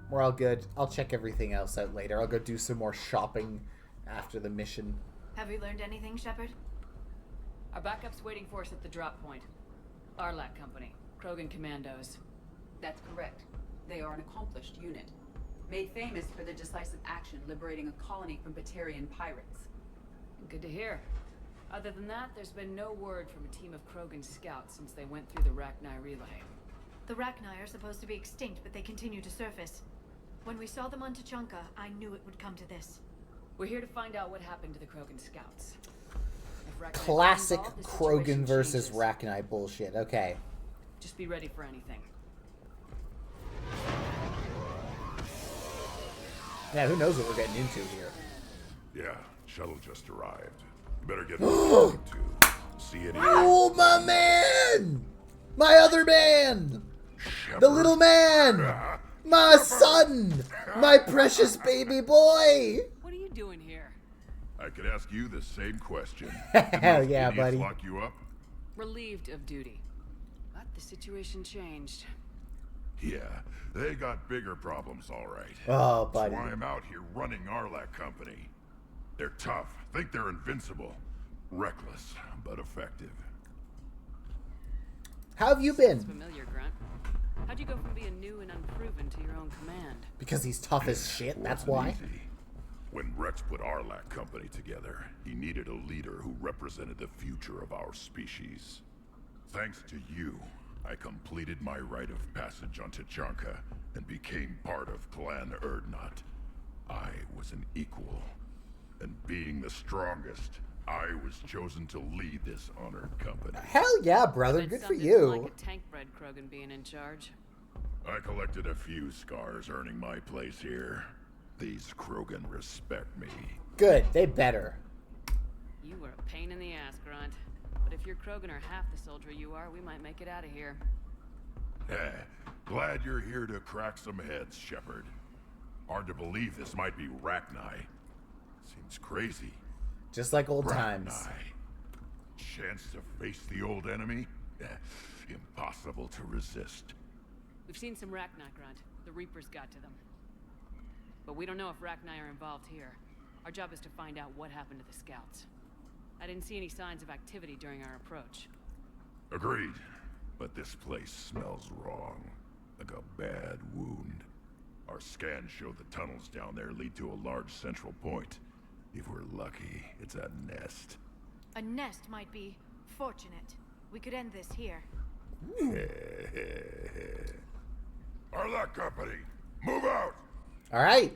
We're all good. I'll check everything else out later. I'll go do some more shopping after the mission. Have you learned anything, Shepard? Our backup's waiting for us at the drop point. Arlac Company. Krogan Commandos. That's correct. They are an accomplished unit. Made famous for their decisive action liberating a colony from Batarian pirates. Good to hear. Other than that, there's been no word from a team of Krogan scouts since they went through the Rachni relay. The Rachni are supposed to be extinct, but they continue to surface. When we saw them on Tuchanka, I knew it would come to this. We're here to find out what happened to the Krogan scouts. Classic Krogan versus Rachni bullshit. Okay. Just be ready for anything. Yeah, who knows what we're getting into here. Yeah, shuttle just arrived. You better get to see it. Oh, my man! My other man! Shepard. The little man! My son! My precious baby boy! What are you doing here? I could ask you the same question. Hell yeah, buddy. Lock you up? Relieved of duty. But the situation changed. Yeah, they got bigger problems, all right. Oh, buddy. That's why I'm out here running Arlac Company. They're tough, think they're invincible. Reckless, but effective. How have you been? Sounds familiar, Grunt. How'd you go from being new and unproven to your own command? Because he's tough as shit, that's why. Easy. When Rex put Arlac Company together, he needed a leader who represented the future of our species. Thanks to you, I completed my rite of passage on Tuchanka and became part of Clan Urdnot. I was an equal, and being the strongest, I was chosen to lead this honored company. Hell yeah, brother. But Good for something you. Like a tank-bred Krogan being in charge. I collected a few scars earning my place here. These Krogan respect me. Good. They better. You were a pain in the ass, Grunt. But if your Krogan are half the soldier you are, we might make it out of here. Glad you're here to crack some heads, Shepard. Hard to believe this might be Rachni. Seems crazy. Just like old Rachni. times. Chance to face the old enemy? Impossible to resist. We've seen some Rachni, Grunt. The Reapers got to them. But we don't know if Rachni are involved here. Our job is to find out what happened to the scouts. I didn't see any signs of activity during our approach. Agreed. But this place smells wrong. Like a bad wound. Our scans show the tunnels down there lead to a large central point. If we're lucky, it's a nest. A nest might be fortunate. We could end this here. Arlac Company, move out! Alright.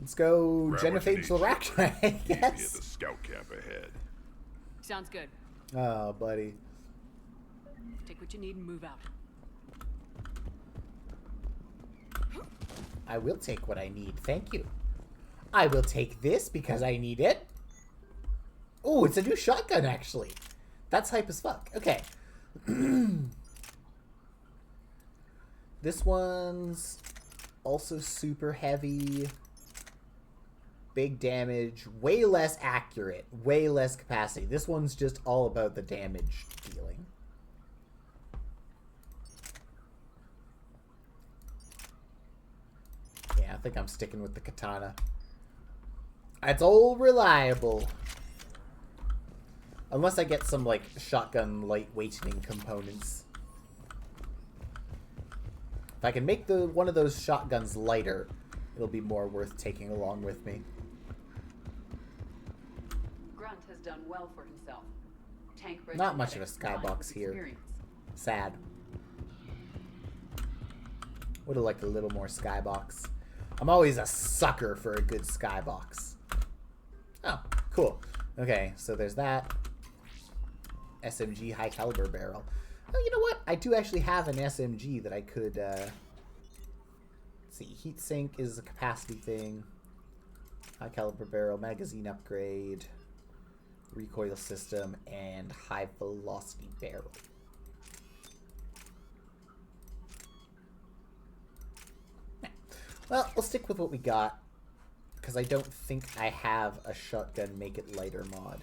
Let's go Grab what you genophage need, the Rachni, I Meet me at guess. the scout camp ahead. Sounds good. Oh, buddy. Take what you need and move out. I will take what I need. Thank you. I will take this because I need it. Oh, it's a new shotgun, actually. That's hype as fuck. Okay. This one's also super heavy. Big damage. Way less accurate. Way less capacity. This one's just all about the damage dealing. Yeah, I think I'm sticking with the katana. It's all reliable. Unless I get some, like, shotgun lightweighting components. If I can make one of those shotguns lighter, it'll be more worth taking along with me. Grunt has done well for himself. Tank Not much of a skybox here. experience. Sad. Would have liked a little more skybox. I'm always a sucker for a good skybox. Oh, cool. Okay, so there's that. SMG high caliber barrel. Oh, you know what? I do actually have an SMG that I could, let's see. Heat sink is a capacity thing. High caliber barrel, magazine upgrade, recoil system, and high velocity barrel. Well, we'll stick with what we got, because I don't think I have a shotgun make it lighter mod.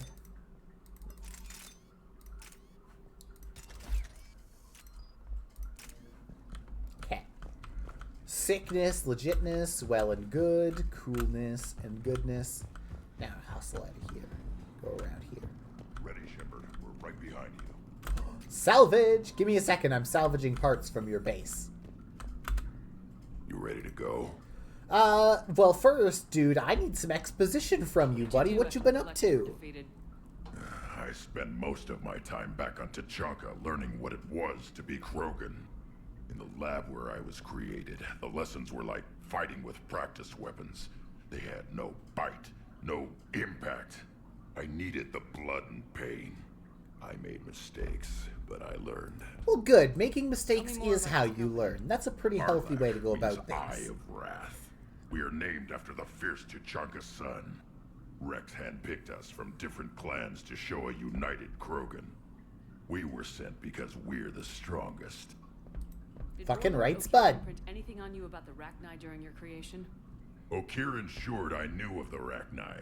Okay. Sickness, legitness, well and good, coolness and goodness. Now hustle out of here. Go around here. Ready, Shepard. We're right behind you. Salvage! Give me a second, I'm salvaging parts from your base. You ready to go? Well first, dude, I need some exposition from you, buddy. What you been up to? I spent most of my time back on Tuchanka learning what it was to be Krogan. In the lab where I was created, the lessons were like fighting with practice weapons. They had no bite, no impact. I needed the blood and pain. I made mistakes, but I learned. Well, good. Making mistakes is how you learn. That's a pretty healthy way to go about Eye things. of Wrath. We are named after the fierce Tuchanka son. Rex handpicked us from different clans to show a united Krogan. We were sent because we're the strongest. Fucking right, Did Spud. print anything on you about the Rachni during your creation? Okir ensured I knew of the Rachni.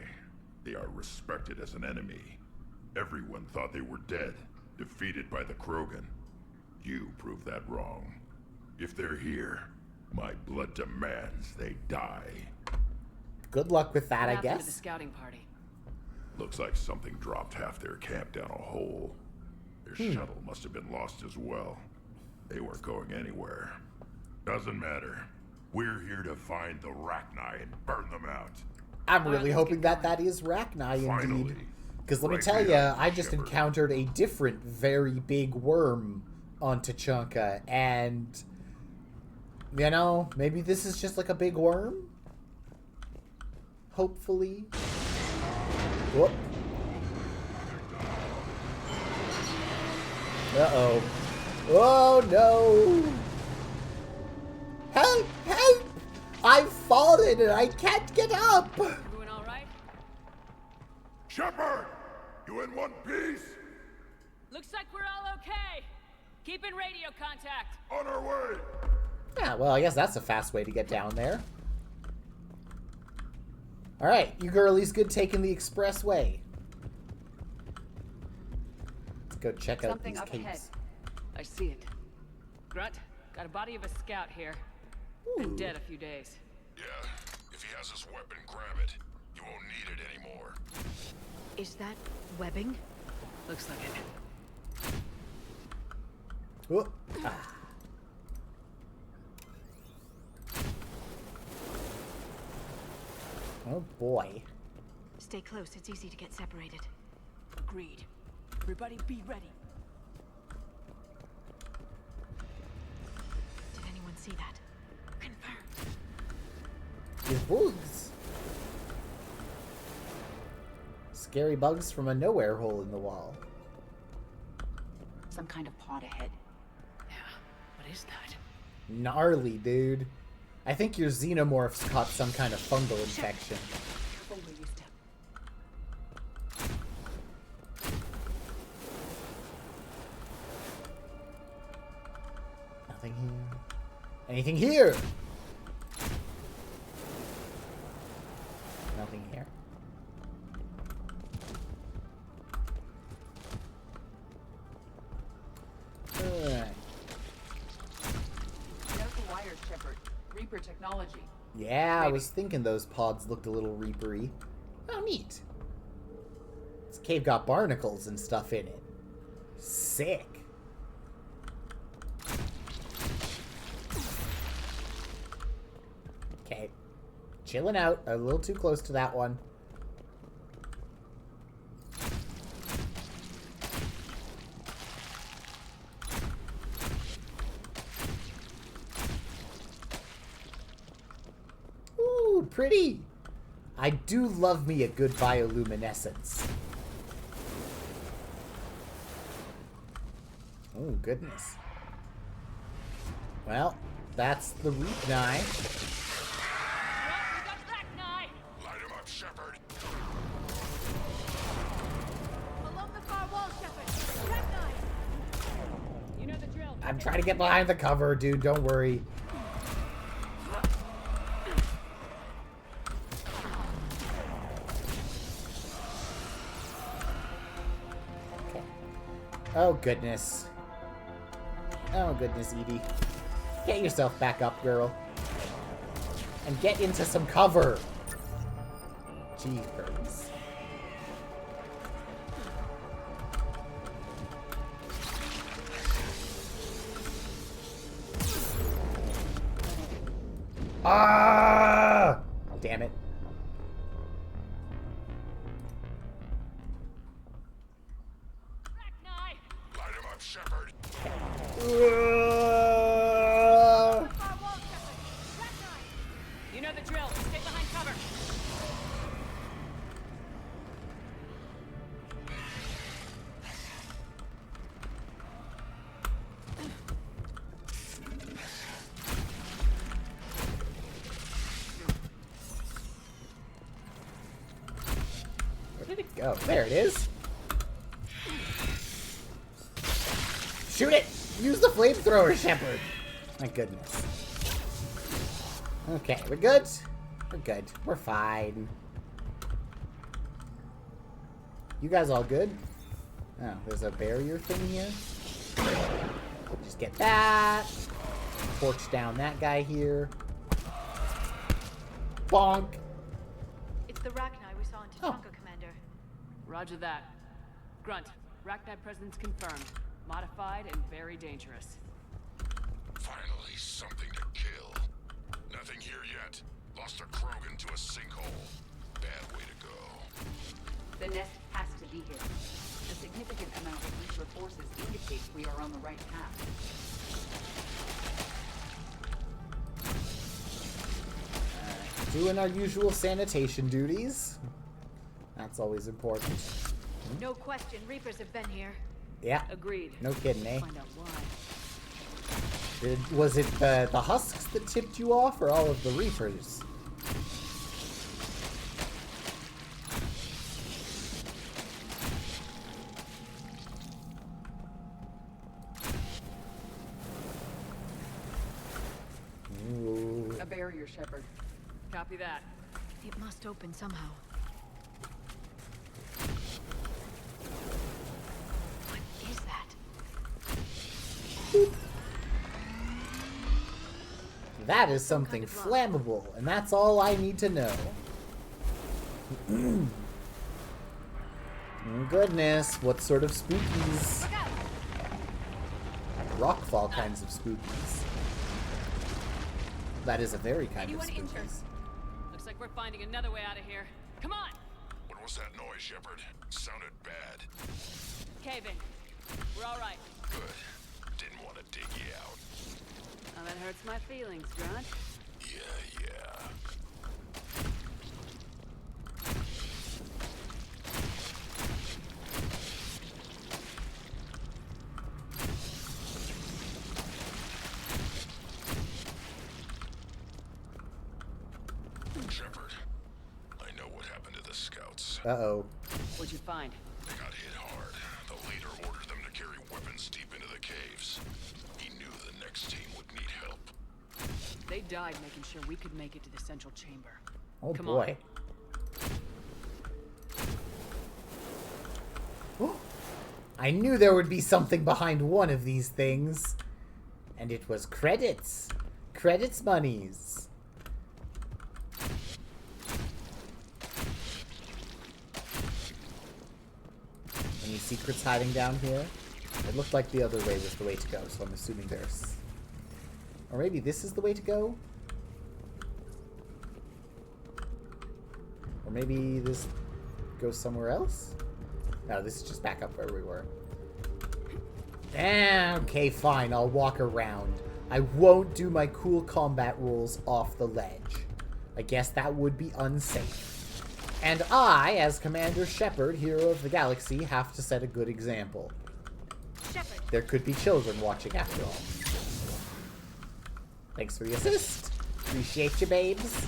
They are respected as an enemy. Everyone thought they were dead, defeated by the Krogan. You proved that wrong. If they're here, my blood demands they die. Good luck with that, What I happened to the guess. scouting party? Looks like something dropped half their camp down a hole. Their shuttle must have been lost as well. They weren't going anywhere. Doesn't matter. We're here to find the Rachni and burn them out. I'm really hoping that that is Rachni indeed. Because let me tell you, I just encountered a different very big worm on Tuchanka, and, you know, maybe this is just like a big worm? Hopefully. Whoop. Uh-oh. Oh, no! Help! Help! I've fallen and I can't get up! Everyone all right? Shepard! You in one piece? Looks like we're all okay. Keep in radio contact. On our way! Yeah, well, I guess that's a fast way to get down there. Alright, you girlies good taking the expressway. Let's go check out Something these up ahead. caves. I see it. Grunt, got a body of a scout here. Been dead a few days. Yeah, if he has his weapon, grab it. You won't need it anymore. Is that webbing? Looks like it. Whoop. Ah. Oh boy. Stay close, it's easy to get separated. Agreed. Everybody be ready. Did anyone see that? Confirmed. These bugs. Scary bugs from a nowhere hole in the wall. Some kind of pod ahead. Yeah, what is that? Gnarly, dude. I think your xenomorphs caught some kind of fungal infection. Careful where you step. Nothing here. Anything here? Nothing here. Alright. Note the wires, Shepard. Reaper technology. Yeah, I was thinking those pods looked a little reapery. Oh, neat. This cave got barnacles and stuff in it. Sick. Okay. Chilling out. A little too close to that one. Ooh, pretty. I do love me a good bioluminescence. Oh, goodness. Well, that's the Rachni. Light him up, Shepard. Along the far wall, Shepard. Rachni. You know the drill. I'm trying to get behind the cover, dude. Don't worry. Okay. Oh, goodness. Oh, goodness, Edie. Get yourself back up, girl. And get into some cover. Jeepers. Ah! Damn it. Light him up, Shepard. You know the drill. Stay behind cover. Where did it go? There it is. Shoot it! Use the flamethrower, Shepard! My goodness. Okay, we're good? We're good. We're fine. You guys all good? Oh, there's a barrier thing here. Just get that. Torch down that guy here. Bonk! It's the Rachni we saw in Tuchanka, Commander. Roger that. Grunt, Rachni presence confirmed. Modified and very dangerous. Finally, something to kill. Nothing here yet. Lost a Krogan to a sinkhole. The nest has to be here. A significant amount of Reaper forces indicates we are on the right path. Doing our usual sanitation duties. That's always important. No question, Reapers have been here. Yeah. Agreed. No kidding, eh? Find out why. Was it the husks that tipped you off, or all of the Reapers? Ooh. A barrier, Shepard. Copy that. It must open somehow. What is that? That is something flammable, and that's all I need to know. Goodness, what sort of spookies? Rockfall kinds of spookies. That is a very kind of spookies. Looks like we're finding another way out of here. Come on! What was that noise, Shepard? Sounded bad. Cave in. We're all right. Good. Didn't want to dig you out. Oh, that hurts my feelings, Grunt. Yeah. Shepard, I know what happened to the scouts. Uh-oh. What'd you find? They got hit hard. The leader ordered them to carry weapons deep into the caves. He knew the next team would need help. They died making sure we could make it to the central chamber. Oh Come boy. I knew there would be something behind one of these things. And it was credits. Credits monies. Any secrets hiding down here? It looked like the other way was the way to go, so I'm assuming there's... Or maybe this is the way to go? Or maybe this goes somewhere else? No, this is just back up where we were. Okay, fine, I'll walk around. I won't do my cool combat rules off the ledge. I guess that would be unsafe. And I, as Commander Shepard, hero of the galaxy, have to set a good example. Shepard. There could be children watching after all. Thanks for the assist. Appreciate you, babes.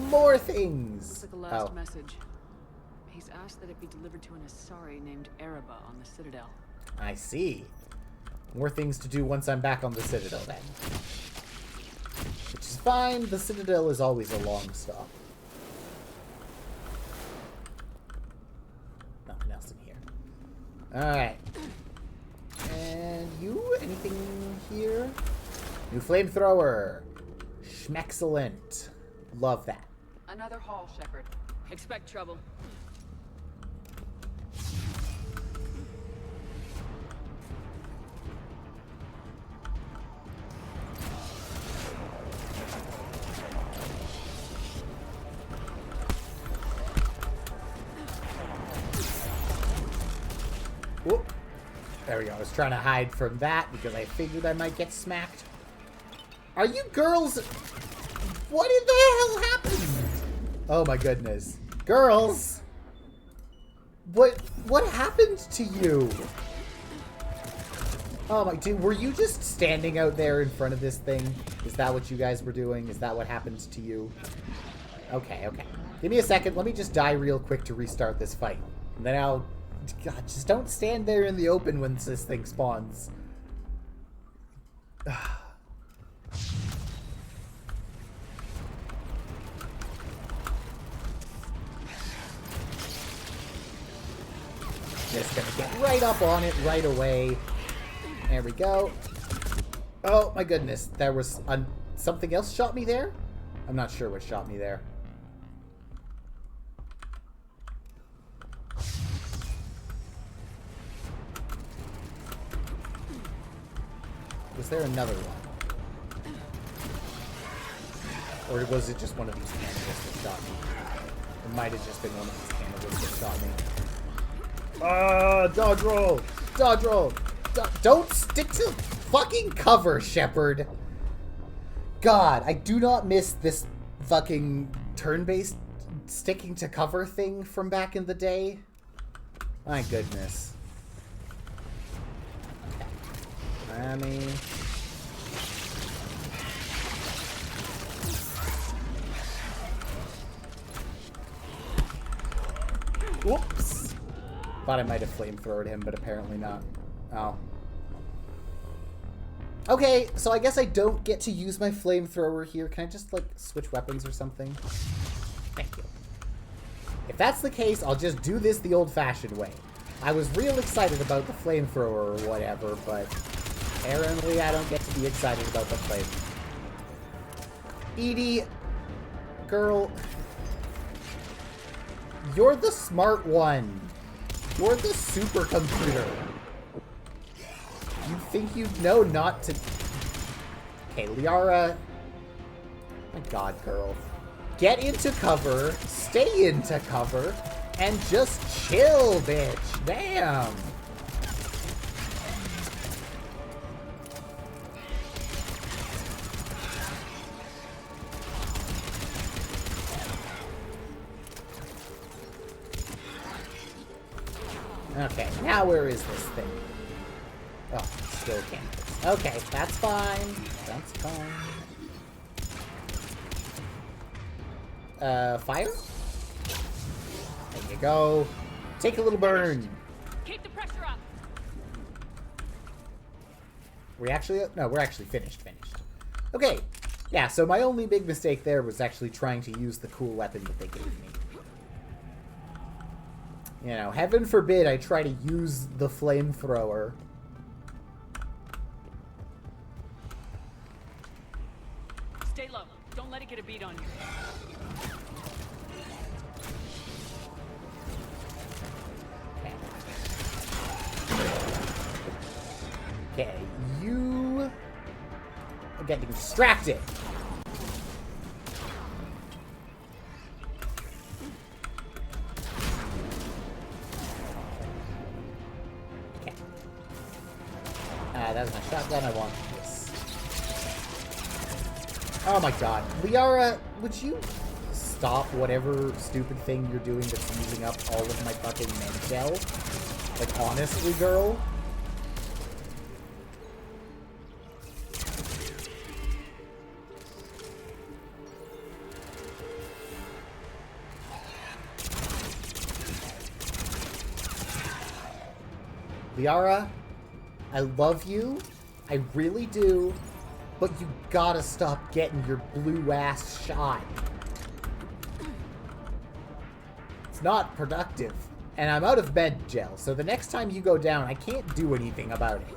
More things! Looks like the last message. He's asked that it be delivered to an Asari named Ereba on the Citadel. I see. More things to do once I'm back on the Citadel, then. Which is fine. The Citadel is always a long stop. Nothing else in here. Alright. And you? Anything here? New flamethrower. Schmexcellent. Love that. Another haul, Shepard. Expect trouble. Whoop. There we go. I was trying to hide from that because I figured I might get smacked. Are you girls... What in the hell happened? Oh my goodness. Girls! What happened to you? Oh my, dude, were you just standing out there in front of this thing? Is that what you guys were doing? Is that what happened to you? Okay, okay. Give me a second. Let me just die real quick to restart this fight. And then I'll... God, just don't stand there in the open when this thing spawns. Just gonna get right up on it right away. There we go. Oh my goodness, there was something else shot me there? I'm not sure what shot me there. Was there another one? Or was it just one of these cannibals that shot me? It might have just been one of these cannibals that shot me. Dodge roll! Dodge roll! Don't stick to fucking cover, Shepard! God, I do not miss this fucking turn-based sticking to cover thing from back in the day. My goodness. I mean... Whoops! Thought I might have flamethrowered him, but apparently not. Oh. Okay, so I guess I don't get to use my flamethrower here. Can I just, like, switch weapons or something? Thank you. If that's the case, I'll just do this the old-fashioned way. I was real excited about the flamethrower or whatever, but apparently I don't get to be excited about the flamethrower. EDI, girl, you're the smart one. You're the supercomputer. You think you'd know not to... Okay, Liara... My god, girl. Get into cover, stay into cover, and just chill, bitch. Damn. Okay, now where is this thing? Oh, still can't. Okay, that's fine. That's fine. Fire? There you go. Take a little burn. Keep the pressure up. We actually... No, we're actually finished. Okay. Yeah, so my only big mistake there was actually trying to use the cool weapon that they gave me. You know, heaven forbid I try to use the flamethrower. Stay low. Don't let it get a beat on you. Okay, you are getting distracted. Okay. That was my shotgun. I want this. Oh my god. Liara, would you stop whatever stupid thing you're doing that's using up all of my fucking med gel? Like, honestly, girl? Liara, I love you. I really do. But you gotta stop getting your blue ass shot. It's not productive. And I'm out of med gel, so the next time you go down, I can't do anything about it.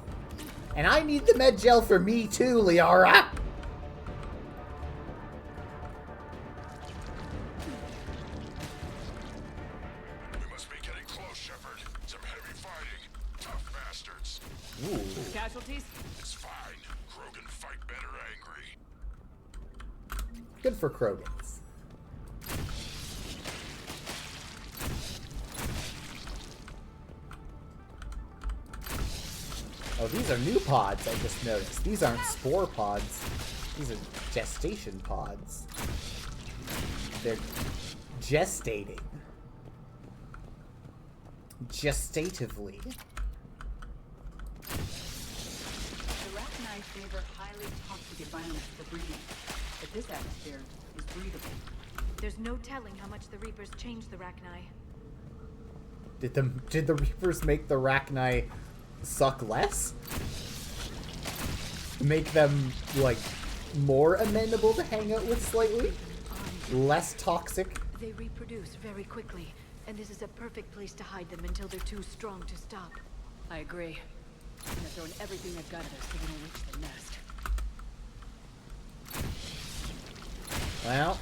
And I need the med gel for me too, Liara! Ooh. Casualties? It's fine. Krogan fight better angry. Good for Krogans. Oh, these are new pods, I just noticed. These aren't spore pods. These are gestation pods. They're gestating. Gestatively. The Rachni favor highly toxic environments for breeding, but this atmosphere is breathable. There's no telling how much the Reapers changed the Rachni. Did the Reapers make the Rachni suck less? Make them, like, more amenable to hang out with slightly? Less toxic? They reproduce very quickly, and this is a perfect place to hide them until they're too strong to stop. I agree. And they're throwing everything they've got at us to get reach the nest. Well,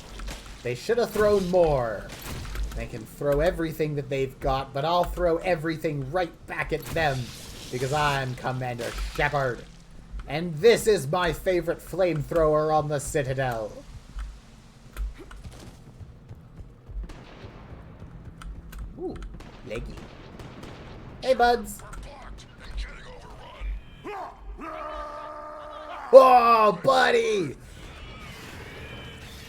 they should have thrown more. They can throw everything that they've got, but I'll throw everything right back at them because I'm Commander Shepard. And this is my favorite flamethrower on the Citadel. Ooh, leggy. Hey, buds. Oh, buddy!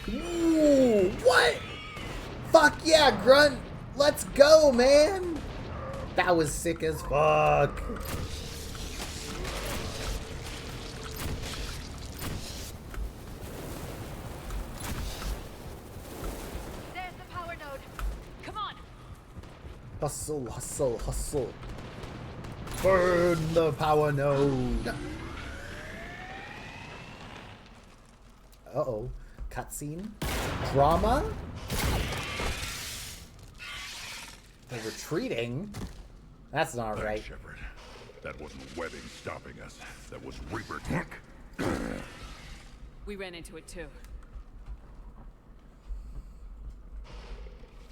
Ooh, what? Fuck yeah, Grunt! Let's go, man! That was sick as fuck. There's the power node. Come on. Hustle, hustle, hustle. Burn the power node. Uh-oh. Cutscene? Drama? They're retreating? That's not right. Shepard. That wasn't webbing stopping us. That was Reaper tech. We ran into it too.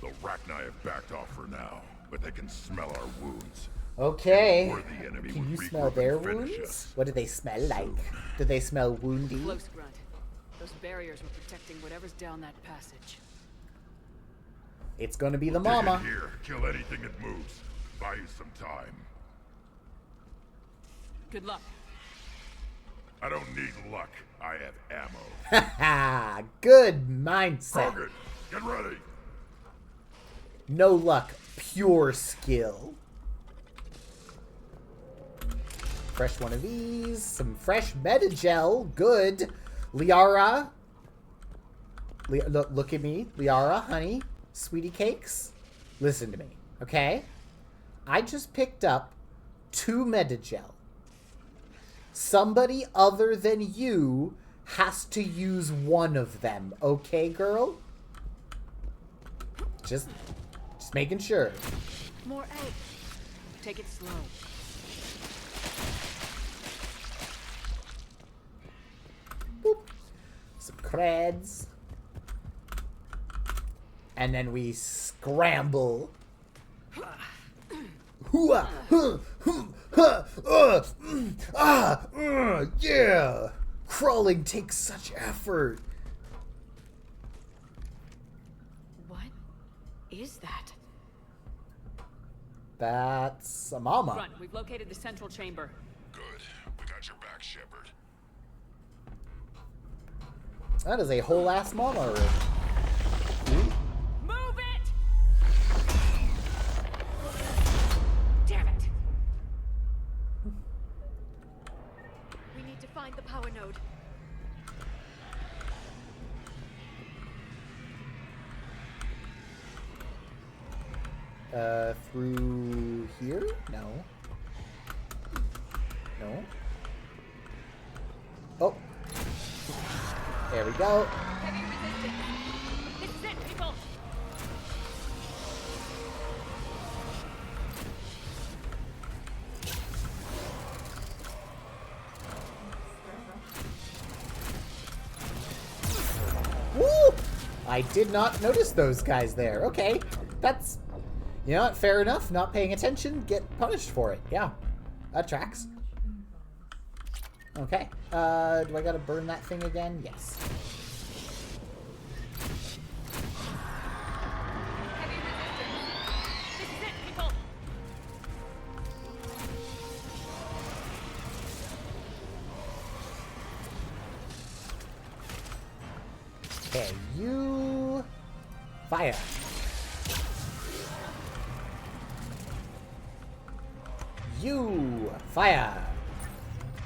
The Rachni have backed off for now, but they can smell our wounds. Okay. Or the enemy Can you would smell regroup their and finish wounds? us. What do they smell like? Do they smell woundy? Close, Grunt. Those barriers were protecting whatever's down that passage. It's gonna be the Dig in mama. Here, kill anything that moves. Buy you some time. Good luck. I don't need luck. I have ammo. Haha, good mindset. Krogan, get ready. No luck, pure skill. Fresh one of these, some fresh Metagel, good. Liara, look at me, Liara, honey, sweetie cakes. Listen to me, okay? I just picked up 2 Metagel. Somebody other than you has to use one of them, okay, girl? Just making sure. More out. Take it slow. Boop. Some creds. And then we scramble. Yeah! Crawling takes such effort. What is that? That's a mama. Grunt, we've located the central chamber. Good. We got your back, Shepard. That is a whole ass mama room. Move it! Damn it! We need to find the power node. Through here? No. No. Oh. There we go. Heavy resistance. This is it, people! Woo! I did not notice those guys there. Okay. That's, you know what, fair enough. Not paying attention, get punished for it. Yeah. That tracks. Okay. Do I gotta burn that thing again? Yes. Heavy resistance. This is it, people! Okay, you... Fire. You... Fire.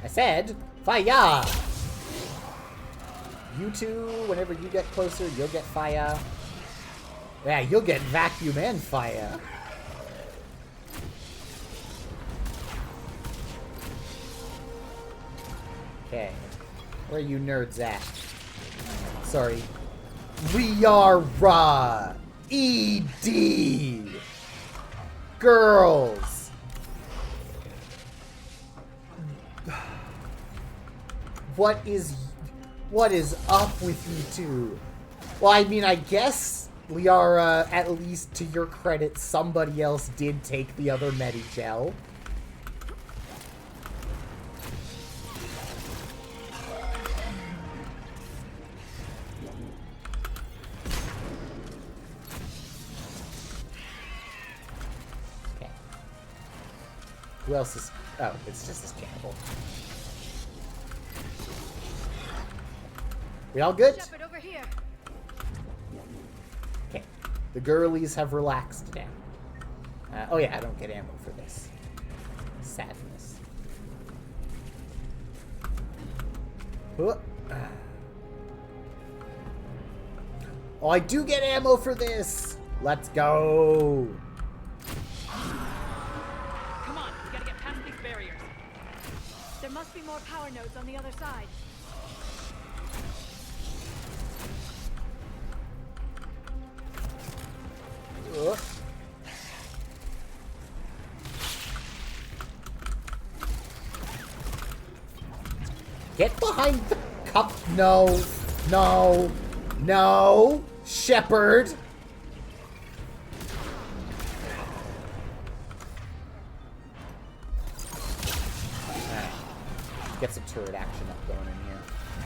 I said, fire! You two, whenever you get closer, you'll get fire. Yeah, you'll get vacuum and fire. Okay. Where are you nerds at? Sorry. We are raw. ED. Girls. What is up with you two? Well, I mean, I guess Liara, at least to your credit, somebody else did take the other Medigel. Who else is... Oh, it's just this cannibal. We all good? Shepard, over here. Okay. The girlies have relaxed now. Oh yeah, I don't get ammo for this. Sadness. Oh, I do get ammo for this! Let's go! Come on, we gotta get past these barriers. There must be more power nodes on the other side. Get behind the cup. No. No. No. Shepard. Get some turret action up going in here.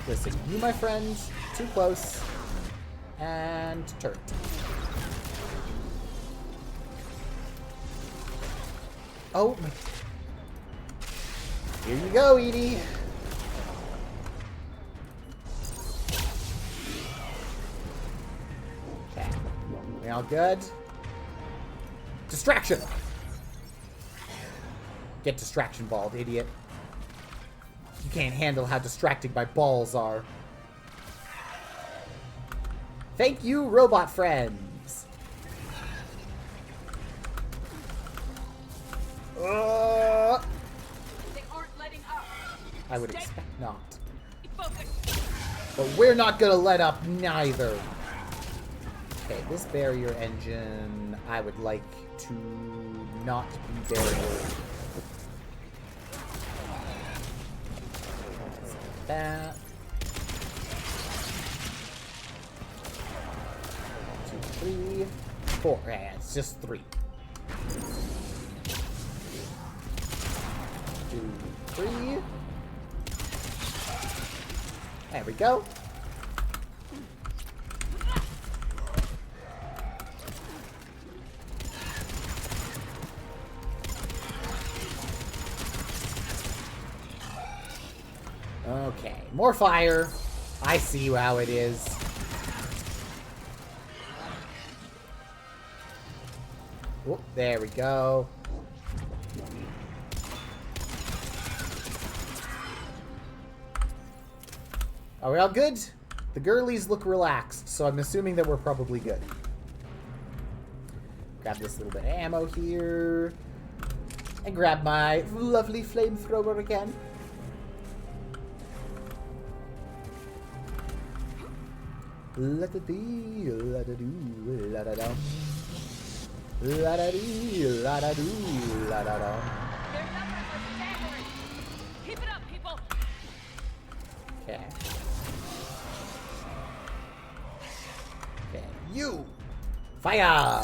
Listen, you, my friend, too close. And turret. Oh my. Here you go, Edie. Okay. We all good? Distraction! Get distraction balled, idiot. You can't handle how distracting my balls are. Thank you, robot friends. They aren't letting up. I would expect not. Focus. But we're not gonna let up neither. Okay, this barrier engine, I would like to not be barrier. That. 2, 3, 4. Yeah, it's just 3. 2, 3. There we go. Okay, more fire. I see how it is. Whoop, there we go. Are we all good? The girlies look relaxed, so I'm assuming that we're probably good. Grab this little bit of ammo here. And grab my lovely flamethrower again. La-da-dee, la-da-doo, la-da-dum. La-da-dee, la-da-doo, la-da-dum. Their numbers are staggering. Keep it up, people. Okay. Okay, you! Fire!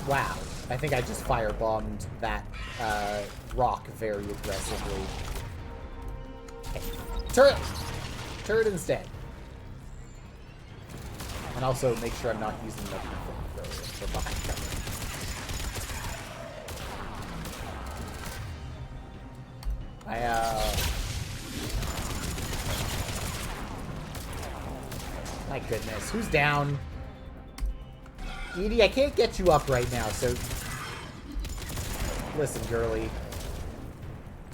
Wow. I think I just firebombed that rock very aggressively. Okay. Turret! Turret instead. And also make sure I'm not using the flamethrower for behind cover. My goodness, who's down? Edie, I can't get you up right now, so... Listen, girly.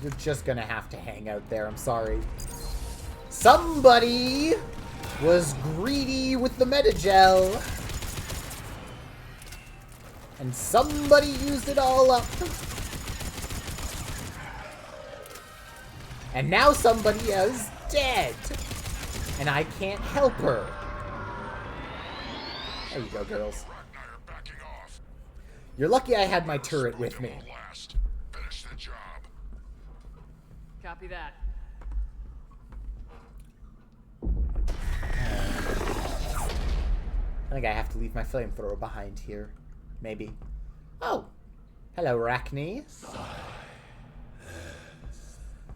You're just gonna have to hang out there, I'm sorry. Somebody was greedy with the Metagel. And somebody used it all up. And now somebody is dead. And I can't help her. There you go, girls. You're lucky I had my turret with me. Finish the job. Copy that. I think I have to leave my flamethrower behind here. Maybe. Oh. Hello, Arachne.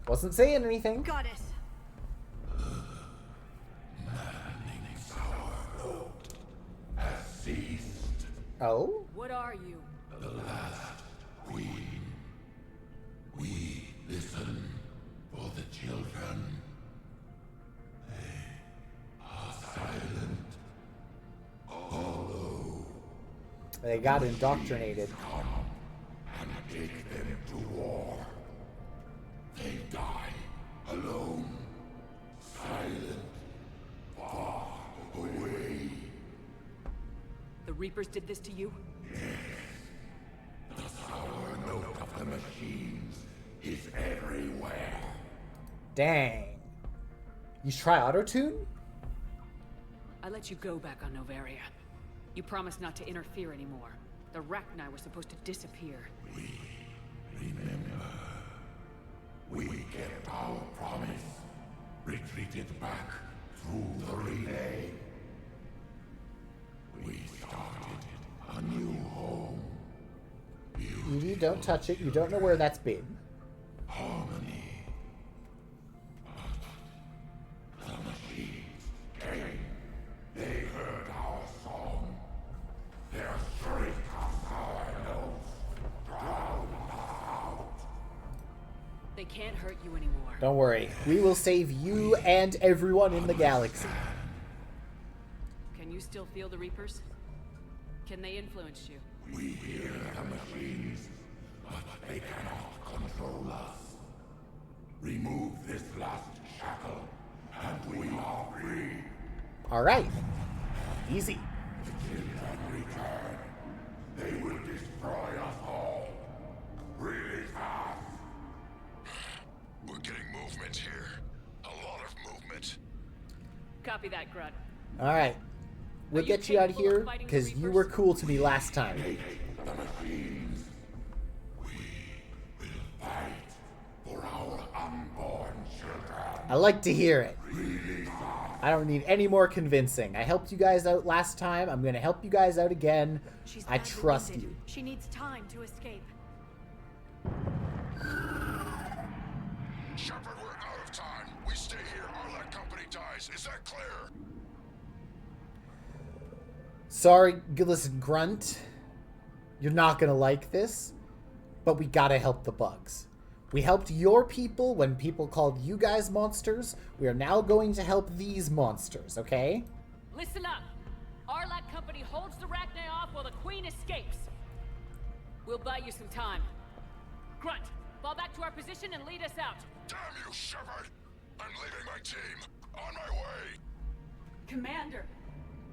Wasn't saying anything. Got it. Oh? What are you? The last queen. children. They are silent. Although They got indoctrinated. come and take them to war. They die alone, silent, far away. The Reapers did this to you? The sour note of the machines is everywhere. Dang. You try auto-tune? I let you go back on Noveria. You promised not to interfere anymore. The Rachni were supposed to disappear. Remember, we kept our promise. Retreated back through the relay. We started a new home. You don't touch it. You don't know where that's been. Harmony. But the machines came. They heard our song. Their shriek of our notes drowned us out. They can't hurt you anymore. Don't worry. We will save you and everyone in the galaxy. Can you still feel the Reapers? Can they influence you? We hear the machines, but they cannot control us. Remove this last shackle, and we are free. Alright. Easy. The children return. They will destroy us all. Release us. We're getting movement here. A lot of movement. Copy that, Grunt. Alright. We'll get you out of here, because you were cool to me last time. The machines. We will fight for our unborn children. I like to hear it. I don't need any more convincing. I helped you guys out last time. I'm going to help you guys out again. I trust you. She needs time to escape. Shepard, we're out of time. We stay here. Arlat Company dies. Is that clear? Sorry, listen, Grunt. You're not going to like this, but we got to help the bugs. We helped your people when people called you guys monsters. We are now going to help these monsters, okay? Listen up! Arlat Company holds the Rachni off while the Queen escapes. We'll buy you some time. Grunt, fall back to our position and lead us out. Damn you, Shepard! I'm leaving my team. On my way. Commander!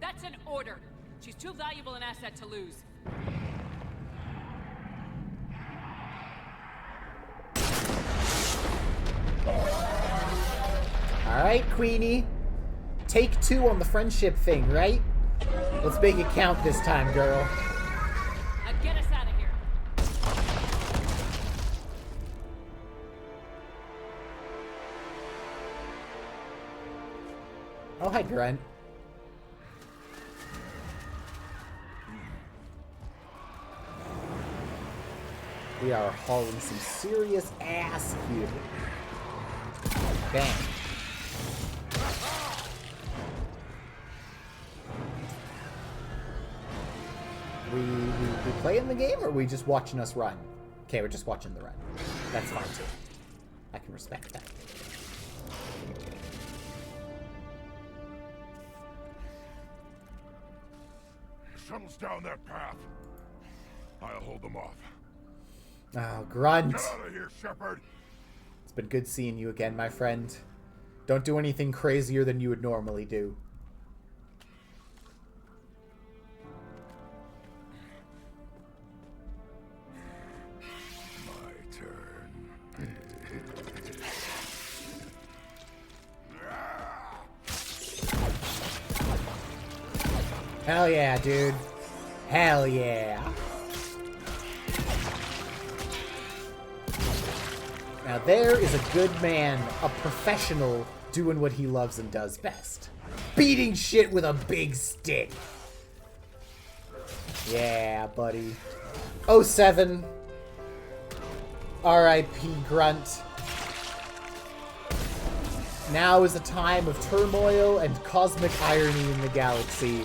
That's an order. She's too valuable an asset to lose. Alright, Queenie. Take 2 on the friendship thing, right? Let's make it count this time, girl. Now get us out of here. Oh, hi, Grunt. We are hauling some serious ass here. Bang. We playing the game, or are we just watching us run? Okay, we're just watching the run. That's fine, too. I can respect that. Shuttle's down that path. I'll hold them off. Oh, Grunt. Get out of here, Shepard. It's been good seeing you again, my friend. Don't do anything crazier than you would normally do. My turn. Hell yeah, dude. Hell yeah. Now there is a good man, a professional, doing what he loves and does best. Beating shit with a big stick. Yeah, buddy. 07. R.I.P. Grunt. Now is a time of turmoil and cosmic irony in the galaxy.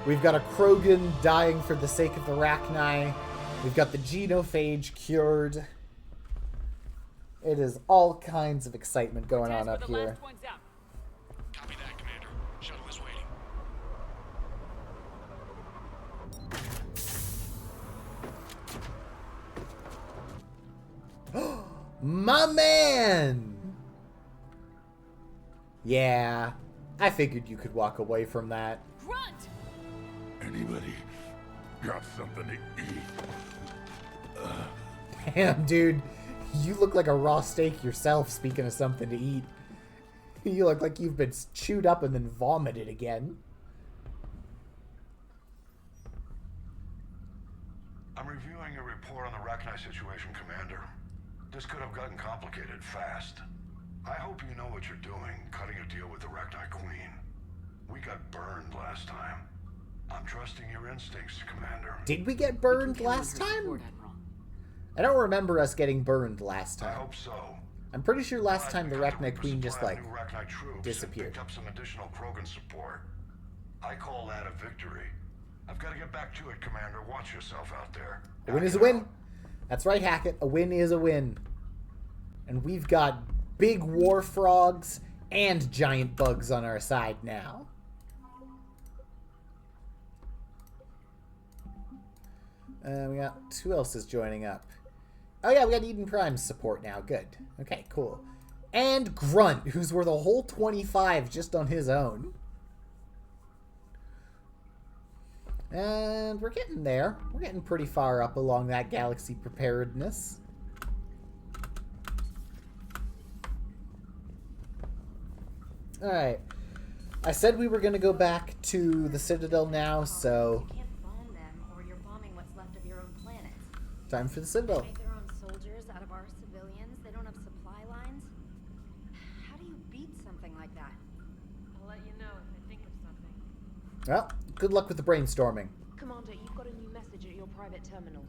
We've got a Krogan dying for the sake of the Rachni. We've got the genophage cured. It is all kinds of excitement going on Cortez, up we're the here. last ones out. Copy that, Commander. Shuttle is waiting. My man! Yeah, I figured you could walk away from that. Grunt! Anybody got something to eat? Damn, dude. You look like a raw steak yourself, speaking of something to eat. You look like you've been chewed up and then vomited again. I'm reviewing your report on the Rachni situation, Commander. This could have gotten complicated fast. I hope you know what you're doing, cutting a deal with the Rachni Queen. We got burned last time. I'm trusting your instincts, Commander. Did we get burned last time? I don't remember us getting burned last time. I hope so. I'm pretty sure last time the Rachni Queen just, like, New Rachni troops disappeared. Picked up some additional Krogan support. I call that a victory. I've got to get back to it, Commander. Watch yourself out there. A win is a win. That's right, Hackett. A win is a win. And we've got big war frogs and giant bugs on our side now. We got... Who else is joining up? Oh yeah, we got Eden Prime's support now. Good. Okay, cool. And Grunt, who's worth a whole 25 just on his own. And we're getting there. We're getting pretty far up along that galaxy preparedness. Alright. I said we were going to go back to the Citadel now, so... You can't bomb them, or you're bombing what's left of your own planet. Time for the Citadel. Make their own soldiers out of our civilians. They don't have supply lines. How do you beat something like that? I'll let you know if I think of something. Well, good luck with the brainstorming. Commander, you've got a new message at your private terminal.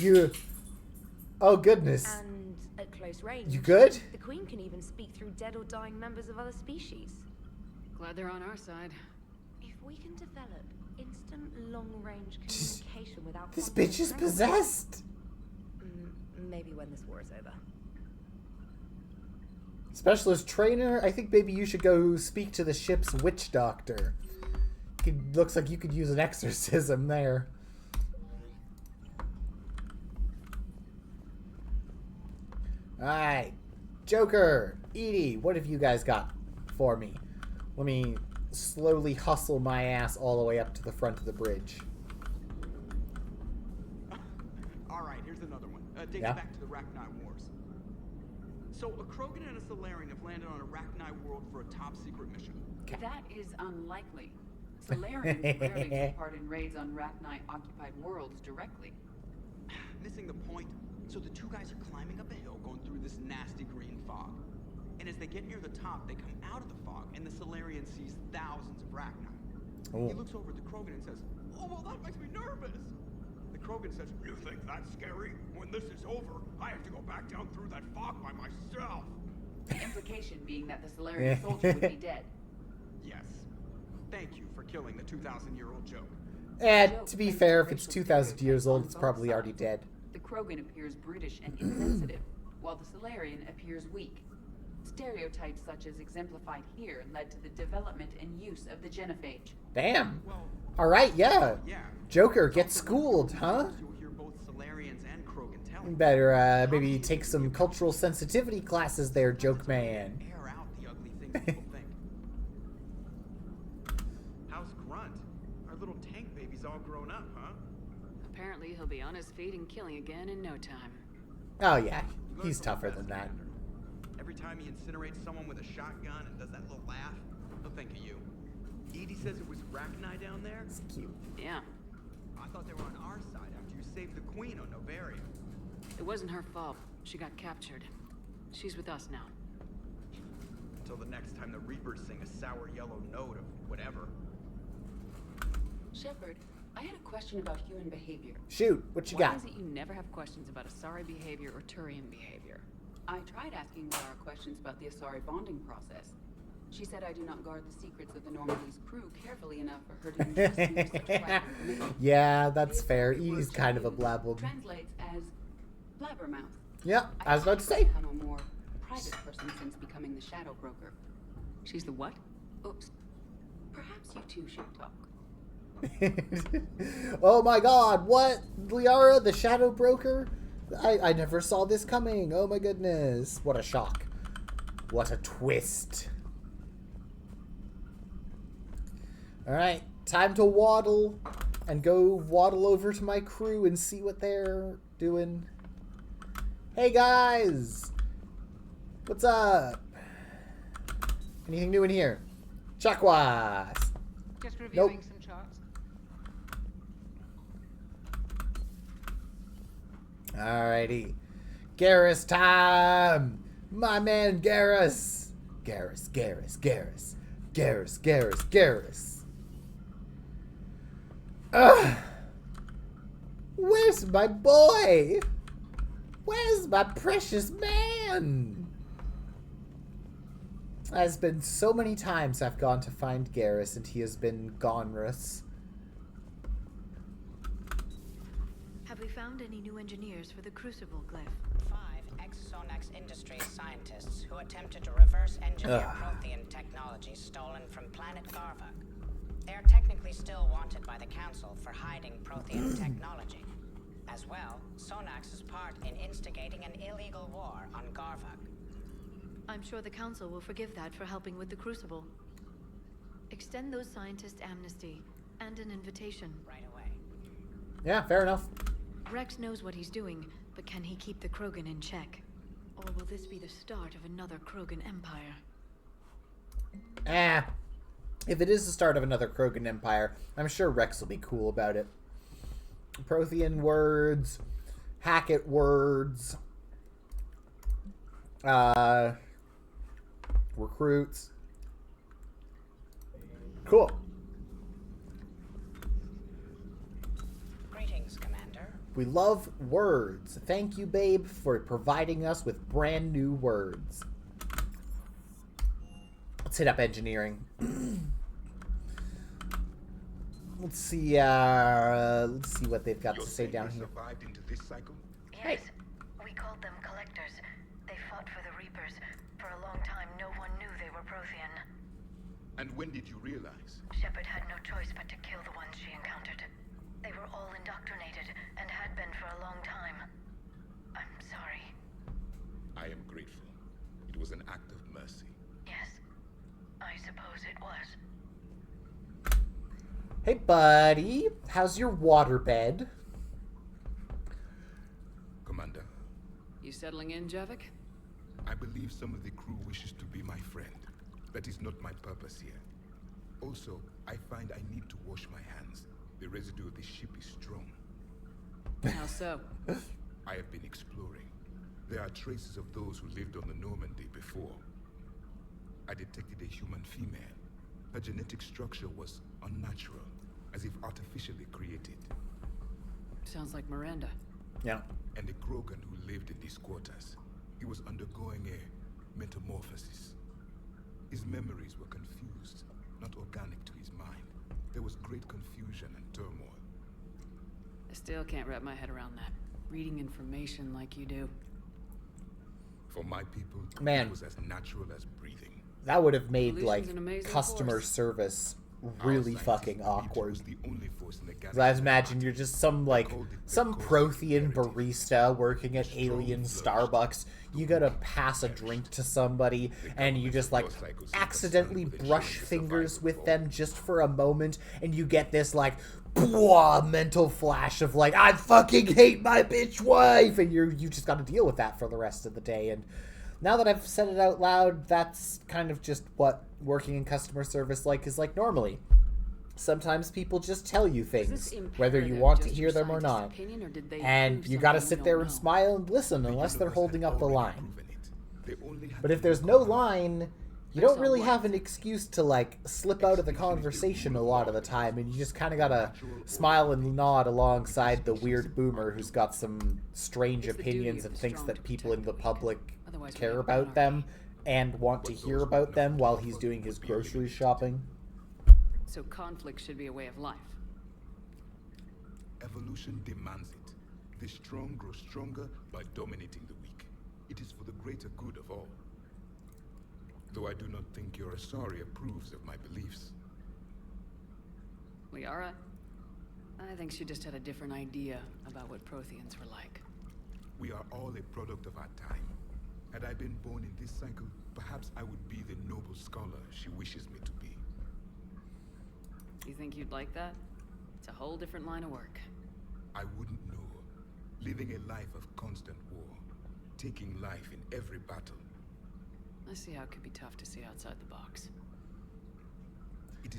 You... Oh, goodness. And at close range, You good? the Queen can even speak through dead or dying members of other species. Glad they're on our side. If we can develop instant long-range communication without... This constant bitch is training- possessed. Maybe when this war is over. Specialist trainer, I think maybe you should go speak to the ship's witch doctor. Looks like you could use an exorcism there. Alright. Joker, Edie, what have you guys got for me? Let me slowly hustle my ass all the way up to the front of the bridge. Alright, here's another one. Dates Yeah? back to the Rachni Wars. So, a Krogan and a Solarian have landed on a Rachni world for a top-secret mission. That is unlikely. Solarians rarely take part in raids on Rachni-occupied worlds directly. Missing the point. So the two guys are climbing up a hill going through this nasty green fog. And as they get near the top, they come out of the fog, and the Solarian sees thousands of Rachni. Oh. He looks over at the Krogan and says, "Oh, well, that makes me nervous." The Krogan says, "You think that's scary? When this is over, I have to go back down through that fog by myself." The implication being that the Solarian soldier would be dead. Yes. Thank you for killing the 2,000-year-old joke. To be fair, if it's 2,000 years old, it's probably already dead. The Krogan appears brutish and insensitive, while the Solarian appears weak. Stereotypes such as exemplified here led to the development and use of the genophage. Damn. Alright, yeah. Joker, get schooled, huh? You'll hear both Solarians and Krogan telling. Better, maybe take some cultural sensitivity classes there, Joke Man. Air out the ugly things people think. How's Grunt? Our little tank baby's all grown up, huh? Apparently he'll be on his feet and killing again in no time. Oh yeah, he's tougher than that. Every time he incinerates someone with a shotgun and does that little laugh, he'll think of you. Edie says it was Rachni down there? It's cute. Yeah. I thought they were on our side after you saved the Queen on Novaria. It wasn't her fault. She got captured. She's with us now. Until the next time the Reapers sing a sour yellow note of whatever. Shepard, I had a question about human behavior. Shoot, what you Why got? is it you never have questions about Asari behavior or Turian behavior? I tried asking Lara questions about the Asari bonding process. She said I do not guard the secrets of the Normandy's crew carefully enough for her to entrust me with such private information. Yeah, that's fair. He's kind of a blabble. Translates as blabbermouth. Yeah, I was about to say. I'm a more private person since becoming the Shadow Broker. She's the what? Oops. Perhaps you two should talk. Oh my god, what? Liara, the Shadow Broker? I never saw this coming. Oh my goodness. What a shock. What a twist. Alright, time to waddle. And go waddle over to my crew and see what they're doing. Hey guys! What's up? Anything new in here? Chakwas! Just reviewing some charts. Alrighty. Garrus time! My man Garrus! Garrus. Ugh! Where's my boy? Where's my precious man? There's been so many times I've gone to find Garrus and he has been gonerous. Have we found any new engineers for the Crucible glyph? 5 ex-Sonax Industries scientists who attempted to reverse engineer Prothean technology stolen from planet Garvuk. They are technically still wanted by the Council for hiding Prothean technology. As well, Sonax's part in instigating an illegal war on Garvuk. I'm sure the Council will forgive that for helping with the Crucible. Extend those scientists amnesty and an invitation. Right away. Yeah, fair enough. Rex knows what he's doing, but can he keep the Krogan in check? Or will this be the start of another Krogan empire? If it is the start of another Krogan empire, I'm sure Rex will be cool about it. Prothean words, Hackett words, recruits. Cool. Greetings, Commander. We love words. Thank you, babe, for providing us with brand new words. Let's hit up engineering. Let's see what they've got to say down here. Survived into this cycle? Yes. We called them Collectors. They fought for the Reapers. For a long time, no one knew they were Prothean. And when did you realize? Shepard had no choice but to kill the ones she encountered. They were all indoctrinated, and had been for a long time. I'm sorry. I am grateful. It was an act of mercy. Yes, I suppose it was. Hey, buddy. How's your waterbed? Commander. You settling in, Javik? I believe some of the crew wishes to be my friend. That is not my purpose here. Also, I find I need to wash my hands. The residue of the ship is strong. How so? I have been exploring. There are traces of those who lived on the Normandy before. I detected a human female. Her genetic structure was unnatural, as if artificially created. Sounds like Miranda. Yeah. And a Krogan who lived in these quarters. He was undergoing a metamorphosis. His memories were confused, not organic to his mind. There was great confusion and turmoil. I still can't wrap my head around that. Reading information like you do. For my people, Man. it was as natural as breathing. That would have made, Illusion's like, an amazing customer force. service really fucking awkward. The only force in the 'Cause I imagine you're just some some Prothean barista working at alien Starbucks. You gotta pass a drink to somebody and you just like accidentally brush fingers with them just for a moment and you get this like mental flash of like, I fucking hate my bitch wife, and you just gotta deal with that for the rest of the day. And now that I've said it out loud, that's kind of just what working in customer service is like normally. Sometimes people just tell you things, whether you want to hear them or not. And you gotta sit there and smile and listen unless they're holding up the line. But if there's no line, you don't really have an excuse to like slip out of the conversation a lot of the time, and you just kind of gotta smile and nod alongside the weird boomer who's got some strange opinions and thinks that people in the public care about them and want to hear about them while he's doing his grocery shopping. So conflict should be a way of life. Evolution demands it. The strong grow stronger by dominating the weak. It is for the greater good of all. Though I do not think your Asari approves of my beliefs. Liara? I think she just had a different idea about what Protheans were like. We are all a product of our time. Had I been born in this cycle, perhaps I would be the noble scholar she wishes me to be. You think you'd like that? It's a whole different line of work. I wouldn't know. Living a life of constant war. Taking life in every battle. I see how it could be tough to see outside the box.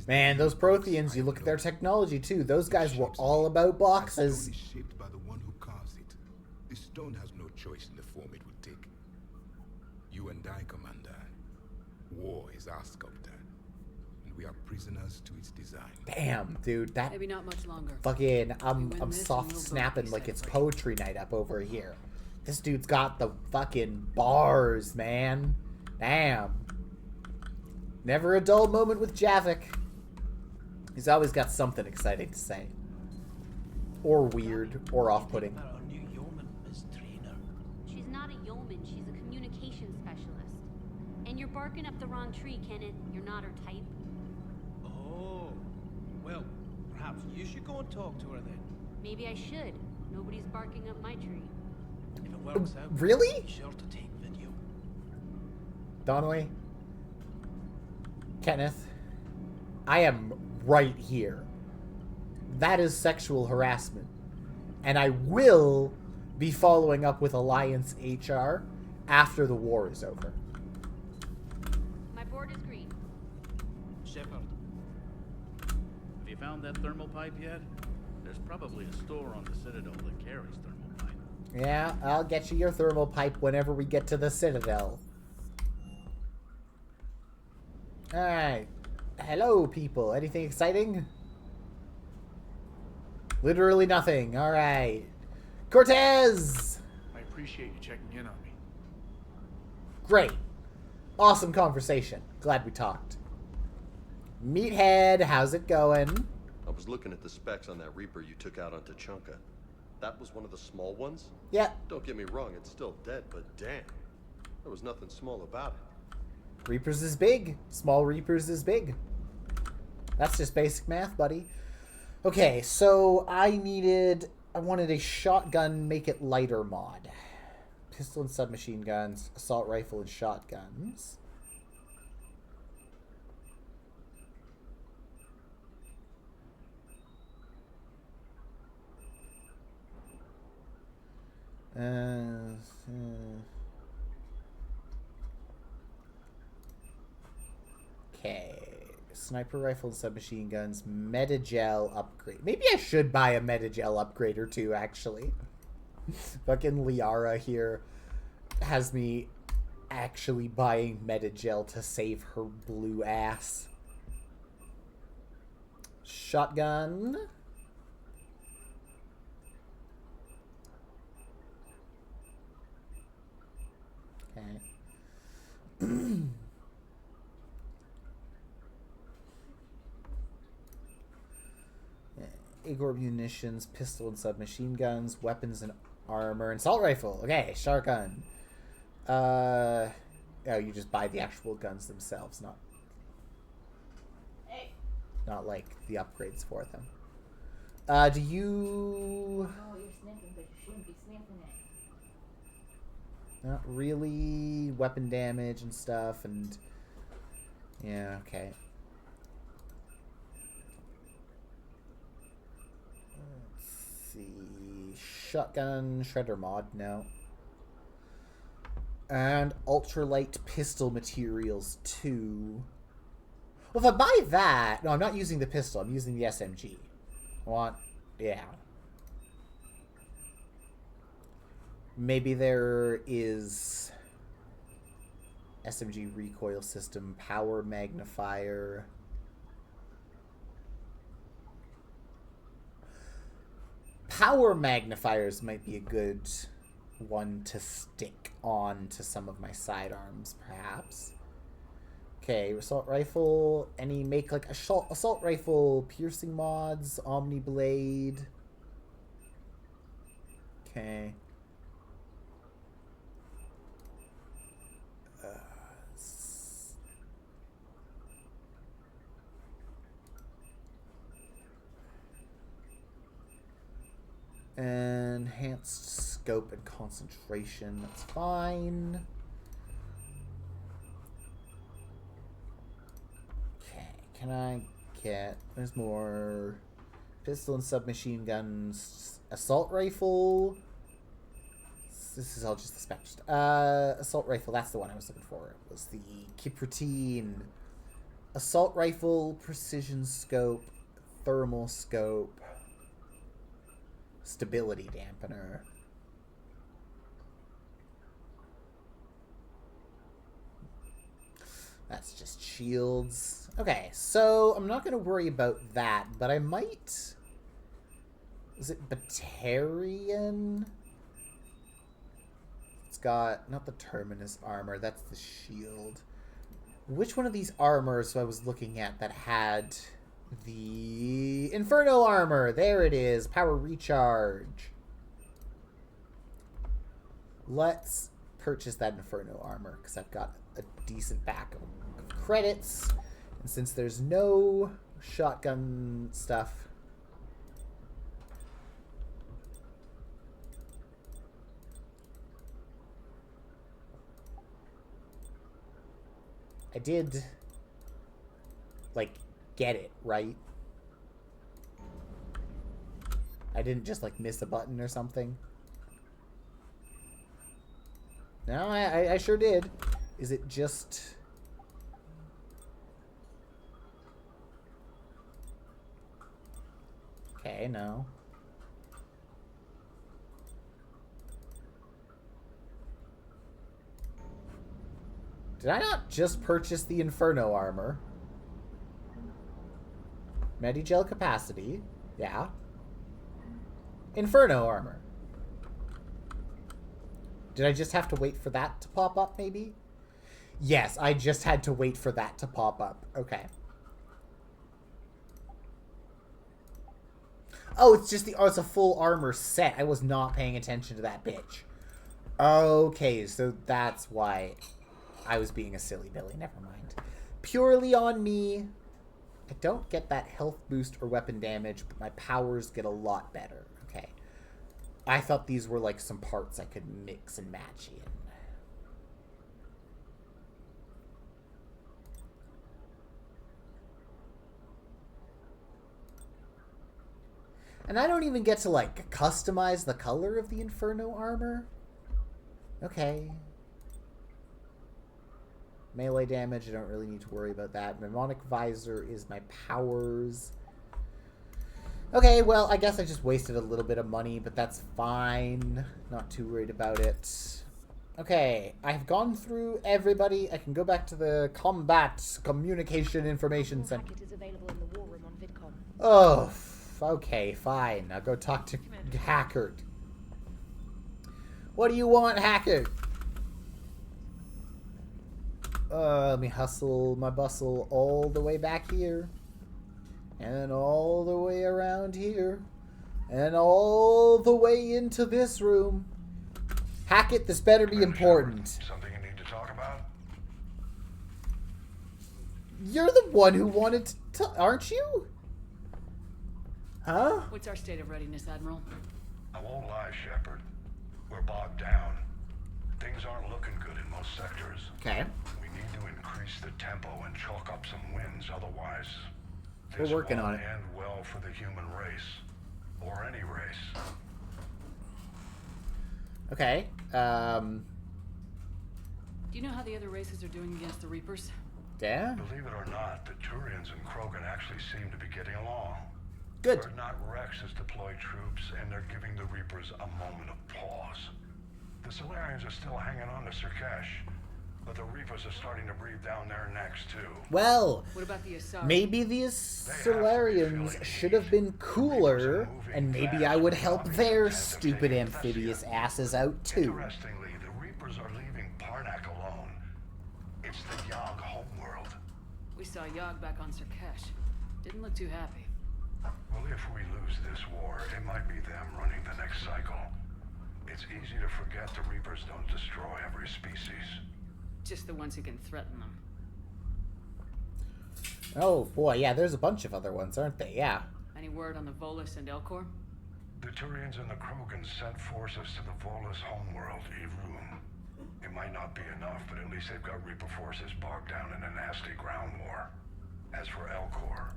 Man, those Protheans, you look at their technology too. Those guys were all about boxes. Stone is shaped by the one who carves it. The stone has no choice in the form it would take. You and I, Commander. War is our sculptor. And we are prisoners to its design. Damn, dude, that maybe not much longer. Fucking I'm soft snapping like it's poetry night up over here. This dude's got the fucking bars, man. Damn. Never a dull moment with Javik. He's always got something exciting to say. Or weird, or off-putting. She's not a yeoman, she's a communication specialist. And you're barking up the wrong tree, Kenneth. You're not her type. Oh, well, perhaps you should go and talk to her then. Maybe I should. Nobody's barking up my tree. If it works out, really? Be sure to take video. Donnelly? Kenneth? I am right here. That is sexual harassment. And I will be following up with Alliance HR after the war is over. My board is green. Shepard, have you found that thermal pipe yet? There's probably a store on the Citadel that carries thermal pipe. Yeah, I'll get you your thermal pipe whenever we get to the Citadel. Alright. Hello, people. Anything exciting? Literally nothing. Alright. Cortez! I appreciate you checking in on me. Great. Awesome conversation. Glad we talked. Meathead, how's it going? I was looking at the specs on that Reaper you took out on Tuchanka. That was one of the small ones? Yeah. Don't get me wrong, it's still dead, but damn. There was nothing small about it. Reapers is big. Small Reapers is big. That's just basic math, buddy. Okay, so I wanted a shotgun make it lighter mod. Pistol and submachine guns, assault rifle and shotguns. Okay. Sniper rifle and submachine guns. Metagel upgrade. Maybe I should buy a Metagel upgrade or two, actually. Fucking Liara here has me actually buying Metagel to save her blue ass. Shotgun. Okay. Igor munitions, pistol and submachine guns, weapons and armor, and assault rifle. Okay, shotgun. Oh, you just buy the actual guns themselves, not like the upgrades for them. Do you? No, you're sniffing, but you shouldn't be sniffing it. Not really. Weapon damage and stuff, and yeah, okay. See, shotgun shredder mod, no. And ultralight pistol materials too. Well, if I buy that, no, I'm not using the pistol. I'm using the SMG. Yeah. Maybe there is SMG recoil system, power magnifier. Power magnifiers might be a good one to stick on to some of my sidearms, perhaps. Okay, assault rifle. Any make like assault rifle piercing mods, Omni Blade. Okay. Enhanced scope and concentration. That's fine. Okay, can I get... There's more... Pistol and submachine guns. Assault rifle. This is all just the spec. Assault rifle, that's the one I was looking for. It was the Kiprutine. Assault rifle, precision scope, thermal scope, stability dampener. That's just shields. Okay, so I'm not going to worry about that, but I might... Is it Batarian? It's got... Not the Terminus armor, that's the shield. Which one of these armors I was looking at that had the Inferno armor? There it is. Power recharge. Let's purchase that Inferno armor because I've got a decent back of credits. And since there's no shotgun stuff, I did, like, get it, right? I didn't just, like, miss a button or something. No, I sure did. Is it just... Okay, no. Did I not just purchase the Inferno armor? Medigel capacity. Yeah. Inferno armor. Did I just have to wait for that to pop up, maybe? Yes, I just had to wait for that to pop up. Okay. Oh, it's just the... Oh, it's a full armor set. I was not paying attention to that bitch. Okay, so that's why... I was being a silly Billy, never mind. Purely on me. I don't get that health boost or weapon damage, but my powers get a lot better. Okay. I thought these were like some parts I could mix and match in. And I don't even get to like customize the color of the Inferno armor. Okay. Melee damage, I don't really need to worry about that. Mnemonic Visor is my powers. Okay, well, I guess I just wasted a little bit of money, but that's fine. Not too worried about it. Okay, I've gone through everybody. I can go back to the Combat Communication Information Center. Packet is available in the war room on VidCom. Oh, okay, fine. I'll go talk to Hackard. What do you want, Hackard? Let me hustle my bustle all the way back here. And all the way around here. And all the way into this room. Hackett, this better be important. Something you need to talk about? You're the one who wanted to... Aren't you? Huh? What's our state of readiness, Admiral? I won't lie, Shepard. We're bogged down. Things aren't looking good in most sectors. Okay. We need to increase the tempo and chalk up some wins, otherwise... We're working on it. This won't end well for the human race. Or any race. Okay. Do you know how the other races are doing against the Reapers? Yeah? Believe it or not, the Turians and Krogan actually seem to be getting along. Good. Urdnot Rex has deployed troops, and they're giving the Reapers a moment of pause. The Solarians are still hanging on to Sirkesh, But the Reapers are starting to breathe down their necks, too. Well, What about the Asari? maybe these Solarians should have been cooler, and maybe I would help their stupid amphibious asses out too. Interestingly, the Reapers are leaving Parnak alone. It's the Yog homeworld. We saw Yog back on Sarkesh. Didn't look too happy. Well, if we lose this war, it might be them running the next cycle. It's easy to forget the Reapers don't destroy every species. Just the ones who can threaten them. Oh boy, yeah, there's a bunch of other ones, aren't they? Yeah. Any word on the Volus and Elcor? The Turians and the Krogans sent forces to the Volus homeworld, Irun. It might not be enough, but at least they've got Reaper forces bogged down in a nasty ground war. As for Elcor,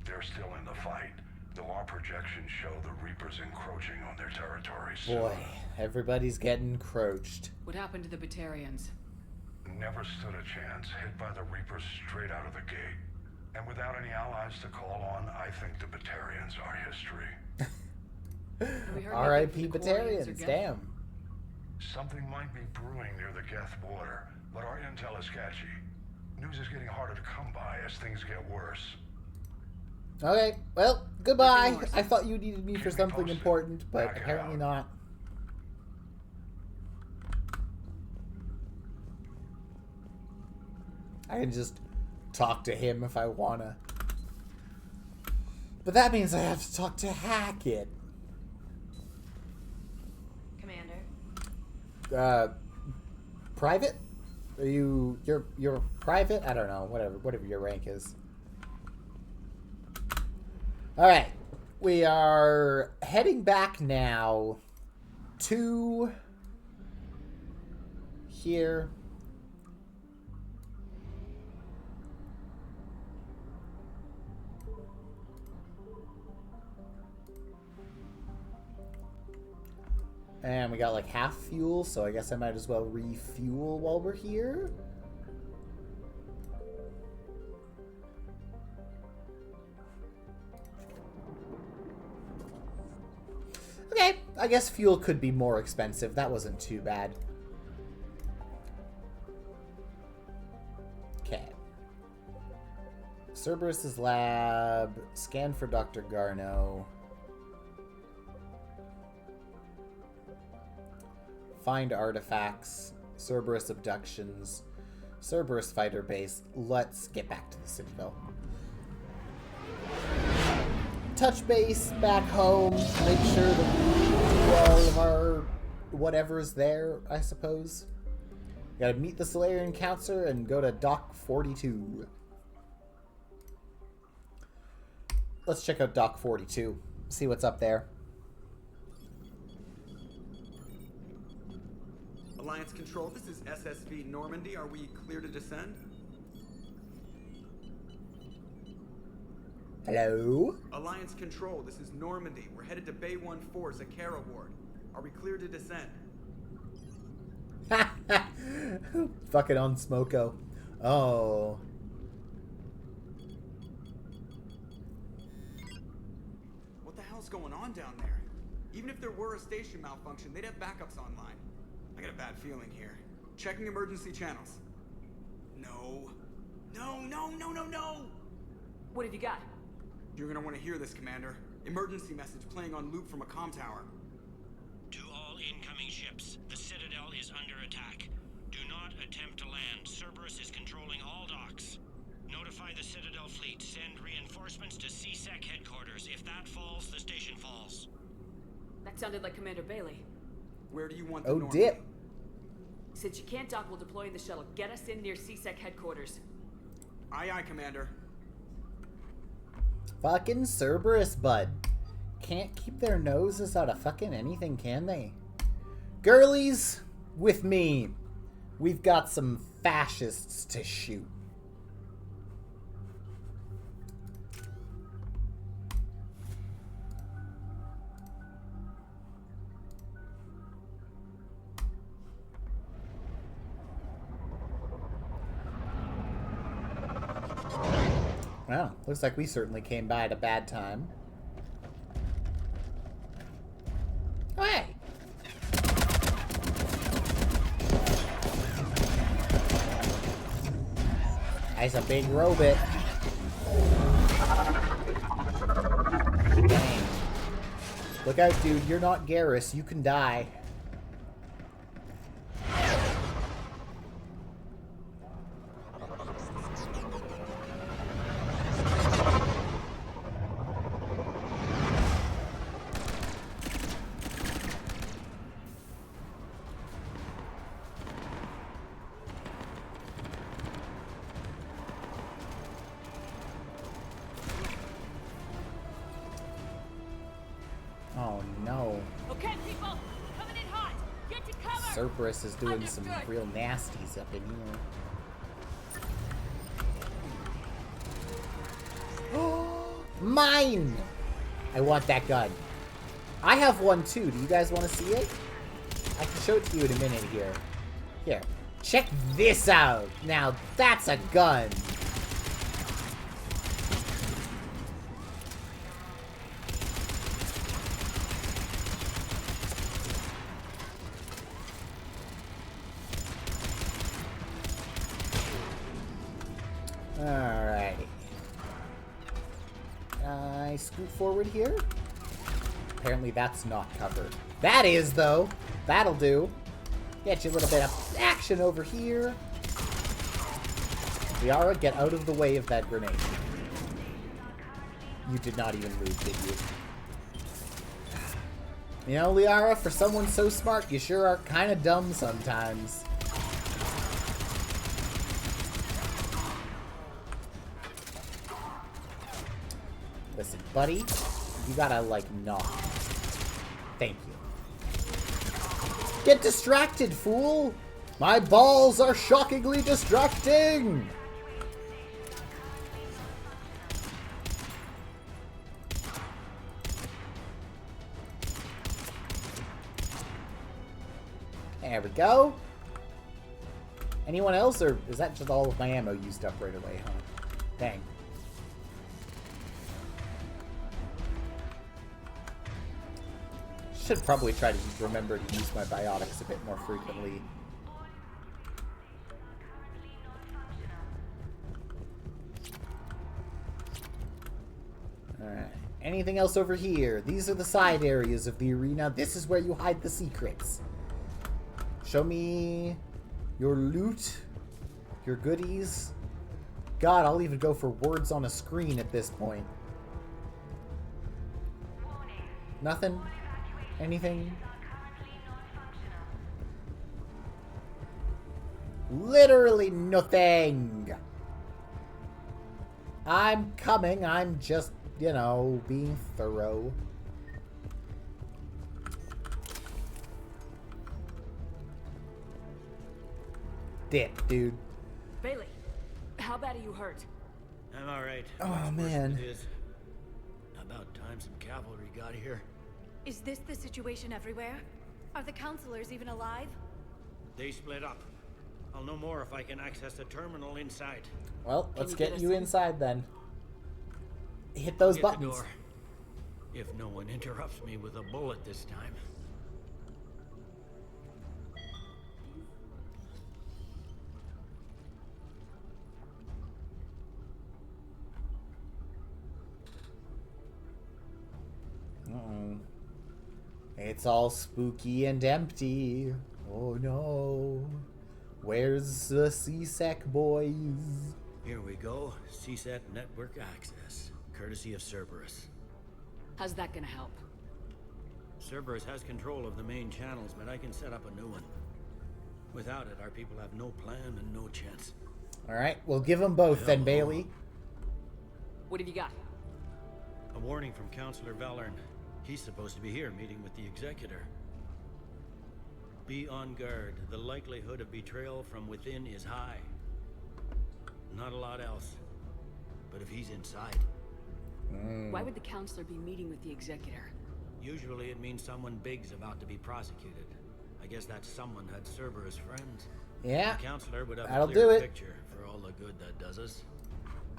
they're still in the fight, though our projections show the Reapers encroaching on their territory soon. Boy, everybody's getting encroached. What happened to the Batarians? Never stood a chance, hit by the Reapers straight out of the gate. And without any allies to call on, I think the Batarians are history. R.I.P. Batarians, damn. Something might be brewing near the Geth border, but our intel is sketchy. News is getting harder to come by as things get worse. Okay, well, goodbye. I thought you needed me for something important, but apparently not. I can just talk to him if I wanna. But that means I have to talk to Hackett. Commander. Private? Are you're private? I don't know. Whatever your rank is. Alright. We are heading back now to here. And we got like half fuel, so I guess I might as well refuel while we're here. Okay, I guess fuel could be more expensive. That wasn't too bad. Okay. Cerberus's lab. Scan for Dr. Garneau. Find artifacts, Cerberus abductions, Cerberus fighter base. Let's get back to the Citadel. Touch base back home, make sure that we do all of our whatever's there, I suppose. Gotta meet the Solarian Council and go to Dock 42. Let's check out Dock 42, see what's up there. Alliance Control, this is SSV Normandy. Are we clear to descend? Hello? Alliance Control, this is Normandy. We're headed to Bay 1-4, Zakara Ward. Are we clear to descend? Fucking on Smoko. Oh. What the hell's going on down there? Even if there were a station malfunction, they'd have backups online. I got a bad feeling here. Checking emergency channels. No. No. What have you got? You're gonna want to hear this, Commander. Emergency message playing on loop from a comm tower. To all incoming ships, the Citadel is under attack. Do not attempt to land. Cerberus is controlling all docks. Notify the Citadel fleet. Send reinforcements to CSEC headquarters. If that falls, the station falls. That sounded like Commander Bailey. Where do you want the Oh, dip. Since you can't dock, we'll deploy in the shuttle. Get us in near CSEC headquarters. Aye, aye, Commander. Fucking Cerberus, bud. Can't keep their noses out of fucking anything, can they? Girlies, with me. We've got some fascists to shoot. Well, looks like we certainly came by at a bad time. Oh, hey! Nice, a big robot. Dang. Look out, dude. You're not Garrus. You can die. Oh no. Okay, people, coming in hot. Get to cover. Cerberus is doing some real nasties up in here. Mine! I want that gun. I have one too. Do you guys want to see it? I can show it to you in a minute here. Here. Check this out. Now that's a gun. Alrighty. I scoot forward here. Apparently that's not covered. That is, though. That'll do. Get you a little bit of action over here. Liara, get out of the way of that grenade. You did not even move, did you? You know, Liara, for someone so smart, you sure are kind of dumb sometimes. Listen, buddy, you gotta, like, knock. Thank you. Get distracted, fool! My balls are shockingly distracting! There we go. Anyone else, or is that just all of my ammo used up right away, huh? Dang. Should probably try to remember to use my biotics a bit more frequently. Alright. Anything else over here? These are the side areas of the arena. This is where you hide the secrets. Show me your loot, your goodies. God, I'll even go for words on a screen at this point. Nothing? Anything? Literally nothing. I'm coming. I'm just, you know, being thorough. Dip, dude. Bailey, how bad are you hurt? I'm alright. Oh, man. It is. About time some cavalry got here. Is this the situation everywhere? Are the counselors even alive? They split up. I'll know more if I can access the terminal inside. Well, let's get you inside then. Hit those buttons. The door. If no one interrupts me with a bullet this time. Uh-oh. It's all spooky and empty. Oh no. Where's the CSEC boys? Here we go. CSET network access, courtesy of Cerberus. How's that gonna help? Cerberus has control of the main channels, but I can set up a new one. Without it, our people have no plan and no chance. Alright, we'll give them both then, Bailey. What have you got? A warning from Counselor Valern. He's supposed to be here meeting with the Executor. Be on guard. The likelihood of betrayal from within is high. Not a lot else. But if he's inside... Why would the Counselor be meeting with the Executor? Usually it means someone big's about to be prosecuted. I guess that someone had Cerberus friends. Yeah, the Counselor would have that'll a clear do it. picture for all the good that does us.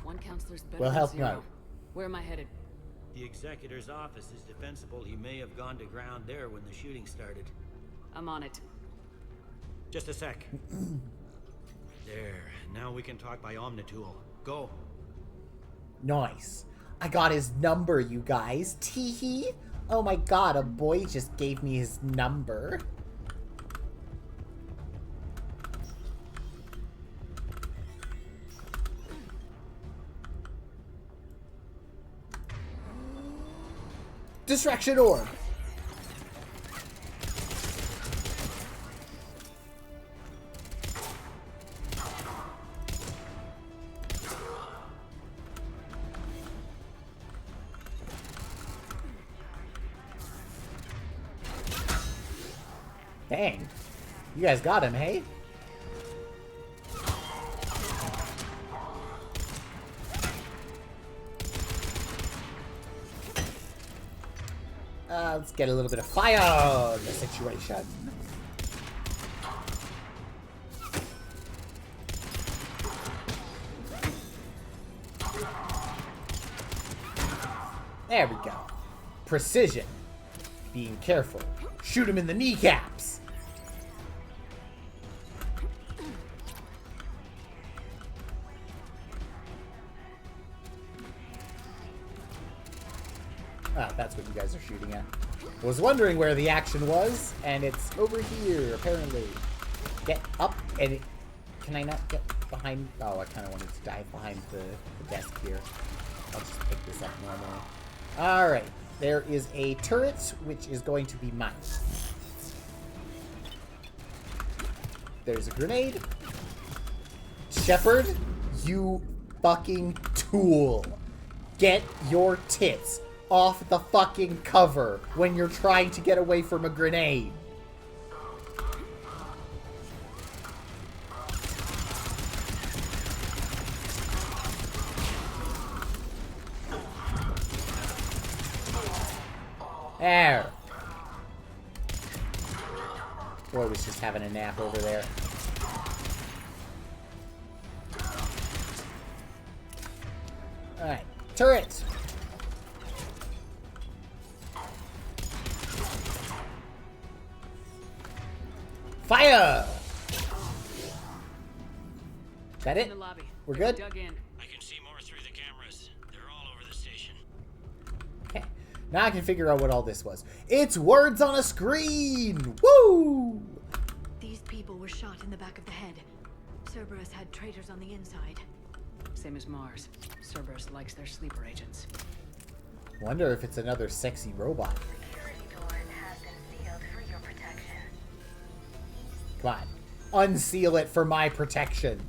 One Counselor's better We'll than help him zero. out. Where am I headed? The Executor's office is defensible. He may have gone to ground there when the shooting started. I'm on it. Just a sec. There. Now we can talk by Omnitool. Go. Nice. I got his number, you guys. Teehee. Oh my god, a boy just gave me his number. Distraction orb. Dang. You guys got him, hey? Let's get a little bit of fire in the situation. There we go. Precision. Being careful. Shoot him in the kneecaps. Ah, that's what you guys are shooting at. Was wondering where the action was, and it's over here, apparently. Get up, and it... Can I not get behind... Oh, I kind of wanted to dive behind the desk here. I'll just pick this up normally. Alright, there is a turret, which is going to be mine. There's a grenade. Shepard, you fucking tool. Get your tits off the fucking cover when you're trying to get away from a grenade. There. Boy was just having a nap over there. Alright. Turret! Fire! Is that it? In the lobby. We're They're good? Dug in. I can see more through the cameras. They're all over the station. Okay. Now I can figure out what all this was. It's words on a screen! Woo! These people were shot in the back of the head. Cerberus had traitors on the inside. Same as Mars. Cerberus likes their sleeper agents. Wonder if it's another sexy robot. Come on. Unseal it for my protection.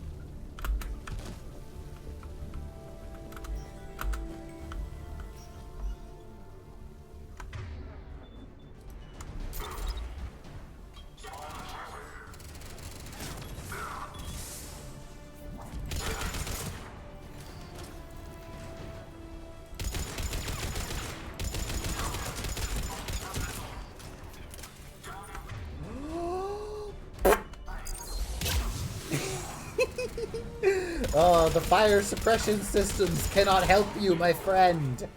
Oh, the fire suppression systems cannot help you, my friend.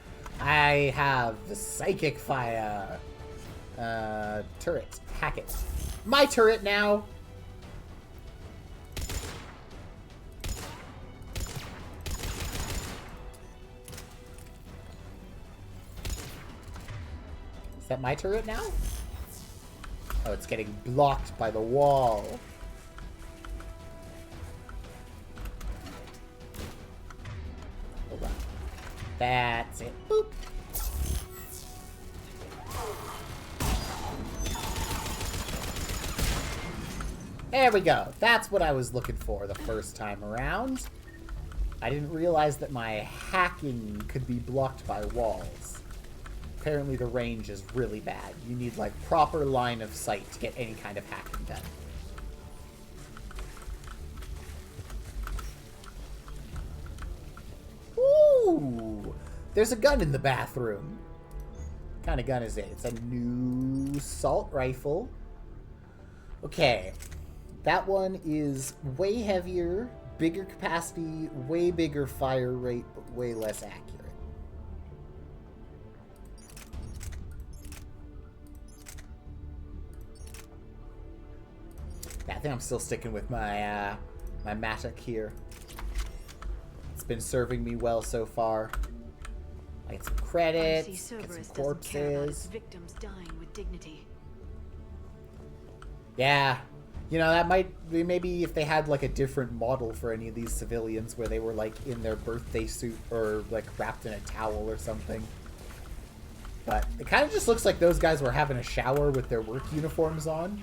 I have the psychic fire. Turret. Hack it. My turret now. Is that my turret now? Oh, it's getting blocked by the wall. Hold on. That's it. Boop. There we go. That's what I was looking for the first time around. I didn't realize that my hacking could be blocked by walls. Apparently the range is really bad. You need, like, proper line of sight to get any kind of hacking done. Ooh! There's a gun in the bathroom. What kind of gun is it? It's a new assault rifle. Okay. That one is way heavier, bigger capacity, way bigger fire rate, but way less accurate. I think I'm still sticking with my my mattock here. It's been serving me well so far. I get some credits, get some corpses. Victims dying with dignity. Yeah. You know, that might be maybe if they had like a different model for any of these civilians where they were like in their birthday suit or like wrapped in a towel or something. But it kind of just looks like those guys were having a shower with their work uniforms on.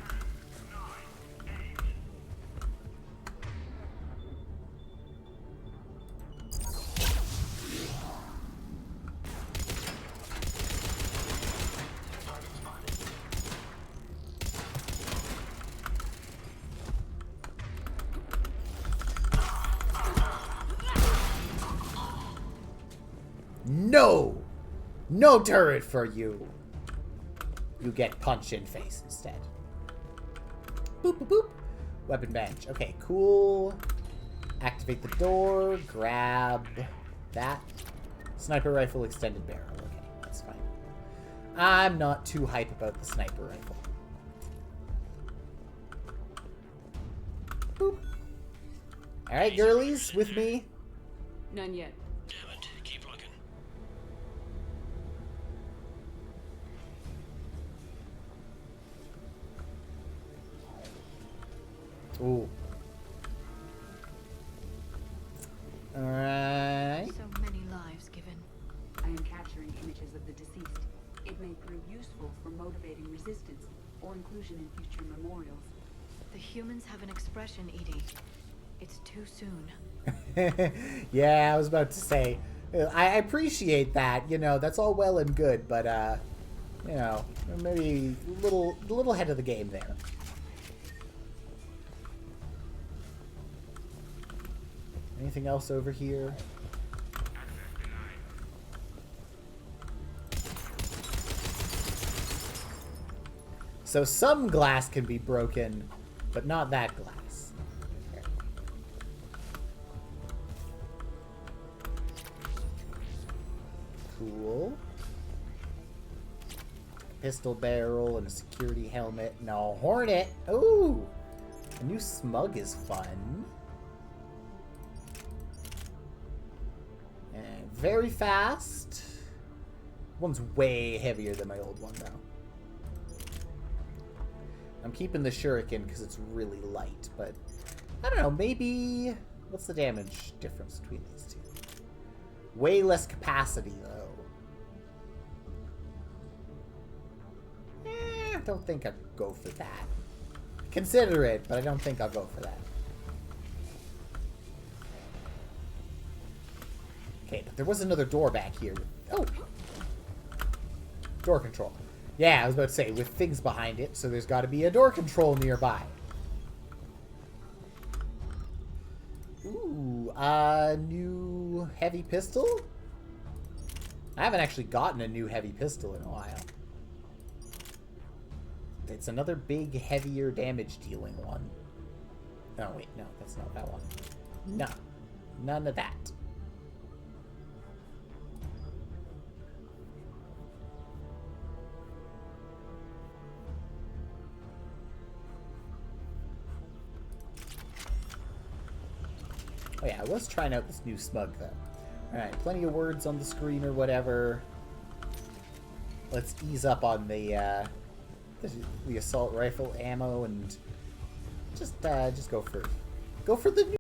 No! No turret for you! You get punched in face instead. Boop, boop, boop. Weapon bench. Okay, cool. Activate the door. Grab that. Sniper rifle extended barrel. Okay, that's fine. I'm not too hype about the sniper rifle. Boop. Alright, girlies, with me? None yet. Damn it. Keep looking. Ooh. Alright. So many lives given. I am capturing images of the deceased. It may prove useful for motivating resistance or inclusion in future memorials. The humans have an expression, Edie. It's too soon. Yeah, I was about to say. I appreciate that. You know, that's all well and good, but you know, maybe a little ahead of the game there. Anything else over here? So some glass can be broken, but not that glass. Here. Cool. Pistol barrel and a security helmet. No, Hornet. Ooh! A new smug is fun. And very fast. One's way heavier than my old one, though. I'm keeping the shuriken because it's really light, but I don't know, maybe... What's the damage difference between these two? Way less capacity, though. I don't think I'd go for that. Consider it, but I don't think I'll go for that. Okay, but there was another door back here. Oh! Door control. Yeah, I was about to say, with things behind it, so there's got to be a door control nearby. Ooh, new heavy pistol? I haven't actually gotten a new heavy pistol in a while. It's another big, heavier damage-dealing one. Oh, wait, no, that's not that one. No, none of that. Oh yeah, I was trying out this new smug, though. Alright, plenty of words on the screen or whatever. Let's ease up on the assault rifle ammo and just go for the new